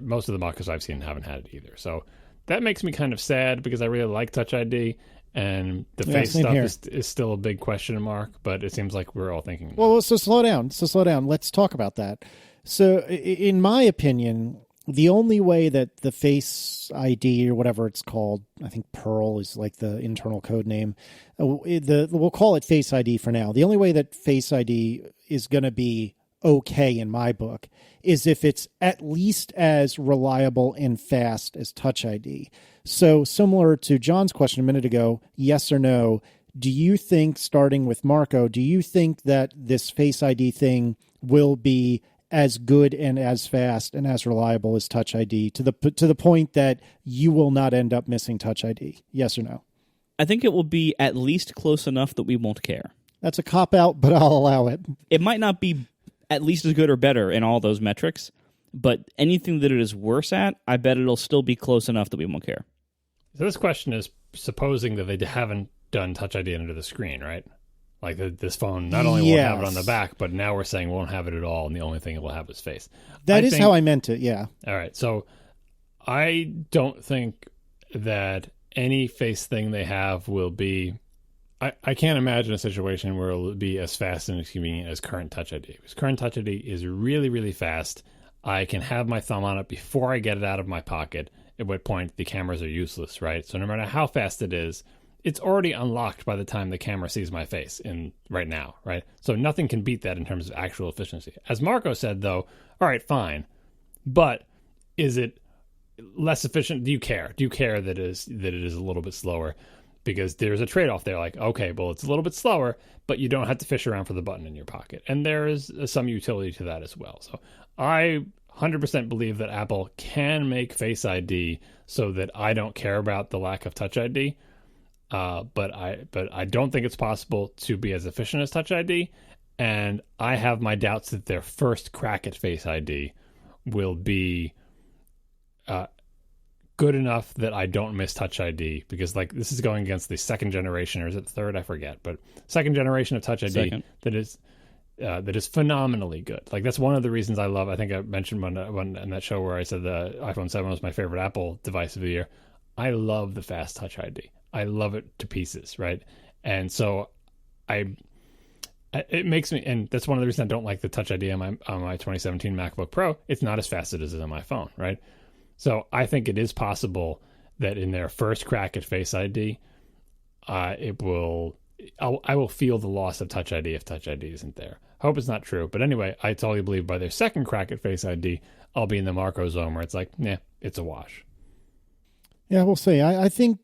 most of the mock-ups I've seen haven't had it either. So that makes me kind of sad, because I really like Touch ID, and the face stuff is still a big question mark, but it seems like we're all thinking. Well, so slow down. Let's talk about that. So in my opinion, the only way that the Face ID, or whatever it's called, I think Pearl is the internal code name, we'll call it Face ID for now. The only way that Face ID is going to be okay in my book is if it's at least as reliable and fast as Touch ID. So similar to John's question a minute ago, yes or no, do you think, starting with Marco, do you think that this Face ID thing will be as good and as fast and as reliable as Touch ID to the point that you will not end up missing Touch ID? Yes or no? I think it will be at least close enough that we won't care. That's a cop-out, but I'll allow it. It might not be at least as good or better in all those metrics, but anything that it is worse at, I bet it'll still be close enough that we won't care. So this question is supposing that they haven't done Touch ID under the screen, right? Like this phone not only won't have it on the back, but now we're saying won't have it at all, and the only thing it will have is face. That is how I meant it, yeah. All right, so I don't think that any face thing they have will be... I can't imagine a situation where it'll be as fast and as convenient as current Touch ID. Because current Touch ID is really, really fast. I can have my thumb on it before I get it out of my pocket, at what point the cameras are useless, right? So no matter how fast it is, it's already unlocked by the time the camera sees my face right now, right? So nothing can beat that in terms of actual efficiency. As Marco said, though, all right, fine. But is it less efficient? Do you care? Do you care that it is a little bit slower? Because there's a trade-off there. Like, okay, well, it's a little bit slower, but you don't have to fish around for the button in your pocket. And there is some utility to that as well. So I 100% believe that Apple can make Face ID so that I don't care about the lack of Touch ID. But I don't think it's possible to be as efficient as Touch ID. And I have my doubts that their first crack at Face ID will be... good enough that I don't miss Touch ID, because like this is going against the second generation, or is it third? I forget, but second generation of Touch ID that is phenomenally good. Like that's one of the reasons I love. I think I mentioned one in that show where I said the iPhone 7 was my favorite Apple device of the year. I love the fast Touch ID. I love it to pieces, right? And so it makes me, and that's one of the reasons I don't like the Touch ID on my 2017 MacBook Pro. It's not as fast as it is on my phone, right? So I think it is possible that in their first crack at Face ID, I will feel the loss of Touch ID if Touch ID isn't there. I hope it's not true. But anyway, I totally believe by their second crack at Face ID, I'll be in the Marco zone where it's like, nah, it's a wash. Yeah, we'll see. I think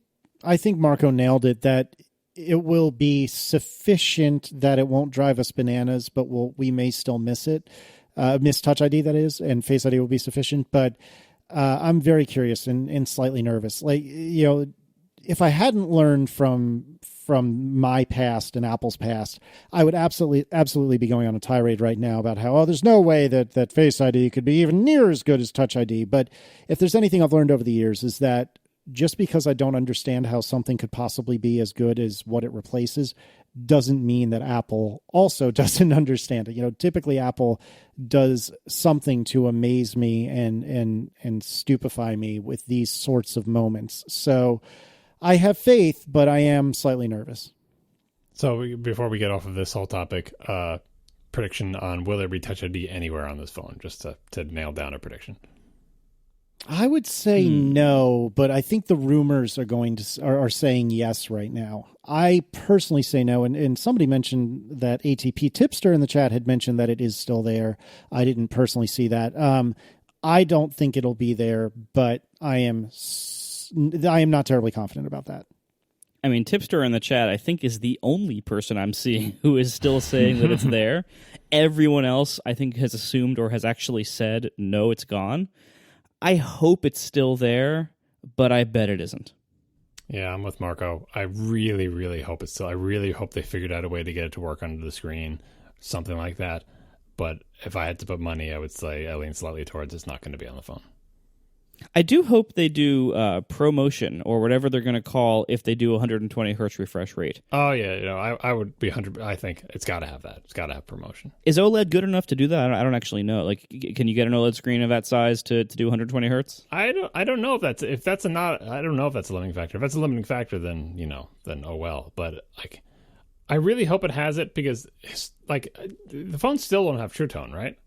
Marco nailed it, that it will be sufficient that it won't drive us bananas, but we may still miss it. Miss Touch ID, that is, and Face ID will be sufficient. But I'm very curious and slightly nervous. Like, you know, if I hadn't learned from my past and Apple's past, I would absolutely be going on a tirade right now about how, there's no way that Face ID could be even near as good as Touch ID. But if there's anything I've learned over the years is that just because I don't understand how something could possibly be as good as what it replaces doesn't mean that Apple also doesn't understand it. You know, typically Apple does something to amaze me and stupefy me with these sorts of moments. So I have faith, but I am slightly nervous. So before we get off of this whole topic, prediction on will there be Touch ID anywhere on this phone, just to nail down a prediction. I would say no, but I think the rumors are saying yes right now. I personally say no, and somebody mentioned that ATP Tipster in the chat had mentioned that it is still there. I didn't personally see that. I don't think it'll be there, but I am not terribly confident about that. I mean, Tipster in the chat, I think, is the only person I'm seeing who is still saying that it's there. Everyone else, I think, has assumed or has actually said, no, it's gone. I hope it's still there, but I bet it isn't. Yeah, I'm with Marco. I really, really hope it's still. I really hope they figured out a way to get it to work under the screen, something like that. But if I had to put money, I would say I lean slightly towards it's not going to be on the phone. I do hope they do ProMotion or whatever they're going to call if they do 120 hertz refresh rate. Oh, yeah. You know, I would be 100. I think it's got to have that. It's got to have ProMotion. Is OLED good enough to do that? I don't actually know. Like, can you get an OLED screen of that size to do 120 hertz? I don't know if that's a limiting factor. If that's a limiting factor, then oh well. But like, I really hope it has it, because like the phones still don't have True Tone, right?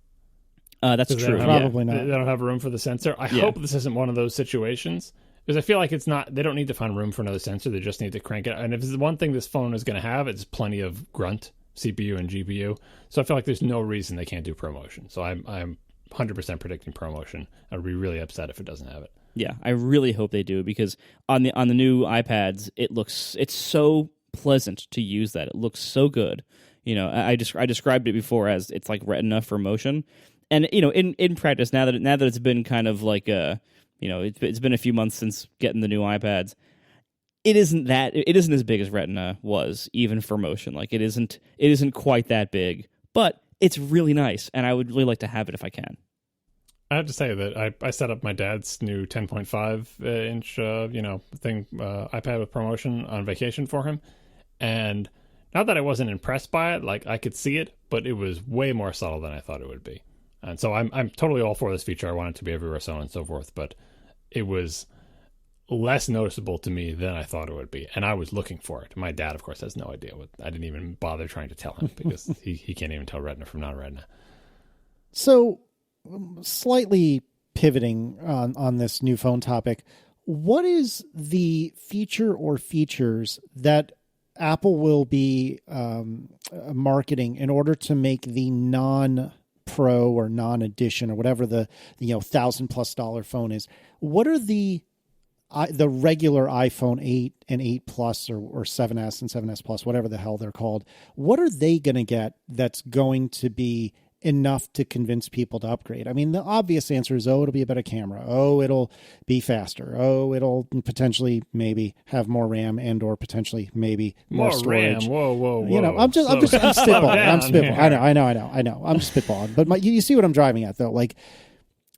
That's true. Probably not. They don't have room for the sensor. I hope this isn't one of those situations, because I feel like it's not. They don't need to find room for another sensor. They just need to crank it. And if there's one thing this phone is going to have, it's plenty of grunt CPU and GPU. So I feel like there's no reason they can't do ProMotion. So I'm 100% predicting ProMotion. I'd be really upset if it doesn't have it. Yeah, I really hope they do, because on the new iPads, it's so pleasant to use that. It looks so good. You know, I described it before as it's like Retina for motion. And in practice, now that it's been kind of like it's been a few months since getting the new iPads, it isn't as big as Retina was, even for motion. Like it isn't quite that big, but it's really nice, and I would really like to have it if I can. I have to say that I set up my dad's new 10.5 inch iPad with ProMotion on vacation for him, and not that I wasn't impressed by it, like I could see it, but it was way more subtle than I thought it would be. And so I'm totally all for this feature. I want it to be everywhere, so on and so forth, but it was less noticeable to me than I thought it would be, and I was looking for it. My dad, of course, has no idea what. I didn't even bother trying to tell him because he can't even tell Retina from non-Retina. So, slightly pivoting on this new phone topic, what is the feature or features that Apple will be marketing in order to make the non-Pro or non-edition or whatever the $1,000+ phone is? What are the regular iPhone 8 and 8 Plus or 7S and 7S Plus, whatever the hell they're called? What are they going to get that's going to be enough to convince people to upgrade? I mean, the obvious answer is, it'll be a better camera. It'll be faster. It'll potentially maybe have more RAM and or potentially maybe more storage. RAM. Whoa. I'm spitballing. I'm spitballing. I know. I'm just spitballing. But you see what I'm driving at, though. Like,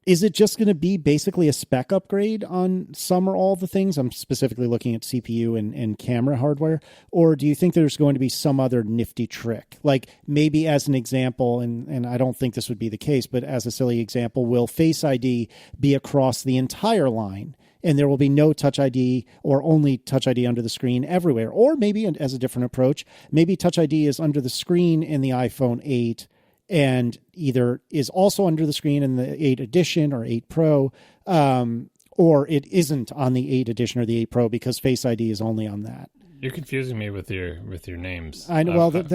is it just going to be basically a spec upgrade on some or all the things? I'm specifically looking at CPU and camera hardware. Or do you think there's going to be some other nifty trick? Like maybe as an example, and I don't think this would be the case, but as a silly example, will Face ID be across the entire line? And there will be no Touch ID or only Touch ID under the screen everywhere. Or maybe as a different approach, maybe Touch ID is under the screen in the iPhone 8 and either is also under the screen in the 8 Edition or 8 Pro, or it isn't on the 8 Edition or the 8 Pro because Face ID is only on that. You're confusing me with your names. I know. Because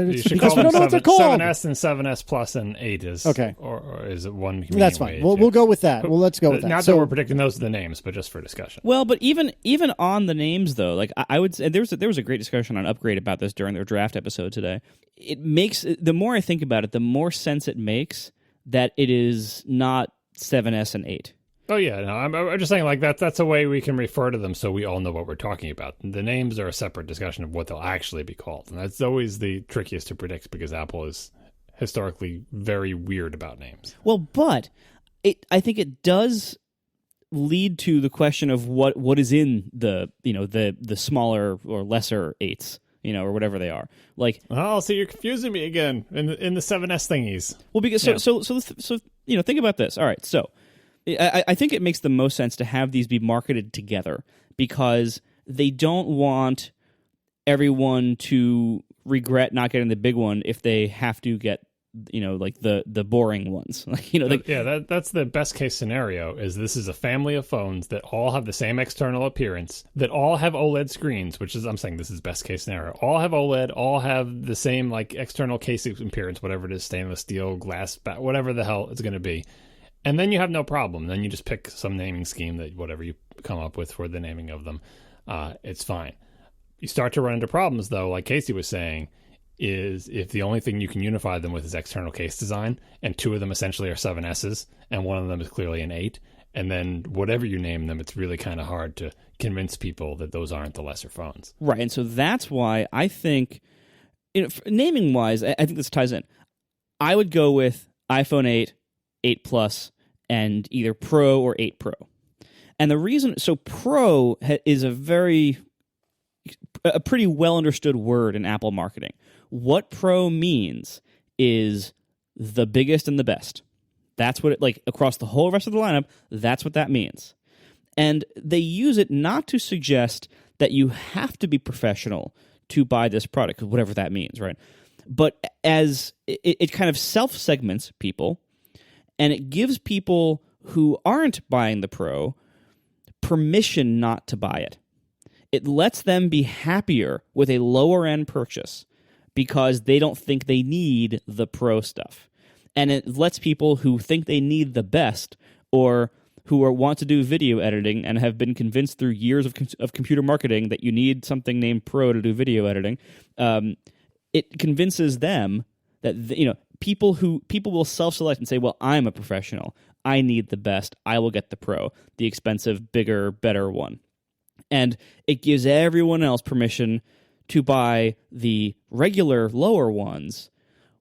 we don't know what they're called. 7S and 7S Plus and 8 is okay, or is it one? That's fine. We'll go with that. Well, let's go with that. Not that we're predicting those are the names, but just for discussion. Well, but even on the names though, like I would say, there was a great discussion on Upgrade about this during their draft episode today. It makes, the more I think about it, the more sense it makes that it is not 7S and 8. Oh, yeah. No, I'm just saying, like, that's a way we can refer to them so we all know what we're talking about. The names are a separate discussion of what they'll actually be called. And that's always the trickiest to predict because Apple is historically very weird about names. Well, but I think it does lead to the question of what is in the smaller or lesser 8s. Or whatever they are. Like, oh, so you're confusing me again in the 7S thingies. Well, because so think about this. All right, so I think it makes the most sense to have these be marketed together because they don't want everyone to regret not getting the big one if they have to get like the boring ones. That's the best case scenario. Is this is a family of phones that all have the same external appearance, that all have OLED screens, which is, I'm saying this is best case scenario. All have OLED, all have the same like external case appearance, whatever it is, stainless steel, glass, whatever the hell it's going to be. And then you have no problem. Then you just pick some naming scheme that whatever you come up with for the naming of them, it's fine. You start to run into problems though, like Casey was saying, is if the only thing you can unify them with is external case design, and two of them essentially are 7S's, and one of them is clearly an 8, and then whatever you name them, it's really kind of hard to convince people that those aren't the lesser phones. Right, and so that's why I think, naming-wise, I think this ties in. I would go with iPhone 8, 8 Plus, and either Pro or 8 Pro. And the reason, so Pro is a pretty well-understood word in Apple marketing. What Pro means is the biggest and the best. That's what it, like, across the whole rest of the lineup, that's what that means. And they use it not to suggest that you have to be professional to buy this product, whatever that means, right? But as it kind of self-segments people, and it gives people who aren't buying the Pro permission not to buy it. It lets them be happier with a lower-end purchase because they don't think they need the Pro stuff. And it lets people who think they need the best or who want to do video editing and have been convinced through years of computer marketing that you need something named Pro to do video editing, it convinces them that, people will self-select and say, well, I'm a professional. I need the best. I will get the Pro, the expensive, bigger, better one. And it gives everyone else permission to buy the regular, lower ones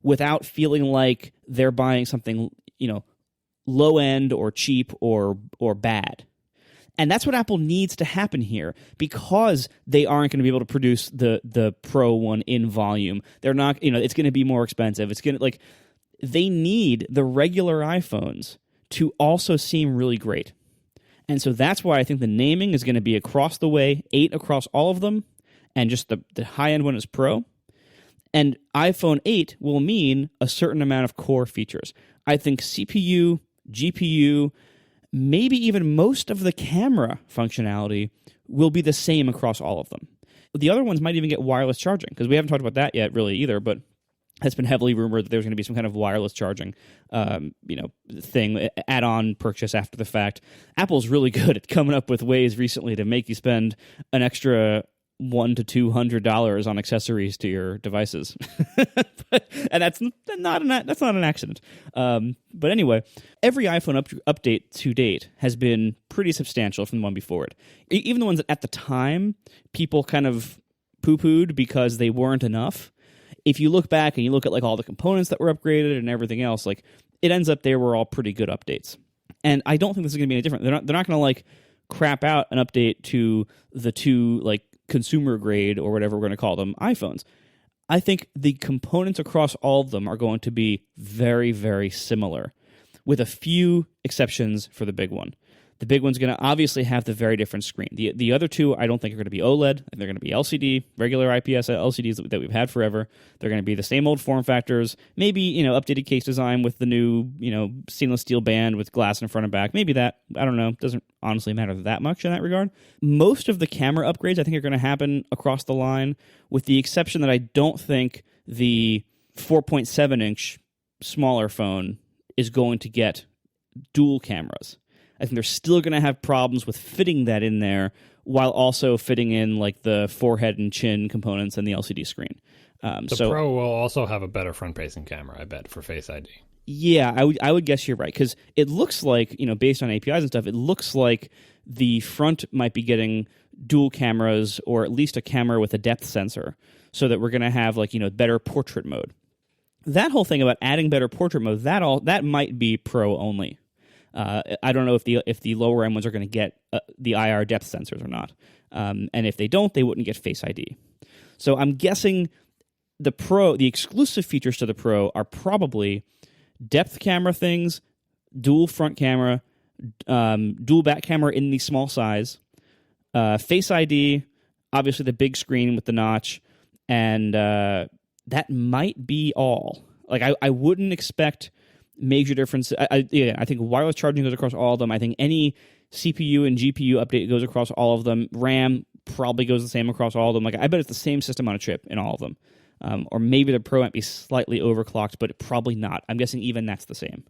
without feeling like they're buying something, low end or cheap or bad. And that's what Apple needs to happen here, because they aren't going to be able to produce the Pro one in volume. They're not, it's going to be more expensive. It's going to, they need the regular iPhones to also seem really great. And so that's why I think the naming is going to be across the way, 8 across all of them, and just the high-end one is Pro. And iPhone 8 will mean a certain amount of core features. I think CPU, GPU, maybe even most of the camera functionality will be the same across all of them. The other ones might even get wireless charging, because we haven't talked about that yet really either, but it's been heavily rumored that there's going to be some kind of wireless charging thing, add-on purchase after the fact. Apple's really good at coming up with ways recently to make you spend an extra $100 to $200 on accessories to your devices, and that's not an accident. But anyway, every iPhone update to date has been pretty substantial from the one before it. Even the ones that at the time people kind of poo-pooed because they weren't enough. If you look back and you look at all the components that were upgraded and everything else, it ends up they were all pretty good updates. And I don't think this is going to be any different. They're not going to crap out an update to the two consumer grade or whatever we're going to call them iPhones. I think the components across all of them are going to be very, very similar, with a few exceptions for the big one. The big one's going to obviously have the very different screen. The other two I don't think are going to be OLED. They're going to be LCD, regular IPS LCDs that we've had forever. They're going to be the same old form factors, maybe updated case design with the new stainless steel band with glass in front and back. Maybe that, I don't know, doesn't honestly matter that much in that regard. Most of the camera upgrades I think are going to happen across the line, with the exception that I don't think the 4.7-inch smaller phone is going to get dual cameras. I think they're still going to have problems with fitting that in there while also fitting in the forehead and chin components and the LCD screen. The Pro will also have a better front-facing camera, I bet, for Face ID. Yeah, I would guess you're right, because it looks like, based on APIs and stuff, it looks like the front might be getting dual cameras, or at least a camera with a depth sensor, so that we're going to have better portrait mode. That whole thing about adding better portrait mode, that might be Pro only. I don't know if the lower end ones are going to get the IR depth sensors or not. And if they don't, they wouldn't get Face ID. So I'm guessing the exclusive features to the Pro are probably depth camera things, dual front camera, dual back camera in the small size, Face ID, obviously the big screen with the notch, and that might be all. I wouldn't expect major difference. I think wireless charging goes across all of them. I think any CPU and GPU update goes across all of them. RAM probably goes the same across all of them. I bet it's the same system on a chip in all of them. Or maybe the Pro might be slightly overclocked, but probably not. I'm guessing even that's the same.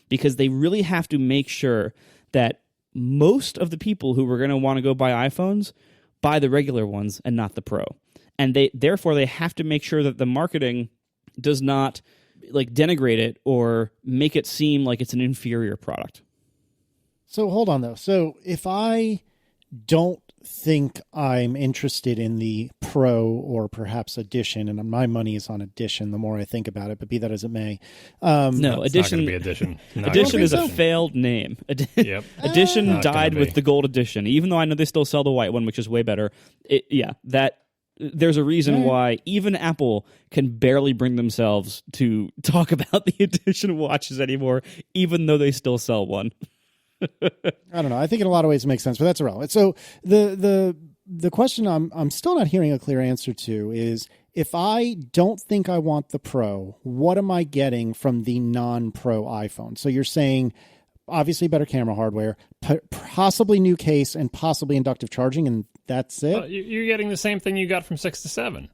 Because they really have to make sure that most of the people who were going to want to go buy iPhones buy the regular ones and not the Pro. And therefore they have to make sure that the marketing does not denigrate it or make it seem like it's an inferior product. So hold on though. So if I don't think I'm interested in the Pro or perhaps Edition, and my money is on Edition the more I think about it, but be that as it may. No, Edition. Not going to be Edition. Edition is a failed name. Yep. Edition died with the Gold Edition, even though I know they still sell the white one, which is way better. There's a reason why even Apple can barely bring themselves to talk about the Edition watches anymore, even though they still sell one. I don't know. I think in a lot of ways it makes sense, but that's irrelevant. So the question I'm still not hearing a clear answer to is, if I don't think I want the Pro, what am I getting from the non-Pro iPhone? So you're saying obviously better camera hardware, possibly new case, and possibly inductive charging, and that's it? You're getting the same thing you got from 6 to 7,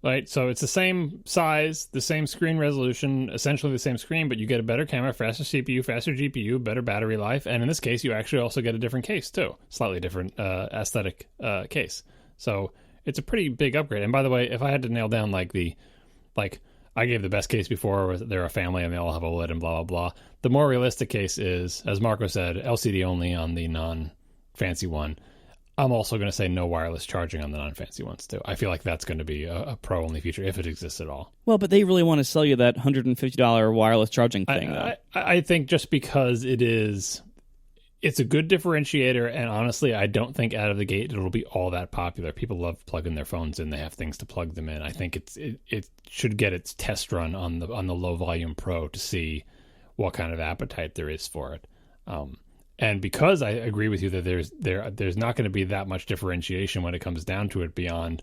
right? So it's the same size, the same screen resolution, essentially the same screen, but you get a better camera, faster CPU, faster GPU, better battery life, and in this case, you actually also get a different case, too. Slightly different aesthetic case. So it's a pretty big upgrade. And by the way, if I had to nail down I gave the best case before, where they're a family and they all have OLED and blah, blah, blah. The more realistic case is, as Marco said, LCD only on the non-fancy one. I'm also going to say no wireless charging on the non-fancy ones, too. I feel like that's going to be a pro-only feature, if it exists at all. Well, but they really want to sell you that $150 wireless charging thing, though. I think just because it's a good differentiator, and honestly, I don't think out of the gate it'll be all that popular. People love plugging their phones in; they have things to plug them in. I think it should get its test run on the low volume Pro to see what kind of appetite there is for it. And because I agree with you that there's not going to be that much differentiation when it comes down to it beyond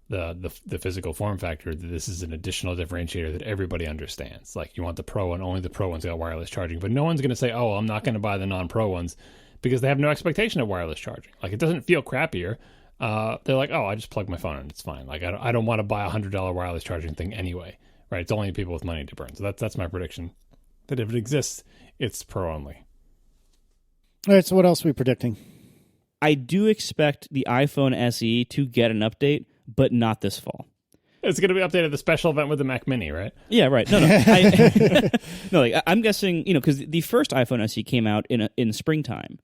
the physical form factor, that this is an additional differentiator that everybody understands. Like, you want the Pro, and only the Pro ones got wireless charging, but no one's going to say, oh, I'm not going to buy the non-Pro ones, because they have no expectation of wireless charging. Like, it doesn't feel crappier. They're like, oh, I just plug my phone in, it's fine. Like, I don't want to buy $100 wireless charging thing anyway, right? It's only people with money to burn. So that's my prediction, that if it exists, it's Pro only. All right, so what else are we predicting? I do expect the iPhone SE to get an update, but not this fall. It's going to be updated at the special event with the Mac Mini, right? Yeah, right. No. I'm guessing, because the first iPhone SE came out in springtime.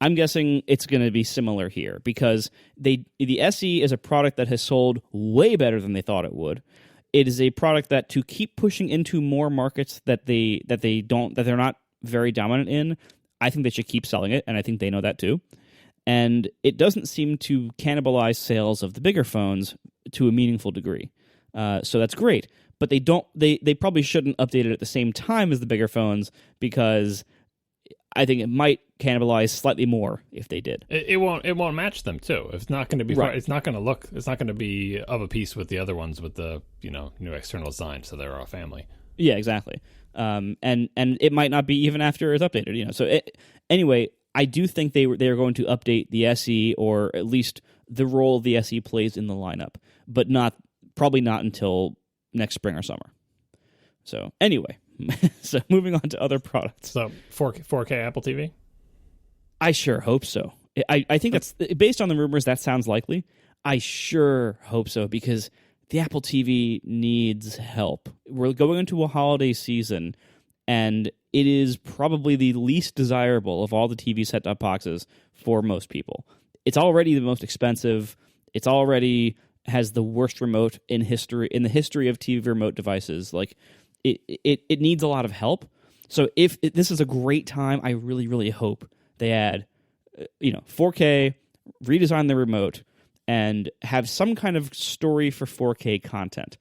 I'm guessing it's going to be similar here, because the SE is a product that has sold way better than they thought it would. It is a product that, to keep pushing into more markets that they're not very dominant in, I think they should keep selling it, and I think they know that too. And it doesn't seem to cannibalize sales of the bigger phones to a meaningful degree. So that's great. But they probably shouldn't update it at the same time as the bigger phones, because I think it might cannibalize slightly more if they did. It won't match them too. It's not going to be right. It's not going to be of a piece with the other ones with the new external design, so they're all family. Yeah, exactly. And it might not be even after it's updated. So anyway, I do think they are going to update the SE, or at least the role the SE plays in the lineup, but probably not until next spring or summer. So anyway, so moving on to other products. So 4K Apple TV? I sure hope so. I think that's, based on the rumors, that sounds likely. I sure hope so, because the Apple TV needs help. We're going into a holiday season, and it is probably the least desirable of all the TV set-top boxes for most people. It's already the most expensive. It's already has the worst remote in the history of TV remote devices. Like, it needs a lot of help. So if this is a great time, I really, really hope they add 4K, redesign the remote, and have some kind of story for 4K content.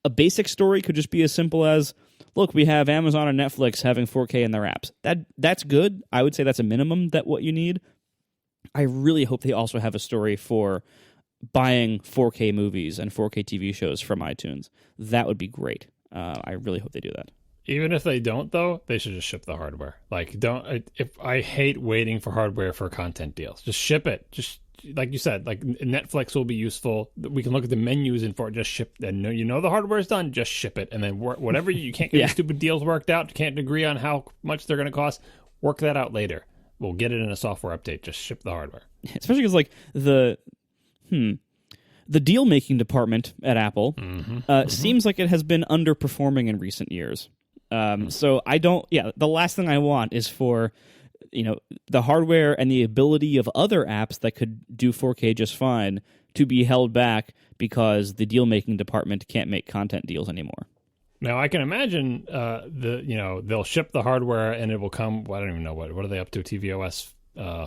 A basic story could just be as simple as, look, we have Amazon and Netflix having 4K in their apps. That's good. I would say that's a minimum that what you need. I really hope they also have a story for buying 4K movies and 4K TV shows from iTunes. That would be great. I really hope they do that. Even if they don't, though, they should just ship the hardware. Like, I hate waiting for hardware for content deals. Just ship it. Just like you said, like Netflix will be useful. We can look at the menus and just ship. And the hardware is done. Just ship it, and then whatever you can't get the stupid deals worked out. Can't agree on how much they're going to cost. Work that out later. We'll get it in a software update. Just ship the hardware. Especially because the deal making department at Apple seems like it has been underperforming in recent years. So I don't. Yeah, the last thing I want is for the hardware and the ability of other apps that could do 4K just fine to be held back because the deal making department can't make content deals anymore. Now I can imagine they'll ship the hardware and it will come. Well, I don't even know what are they up to? tvOS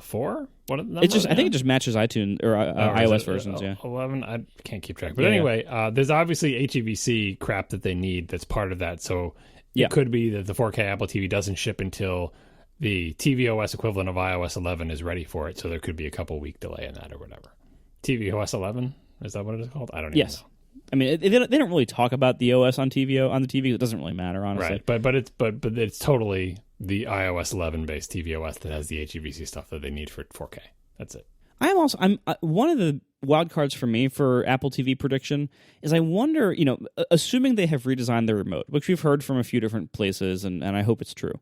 4? What are the numbers? I think it just matches iTunes or iOS versions. 11. I can't keep track. But anyway, there's obviously HEVC crap that they need that's part of that. So it could be that the 4K Apple TV doesn't ship until the tvOS equivalent of iOS 11 is ready for it. So there could be a couple week delay in that or whatever. tvOS 11, is that what it is called? I don't even know. I mean, they don't really talk about the OS on the TV. It doesn't really matter, honestly. Right, but it's totally the iOS 11 based tvOS that has the HEVC stuff that they need for 4K. That's it. I'm one of the wild cards for me for Apple TV prediction is I wonder, assuming they have redesigned the remote, which we've heard from a few different places, and I hope it's true.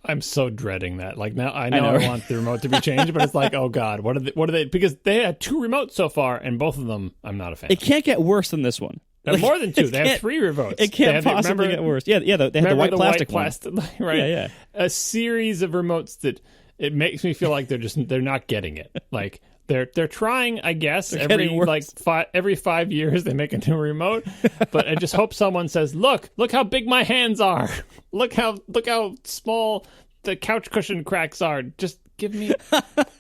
I'm so dreading that. Like now, I want the remote to be changed, but it's like, oh God, what are they? Because they had two remotes so far, and both of them, I'm not a fan. It can't get worse than this one. They're more than two. They have 3 remotes. It can't possibly get worse. Yeah. They have the white plastic one. Right. Yeah. A series of remotes that it makes me feel like they're not getting it. Like they're trying, I guess. Every 5 years they make a new remote. But I just hope someone says, "Look how big my hands are. Look how small the couch cushion cracks are. Just give me a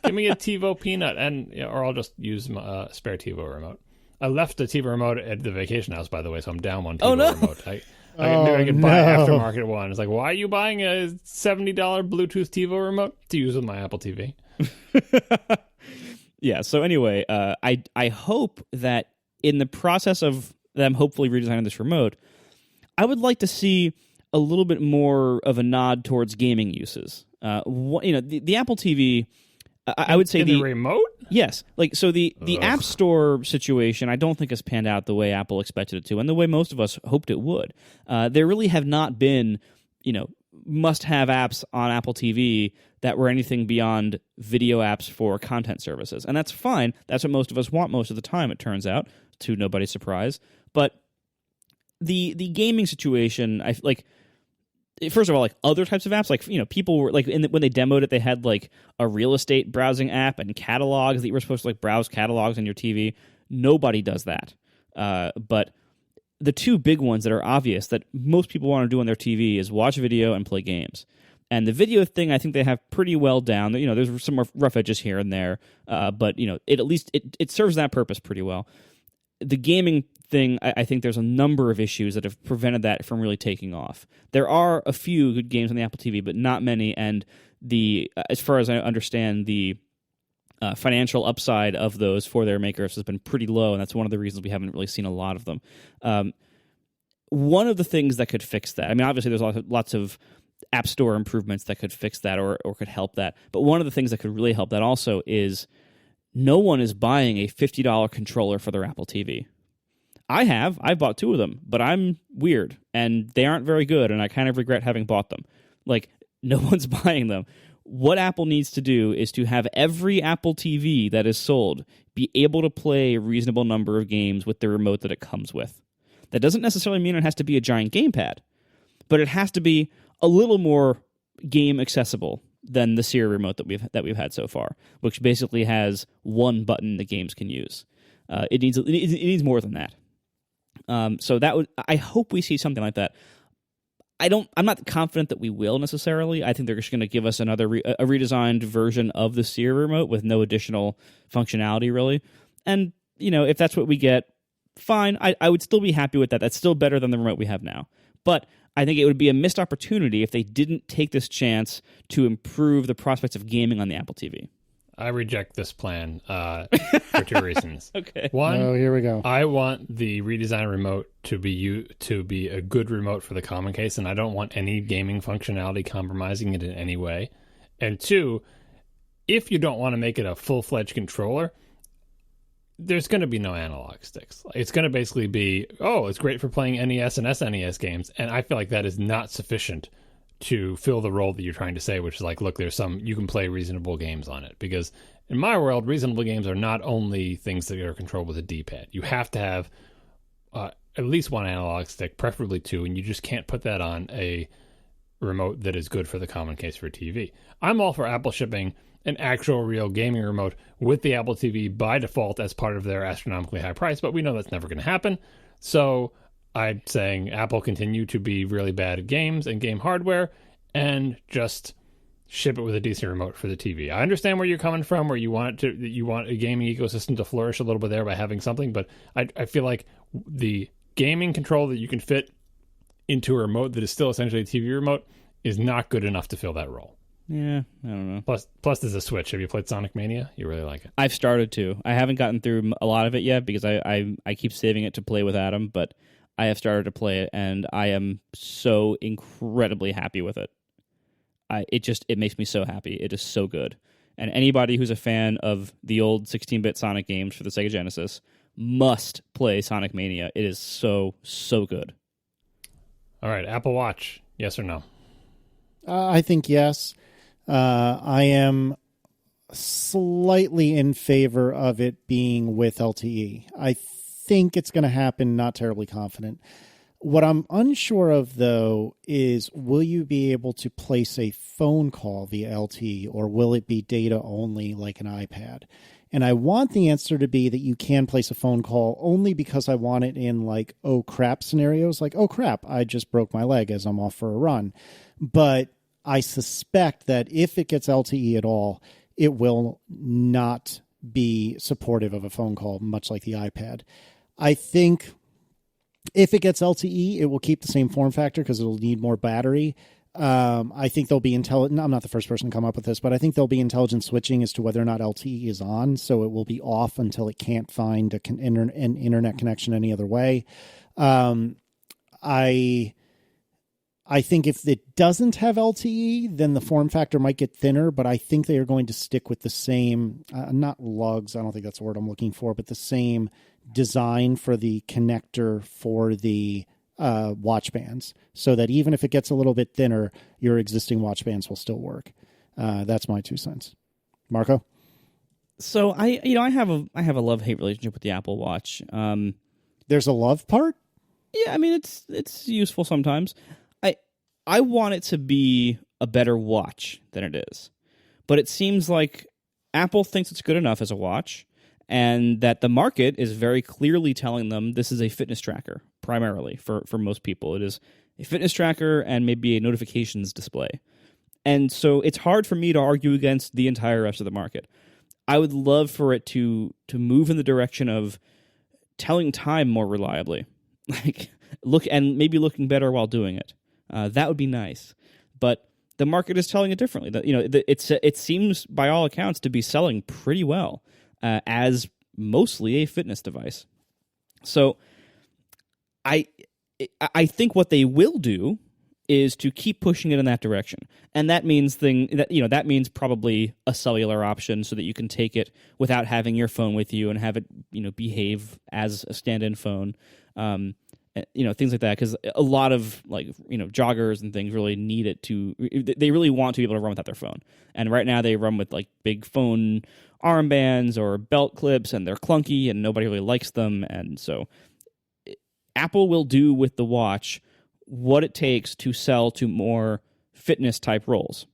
TiVo Peanut, or I'll just use my spare TiVo remote." I left the TiVo remote at the vacation house, by the way, so I'm down one TiVo remote. I could buy an aftermarket one. It's like, why are you buying a $70 Bluetooth TiVo remote to use with my Apple TV? Yeah. So anyway, I hope that in the process of them hopefully redesigning this remote, I would like to see a little bit more of a nod towards gaming uses. The Apple TV. I would say the remote. Yes, the App Store situation, I don't think has panned out the way Apple expected it to, and the way most of us hoped it would. There really have not been, must-have apps on Apple TV that were anything beyond video apps for content services, and that's fine. That's what most of us want most of the time. It turns out, to nobody's surprise. But the gaming situation, I like. First of all, like other types of apps, people were when they demoed it, they had like a real estate browsing app and catalogs that you were supposed to browse catalogs on your TV. Nobody does that. But the 2 big ones that are obvious that most people want to do on their TV is watch video and play games. And the video thing, I think they have pretty well down. There's some rough edges here and there, but it at least it serves that purpose pretty well. The gaming thing, I think there's a number of issues that have prevented that from really taking off. There are a few good games on the Apple TV, but not many. And as far as I understand, the financial upside of those for their makers has been pretty low, and that's one of the reasons we haven't really seen a lot of them. One of the things that could fix that, obviously there's lots of App Store improvements that could fix that or could help that, but one of the things that could really help that also is no one is buying a $50 controller for their Apple TV. I bought 2 of them, but I'm weird, and they aren't very good, and I kind of regret having bought them. No one's buying them. What Apple needs to do is to have every Apple TV that is sold be able to play a reasonable number of games with the remote that it comes with. That doesn't necessarily mean it has to be a giant gamepad, but it has to be a little more game accessible than the Siri remote that we've had so far, which basically has 1 button the games can use. It needs more than that. So I hope we see something like that. I'm not confident that we will necessarily. I think they're just going to give us another a redesigned version of the Siri remote with no additional functionality really. And if that's what we get, fine. I would still be happy with that. That's still better than the remote we have now. But I think it would be a missed opportunity if they didn't take this chance to improve the prospects of gaming on the Apple TV. I reject this plan for 2 reasons. Okay. One, here we go. I want the redesigned remote to be a good remote for the common case, and I don't want any gaming functionality compromising it in any way. And 2, if you don't want to make it a full-fledged controller, there's going to be no analog sticks. It's going to basically be, it's great for playing NES and SNES games, and I feel like that is not sufficient to fill the role that you're trying to say, which is look, you can play reasonable games on it. Because in my world, reasonable games are not only things that are controlled with a D-pad. You have to have at least 1 analog stick, preferably 2, and you just can't put that on a remote that is good for the common case for TV. I'm all for Apple shipping an actual real gaming remote with the Apple TV by default as part of their astronomically high price, but we know that's never going to happen. So I'm saying Apple continue to be really bad at games and game hardware and just ship it with a decent remote for the TV. I understand where you're coming from, where you want a gaming ecosystem to flourish a little bit there by having something, but I feel like the gaming control that you can fit into a remote that is still essentially a TV remote is not good enough to fill that role. Yeah, I don't know. Plus there's a Switch. Have you played Sonic Mania? You really like it. I've started to. I haven't gotten through a lot of it yet because I keep saving it to play with Adam, but I have started to play it, and I am so incredibly happy with it. It makes me so happy. It is so good. And anybody who's a fan of the old 16-bit Sonic games for the Sega Genesis must play Sonic Mania. It is so, so good. All right, Apple Watch, yes or no? I think yes. I am slightly in favor of it being with LTE. I think it's going to happen, not terribly confident. What I'm unsure of, though, is will you be able to place a phone call via LTE, or will it be data only like an iPad? And I want the answer to be that you can place a phone call, only because I want it in like, oh crap scenarios, like, oh crap, I just broke my leg as I'm off for a run. But I suspect that if it gets LTE at all, it will not be supportive of a phone call, much like the iPad. I think if it gets LTE, it will keep the same form factor because it'll need more battery. I think there'll be intelligent. I'm not the first person to come up with this, but I think there'll be intelligent switching as to whether or not LTE is on. So it will be off until it can't find an internet connection any other way. I think if it doesn't have LTE, then the form factor might get thinner, but I think they are going to stick with the same, not lugs, I don't think that's the word I'm looking for, but the same design for the connector for the watch bands, so that even if it gets a little bit thinner, your existing watch bands will still work. That's my 2 cents. Marco? So I have a love-hate relationship with the Apple Watch. There's a love part? Yeah, I mean it's useful sometimes. I want it to be a better watch than it is. But it seems like Apple thinks it's good enough as a watch, and that the market is very clearly telling them this is a fitness tracker, primarily, for most people. It is a fitness tracker and maybe a notifications display. And so it's hard for me to argue against the entire rest of the market. I would love for it to move in the direction of telling time more reliably. Maybe looking better while doing it. That would be nice, but the market is telling it differently. It seems by all accounts to be selling pretty well as mostly a fitness device. So, I think what they will do is to keep pushing it in that direction, and that means that means probably a cellular option so that you can take it without having your phone with you and have it behave as a stand-in phone. Things like that, because a lot of joggers and things really need it they really want to be able to run without their phone. And right now they run with big phone armbands or belt clips, and they're clunky and nobody really likes them. And so Apple will do with the watch what it takes to sell to more fitness type roles,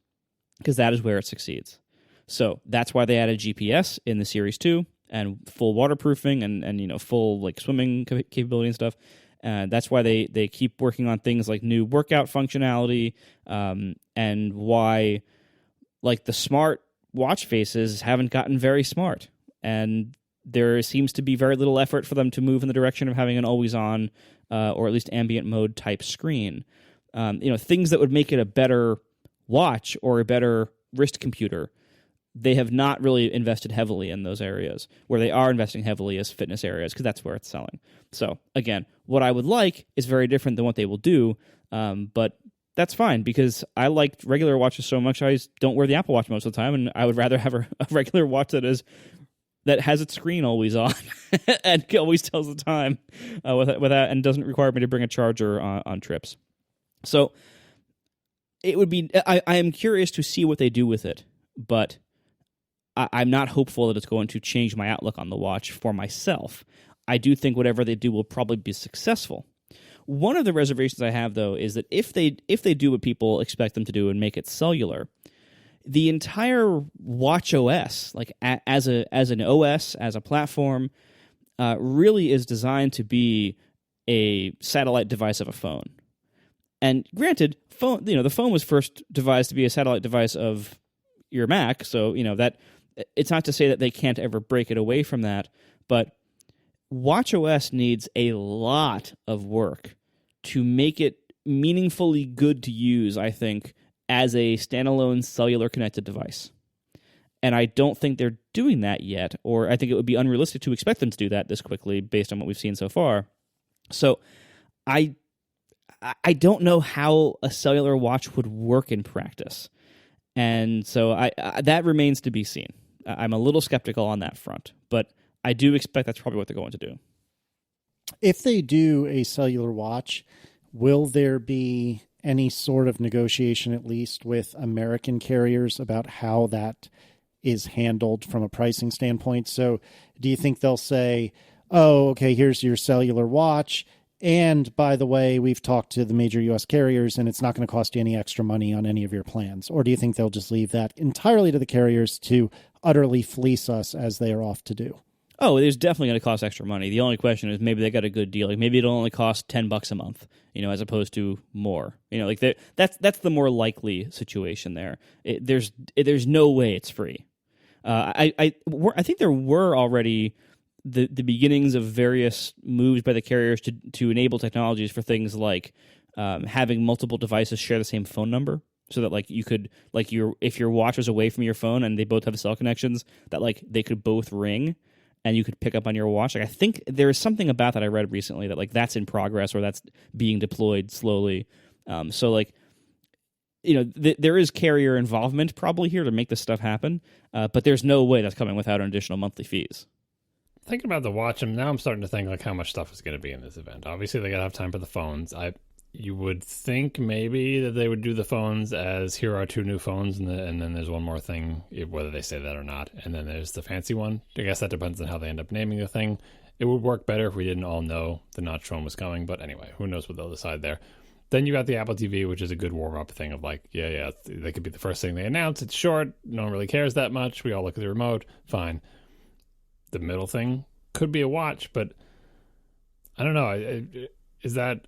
because that is where it succeeds. So that's why they added GPS in the Series 2 and full waterproofing and full swimming capability and stuff. That's why they keep working on things like new workout functionality, and why the smart watch faces haven't gotten very smart. And there seems to be very little effort for them to move in the direction of having an always-on or at least ambient mode type screen. Things that would make it a better watch or a better wrist computer. They have not really invested heavily in those areas. Where they are investing heavily is fitness areas, because that's where it's selling. So, again, what I would like is very different than what they will do, but that's fine, because I like regular watches so much I don't wear the Apple Watch most of the time, and I would rather have a regular watch that has its screen always on and always tells the time without and doesn't require me to bring a charger on trips. So, it would be. I am curious to see what they do with it, but I'm not hopeful that it's going to change my outlook on the watch for myself. I do think whatever they do will probably be successful. One of the reservations I have, though, is that if they do what people expect them to do and make it cellular, the entire watch OS, as an OS, as a platform, really is designed to be a satellite device of a phone. And granted, the phone was first devised to be a satellite device of your Mac, so that. It's not to say that they can't ever break it away from that, but watchOS needs a lot of work to make it meaningfully good to use, I think, as a standalone cellular connected device. And I don't think they're doing that yet, or I think it would be unrealistic to expect them to do that this quickly based on what we've seen so far. So I don't know how a cellular watch would work in practice. And so that remains to be seen. I'm a little skeptical on that front, but I do expect that's probably what they're going to do. If they do a cellular watch, will there be any sort of negotiation, at least with American carriers, about how that is handled from a pricing standpoint? So do you think they'll say, oh, okay, here's your cellular watch. And by the way, we've talked to the major U.S. carriers, and it's not going to cost you any extra money on any of your plans. Or do you think they'll just leave that entirely to the carriers to utterly fleece us as they are off to do? Oh, it's definitely going to cost extra money. The only question is maybe they got a good deal. Like maybe it'll only cost $10 a month, as opposed to more. Like that's the more likely situation there. There's no way it's free. I think there were already the beginnings of various moves by the carriers to enable technologies for things like having multiple devices share the same phone number. So that you could if your watch was away from your phone and they both have cell connections, that they could both ring. And you could pick up on your watch. I think there is something about that I read recently that that's in progress or that's being deployed slowly. There is carrier involvement probably here to make this stuff happen, but there's no way that's coming without an additional monthly fees. Thinking about the watch, and now I'm starting to think how much stuff is going to be in this event. Obviously, they got to have time for the phones. You would think maybe that they would do the phones as here are 2 new phones, and then there's one more thing, whether they say that or not, and then there's the fancy one. I guess that depends on how they end up naming the thing. It would work better if we didn't all know the notch phone was coming, but anyway, who knows what they'll decide there. Then you got the Apple TV, which is a good warm-up thing of they could be the first thing they announce. It's short, no one really cares that much, we all look at the remote, fine. The middle thing could be a watch, but I don't know, is that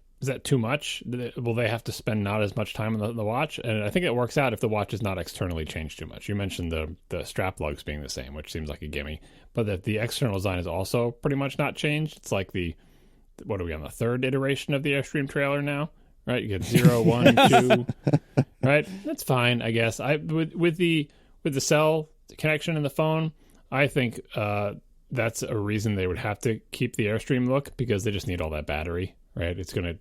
too much? Will they have to spend not as much time on the watch? And I think it works out if the watch is not externally changed too much. You mentioned the strap lugs being the same, which seems like a gimme. But that the external design is also pretty much not changed. It's like what are we on, the 3rd iteration of the Airstream trailer now? Right? You get 0, 1, 2. Right? That's fine, I guess. With the cell connection in the phone, I think that's a reason they would have to keep the Airstream look, because they just need all that battery. Right? It's going to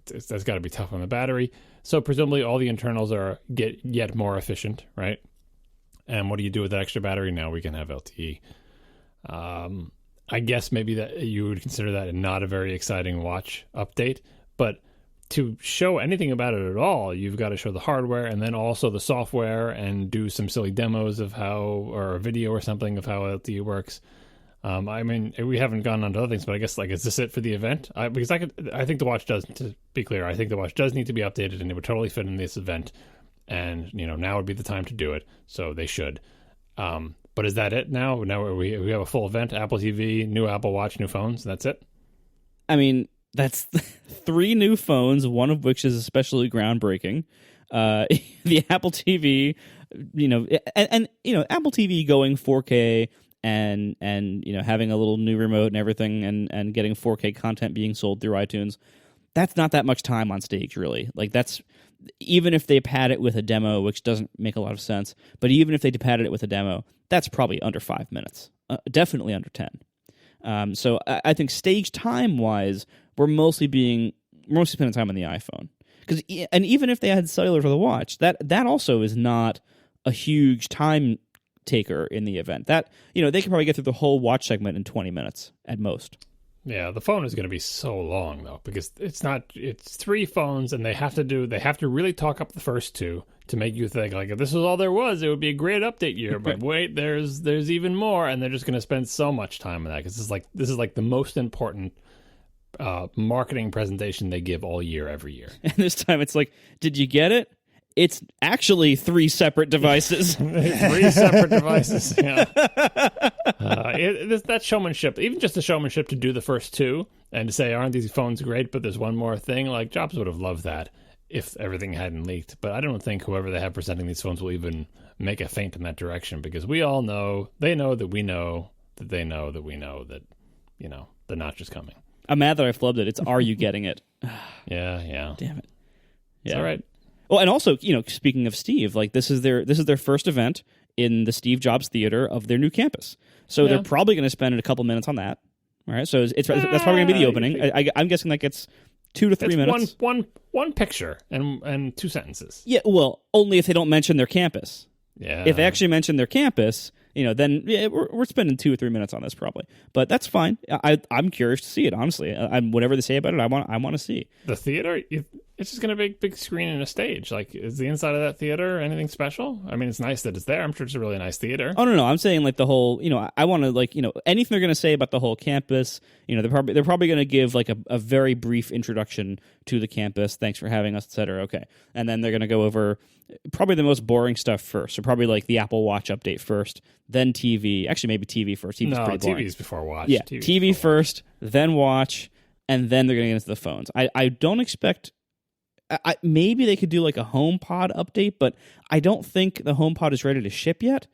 that's got to be tough on the battery. So presumably all the internals get yet more efficient, right? And what do you do with that extra battery? Now we can have LTE. I guess maybe that you would consider that not a very exciting watch update, but to show anything about it at all, you've got to show the hardware and then also the software and do some silly demos of or a video or something of how LTE works. I mean, we haven't gone on to other things, but I guess is this it for the event? I think the watch does. To be clear, I think the watch does need to be updated, and it would totally fit in this event. And now would be the time to do it, so they should. But is that it now? Now we have a full event: Apple TV, new Apple Watch, new phones. That's it. I mean, that's 3 new phones, one of which is especially groundbreaking. The Apple TV, and Apple TV going 4K. And having a little new remote and everything and getting 4K content being sold through iTunes, that's not that much time on stage, really. That's even if they pad it with a demo, which doesn't make a lot of sense, but even if they padded it with a demo, that's probably under 5 minutes, definitely under 10. So I think stage time wise, we're mostly spending time on the iPhone, and even if they had cellular for the watch, that also is not a huge time taker in the event. That they can probably get through the whole watch segment in 20 minutes at most. Yeah, the phone is going to be so long though, because it's 3 phones, and they have to really talk up the first 2 to make you think if this was all there was, it would be a great update year. But wait, there's even more, and they're just going to spend so much time on that, because this is the most important marketing presentation they give all year, every year. And this time it's did you get it? It's actually 3 separate devices. 3 separate devices. Yeah. That showmanship, even just the showmanship to do the first 2 and to say, aren't these phones great, but there's one more thing. Jobs would have loved that if everything hadn't leaked. But I don't think whoever they have presenting these phones will even make a feint in that direction, because we all know, they know that we know that they know that we know that, the notch is coming. I'm mad that I flubbed it. It's Are You Getting It? Yeah. Damn it. Yeah. It's all right. Well, and also, speaking of Steve, this is their first event in the Steve Jobs Theater of their new campus. So they're probably going to spend a couple minutes on that. All right, so that's probably going to be the opening. I'm guessing that gets 2 to 3 minutes. One picture and 2 sentences. Yeah, well, only if they don't mention their campus. Yeah. If they actually mention their campus, then we're spending 2 or 3 minutes on this probably. But that's fine. I'm curious to see it. Honestly, whatever they say about it, I want to see. The theater. It's just going to be a big screen and a stage. Like, is the inside of that theater anything special? I mean, it's nice that it's there. I'm sure it's a really nice theater. Oh no, I'm saying like the whole. I want to like anything they're going to say about the whole campus. They're probably going to give like a very brief introduction to the campus. Thanks for having us, etc. Okay, and then they're going to go over probably the most boring stuff first. So probably like the Apple Watch update first, then TV. Actually, maybe TV first. TV's pretty boring. TV's before Watch. Yeah, TV first, then Watch, and then they're going to get into the phones. I don't expect. Maybe they could do like a HomePod update, but I don't think the HomePod is ready to ship yet.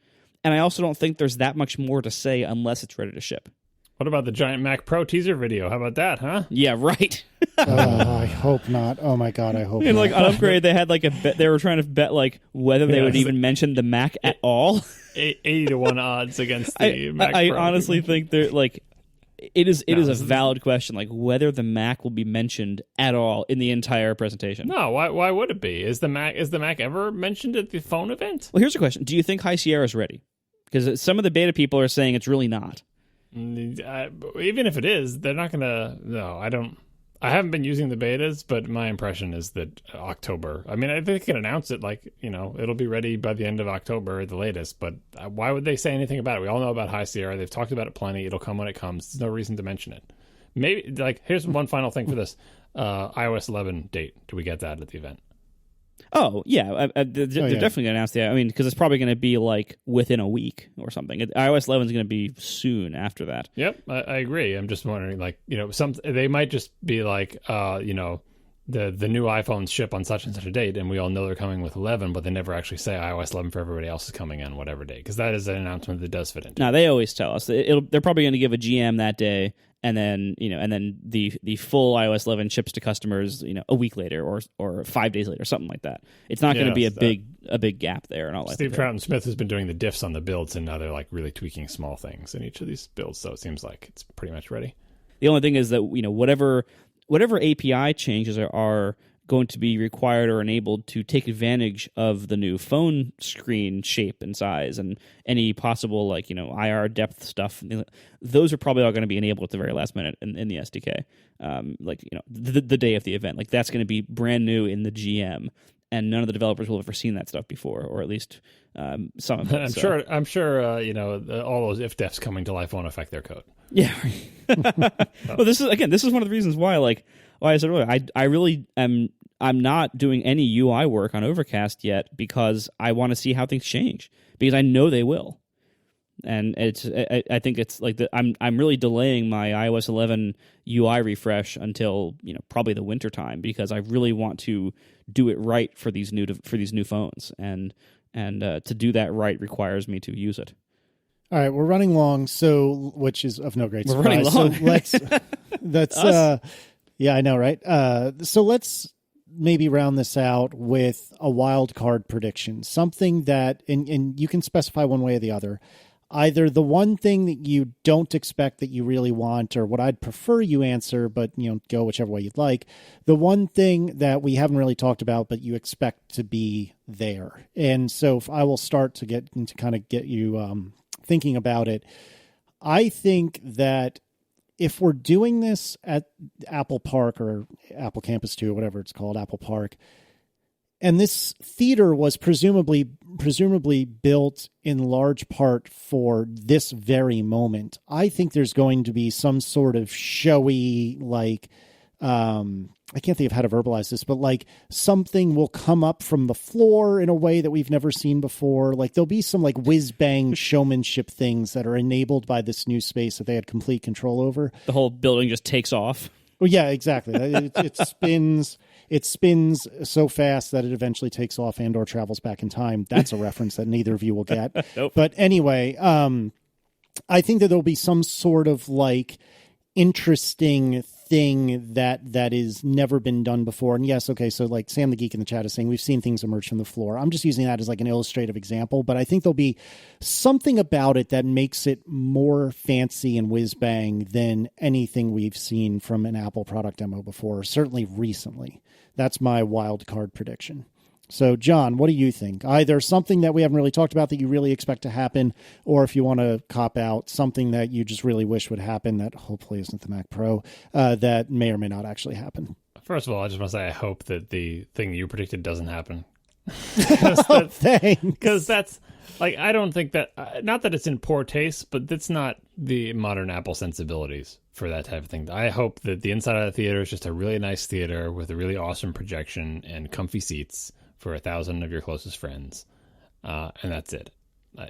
And I also don't think there's that much more to say unless it's ready to ship. What about the giant Mac Pro teaser video? How about that, huh? Yeah, right. I hope not. Oh my God, I hope and not. like on Upgrade, they had like a bet. They were trying to bet like whether they would even mention the Mac at all. 80 to 1 odds against the Mac Pro. I honestly think they're like. It is a valid question, like whether the Mac will be mentioned at all in the entire presentation. No, why would it be? Is the Mac ever mentioned at the phone event? Well, here's a question: do you think High Sierra is ready? Because some of the beta people are saying it's really not. Even if it is, they're not gonna. No, I don't. I haven't been using the betas, but my impression is that October. I mean, I think they can announce it like, it'll be ready by the end of October at the latest, but why would they say anything about it? We all know about High Sierra. They've talked about it plenty. It'll come when it comes. There's no reason to mention it. Maybe, like, here's one final thing for this. iOS 11 date. Do we get that at the event? Oh, yeah. They're definitely going to announce that. I mean, because it's probably going to be like within a week or something. iOS 11 is going to be soon after that. Yep, I agree. I'm just wondering, like, they might just be like, the new iPhones ship on such and such a date, and we all know they're coming with 11, but they never actually say iOS 11 for everybody else is coming on whatever day, because that is an announcement that does fit into. No, they always tell us. They're probably going to give a GM that day, and then the full iOS 11 ships to customers a week later or 5 days later, something like that. It's not going to be a big gap there. And all that. Steve Troughton-Smith has been doing the diffs on the builds, and now they're like really tweaking small things in each of these builds, so it seems like it's pretty much ready. The only thing is that whatever API changes are going to be required or enabled to take advantage of the new phone screen shape and size and any possible IR depth stuff. Those are probably all going to be enabled at the very last minute in the SDK. The day of the event, like that's going to be brand new in the GM, and none of the developers will have ever seen that stuff before, or at least some of it. I'm sure. All those if defs coming to life won't affect their code. Yeah. Well, this is one of the reasons why I said earlier, I really I'm not doing any UI work on Overcast yet because I want to see how things change, because I know they will. And I think it's like I'm really delaying my iOS 11 UI refresh until probably the winter time, because I really want to do it right for these new phones, and to do that right requires me to use it. All right, we're running long, which is of no great surprise. We're running long. So let's yeah, I know, right? So let's maybe round this out with a wild card prediction, something that, and you can specify one way or the other. Either the one thing that you don't expect that you really want, or what I'd prefer you answer, but go whichever way you'd like. The one thing that we haven't really talked about, but you expect to be there. And so if I will start to get you thinking about it. I think that if we're doing this at Apple Park or Apple Campus 2 or whatever it's called, Apple Park, and this theater was presumably built in large part for this very moment, I think there's going to be some sort of showy, I can't think of how to verbalize this, but something will come up from the floor in a way that we've never seen before. There'll be some whiz-bang showmanship things that are enabled by this new space that they had complete control over. The whole building just takes off. Well, yeah, exactly. It spins. It spins so fast that it eventually takes off and/or travels back in time. That's a reference that neither of you will get. Nope. But anyway, I think that there'll be some sort of interesting thing that is never been done before. And yes, okay, so Sam the Geek in the chat is saying we've seen things emerge from the floor. I'm just using that as an illustrative example, but I think there'll be something about it that makes it more fancy and whiz-bang than anything we've seen from an Apple product demo before, certainly recently. That's my wild card prediction. So, John, what do you think? Either something that we haven't really talked about that you really expect to happen, or if you want to cop out, something that you just really wish would happen that hopefully isn't the Mac Pro, that may or may not actually happen. First of all, I just want to say I hope that the thing you predicted doesn't happen. Oh, thanks. Because that's, like, I don't think that, not that it's in poor taste, but that's not the modern Apple sensibilities for that type of thing. I hope that the inside of the theater is just a really nice theater with a really awesome projection and comfy seats for 1,000 of your closest friends. And that's it.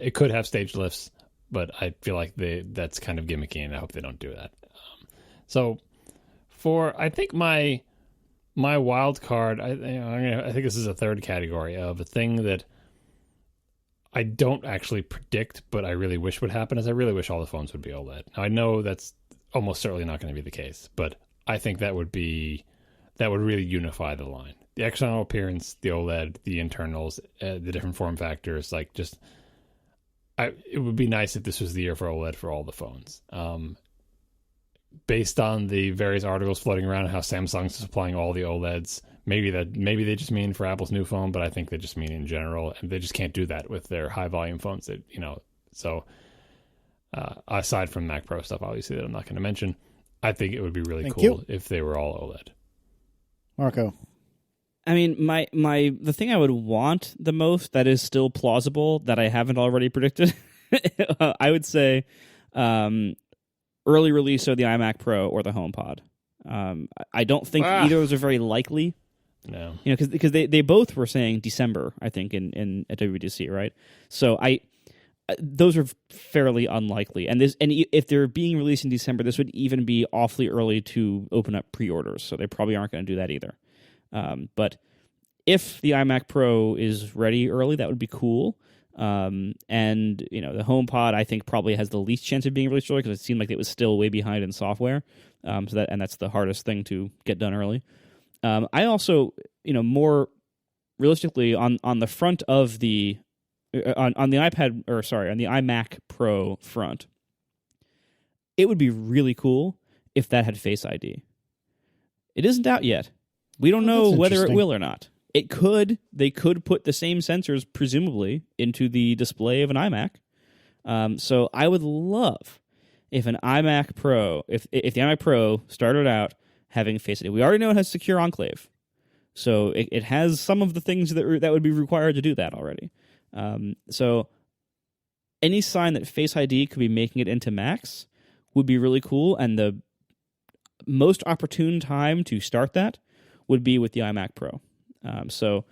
It could have stage lifts, but I feel like that's kind of gimmicky, and I hope they don't do that. I think my wild card, I think this is a third category of a thing that I don't actually predict, but I really wish would happen, is I really wish all the phones would be OLED. Now, I know that's almost certainly not going to be the case, but I think that would really unify the line. The external appearance, the OLED, the internals, the different form factors, like it would be nice if this was the year for OLED for all the phones. Based on the various articles floating around how Samsung's supplying all the OLEDs, maybe they just mean for Apple's new phone, but I think they just mean in general, and they just can't do that with their high volume phones. That so aside from Mac Pro stuff, obviously that I'm not going to mention, I think it would be really cool if they were all OLED. Marco. I mean, the thing I would want the most that is still plausible that I haven't already predicted, I would say early release of the iMac Pro or the HomePod. I don't think either of those are very likely. No, because they both were saying December, I think, in at WWDC, right? So those are fairly unlikely, and if they're being released in December, this would even be awfully early to open up pre-orders. So they probably aren't going to do that either. But if the iMac Pro is ready early, that would be cool. And the HomePod, I think, probably has the least chance of being released early because it seemed like it was still way behind in software. That's the hardest thing to get done early. I also, more realistically, on the front of the on the iMac Pro front, it would be really cool if that had Face ID. It isn't out yet. We don't know whether it will or not. It could. They could put the same sensors, presumably, into the display of an iMac. So I would love if an iMac Pro, if the iMac Pro started out having Face ID. We already know it has Secure Enclave, so it has some of the things that would be required to do that already. So any sign that Face ID could be making it into Macs would be really cool, and the most opportune time to start that would be with the iMac Pro. So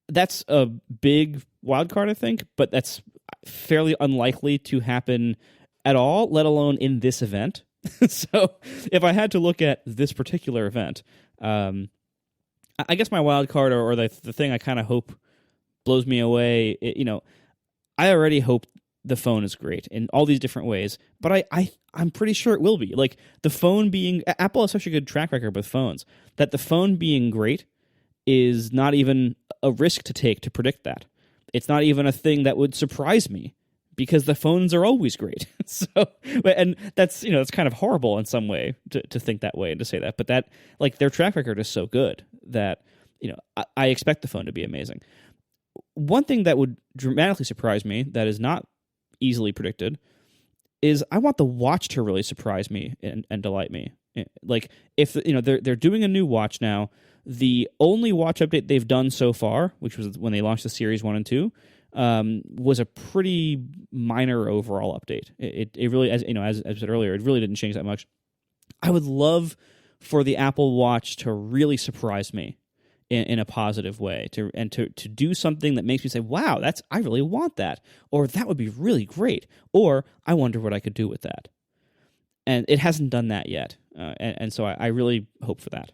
that's a big wild card, I think, but that's fairly unlikely to happen at all, let alone in this event. So if I had to look at this particular event, I guess my wild card or the thing I kind of hope blows me away, I already hope the phone is great in all these different ways, but I'm pretty sure it will be. Like, the phone being... Apple has such a good track record with phones that the phone being great is not even a risk to take to predict that. It's not even a thing that would surprise me because the phones are always great. So, and that's, it's kind of horrible in some way to think that way and to say that, but that, like, their track record is so good that, I expect the phone to be amazing. One thing that would dramatically surprise me that is not easily predicted is I want the watch to really surprise me and delight me. Like, if they're doing a new watch now, the only watch update they've done so far, which was when they launched the Series 1 and 2, was a pretty minor overall update. It really, as I said earlier, it really didn't change that much. I would love for the Apple Watch to really surprise me in a positive way, to do something that makes me say, wow, I really want that, or that would be really great, or I wonder what I could do with that. And it hasn't done that yet, and so I really hope for that.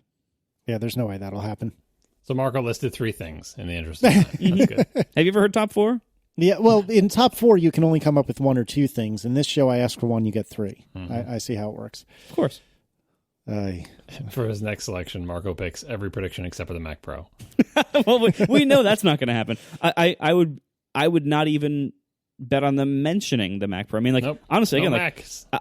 Yeah, there's no way that'll happen. So Marco listed 3 things in the interest of time. That's good. Have you ever heard top 4? Yeah, well, in top 4, you can only come up with 1 or 2 things. In this show, I ask for 1, you get 3. Mm-hmm. I see how it works. Of course. For his next selection, Marco picks every prediction except for the Mac Pro. Well, we know that's not going to happen. I would not even bet on them mentioning the Mac Pro. I mean, like, nope. Honestly, again,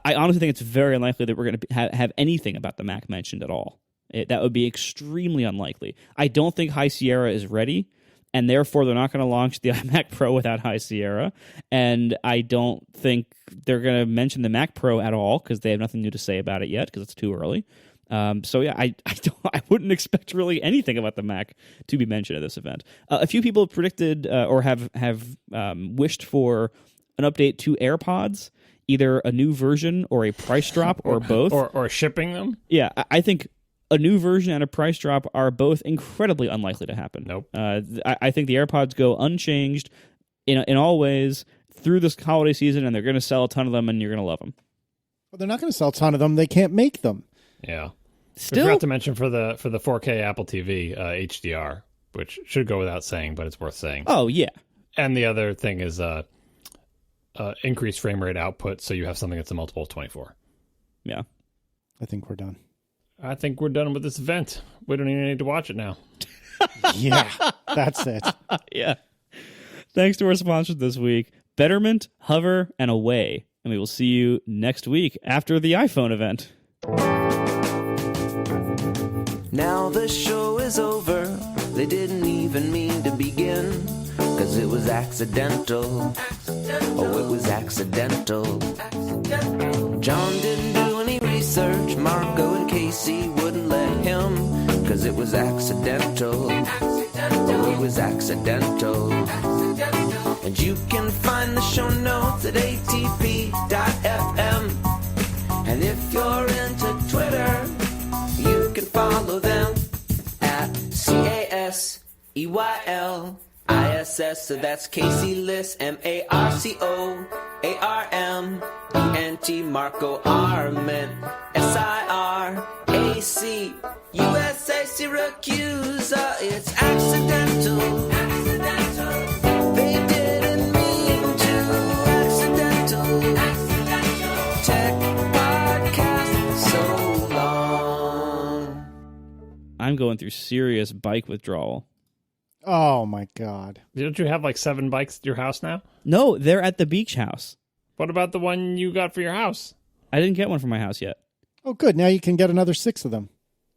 I honestly think it's very unlikely that we're going to have anything about the Mac mentioned at all. That would be extremely unlikely. I don't think High Sierra is ready, and therefore they're not going to launch the iMac Pro without High Sierra. And I don't think they're going to mention the Mac Pro at all because they have nothing new to say about it yet because it's too early. So yeah, I wouldn't expect really anything about the Mac to be mentioned at this event. A few people predicted or have wished for an update to AirPods, either a new version or a price drop or both, or shipping them. Yeah, I think a new version and a price drop are both incredibly unlikely to happen. Nope. I think the AirPods go unchanged in all ways through this holiday season, and they're going to sell a ton of them, and you're going to love them. Well, they're not going to sell a ton of them. They can't make them. Yeah. Still, We forgot to mention for the 4K Apple TV HDR, which should go without saying, but it's worth saying. Oh yeah. And the other thing is increased frame rate output, so you have something that's a multiple of 24. Yeah. I think we're done. I think we're done with this event. We don't even need to watch it now. Yeah, that's it. Yeah. Thanks to our sponsors this week, Betterment, Hover, and Away. And we will see you next week after the iPhone event. Now the show is over. They didn't even mean to begin, 'cause it was accidental. Oh, it was accidental. John didn't do any research. Marco and Casey wouldn't let him, 'cause it was accidental. Oh, it was accidental. And you can find the show notes at atp.fm. And if you're into Twitter, you can follow them at CASEYLISS. So that's Casey Liss, MARCOARMENT, Marco Arment, SIRAC, USA Syracuse. It's accidental. They didn't mean to. Accidental. Tech podcast so long. I'm going through serious bike withdrawal. Oh, my God. Don't you have like 7 bikes at your house now? No, they're at the beach house. What about the one you got for your house? I didn't get one for my house yet. Oh, good. Now you can get another 6 of them.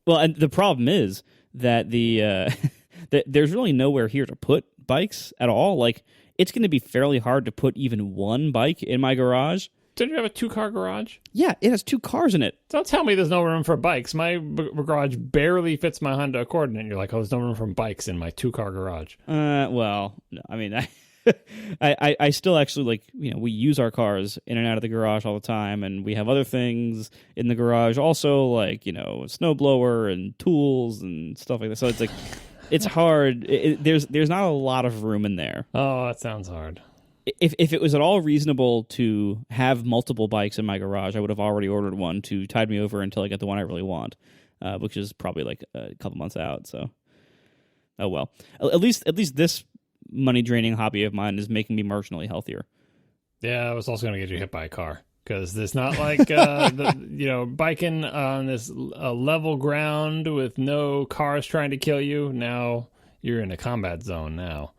Well, and the problem is that that there's really nowhere here to put bikes at all. Like, it's going to be fairly hard to put even one bike in my garage. Don't you have a 2-car garage? Yeah, it has 2 cars in it. Don't tell me there's no room for bikes. My garage barely fits my Honda Accord, and you're like, oh, there's no room for bikes in my 2-car garage. Well, no, I mean, I still actually, like, we use our cars in and out of the garage all the time, and we have other things in the garage also, like, a snowblower and tools and stuff like that. So it's like, it's hard. There's not a lot of room in there. Oh, that sounds hard. If it was at all reasonable to have multiple bikes in my garage, I would have already ordered one to tide me over until I get the one I really want, which is probably like a couple months out. So, oh well. At least this money draining hobby of mine is making me marginally healthier. Yeah, I was also going to get you hit by a car, because it's not like biking on this level ground with no cars trying to kill you. Now you're in a combat zone now.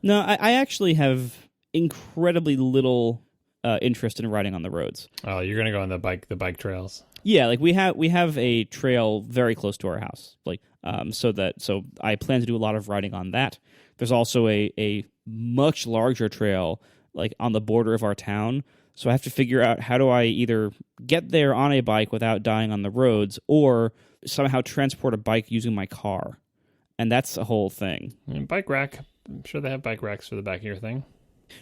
No, I actually have incredibly little interest in riding on the roads. Oh, you're going to go on the bike trails? Yeah, like we have a trail very close to our house. Like so I plan to do a lot of riding on that. There's also a much larger trail like on the border of our town. So I have to figure out how do I either get there on a bike without dying on the roads, or somehow transport a bike using my car. And that's a whole thing. And bike rack. I'm sure they have bike racks for the back of your thing.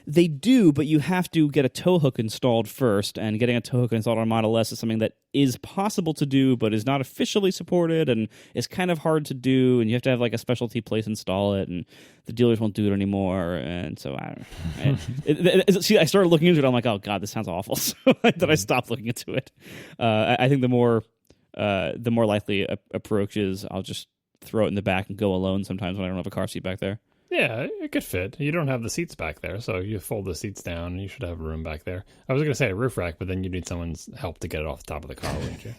They do, but you have to get a tow hook installed first, and getting a tow hook installed on Model S is something that is possible to do, but is not officially supported, and is kind of hard to do, and you have to have like a specialty place install it, and the dealers won't do it anymore, and so I don't know. See, I started looking into it, I'm like, oh god, this sounds awful, so that I stopped looking into it. I think the more likely approach is I'll just throw it in the back and go alone sometimes when I don't have a car seat back there. Yeah, it could fit. You don't have the seats back there, so you fold the seats down, and you should have room back there. I was going to say a roof rack, but then you need someone's help to get it off the top of the car, wouldn't you?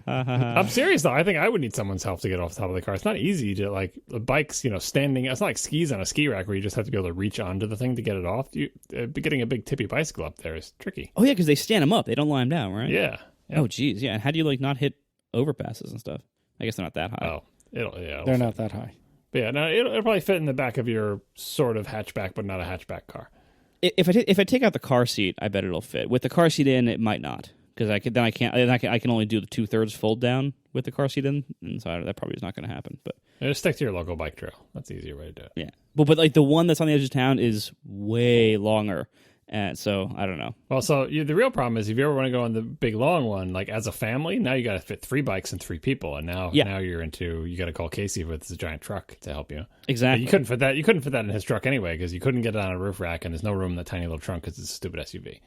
I'm serious, though. I think I would need someone's help to get off the top of the car. It's not easy to, like, the bike's, standing. It's not like skis on a ski rack where you just have to be able to reach onto the thing to get it off. Getting a big tippy bicycle up there is tricky. Oh, yeah, because they stand them up. They don't lie them down, right? Yeah. Oh, geez, yeah. And how do you, not hit overpasses and stuff? I guess they're not that high. Oh, they're not that high. But yeah, no, it'll probably fit in the back of your sort of hatchback, but not a hatchback car. If I take out the car seat, I bet it'll fit. With the car seat in, it might not, because I can only do the 2/3 fold down with the car seat in, and so that probably is not going to happen. But Just stick to your local bike trail. That's the easier way to do it. yeah, but like the one that's on the edge of town is way longer, and so I don't know. Well, so the real problem is if you ever want to go on the big long one, like as a family, now you got to fit 3 bikes and 3 people, and now you got to call Casey with his giant truck to help you. Exactly. But you couldn't fit that. You couldn't fit that in his truck anyway because you couldn't get it on a roof rack, and there's no room in the tiny little trunk because it's a stupid SUV.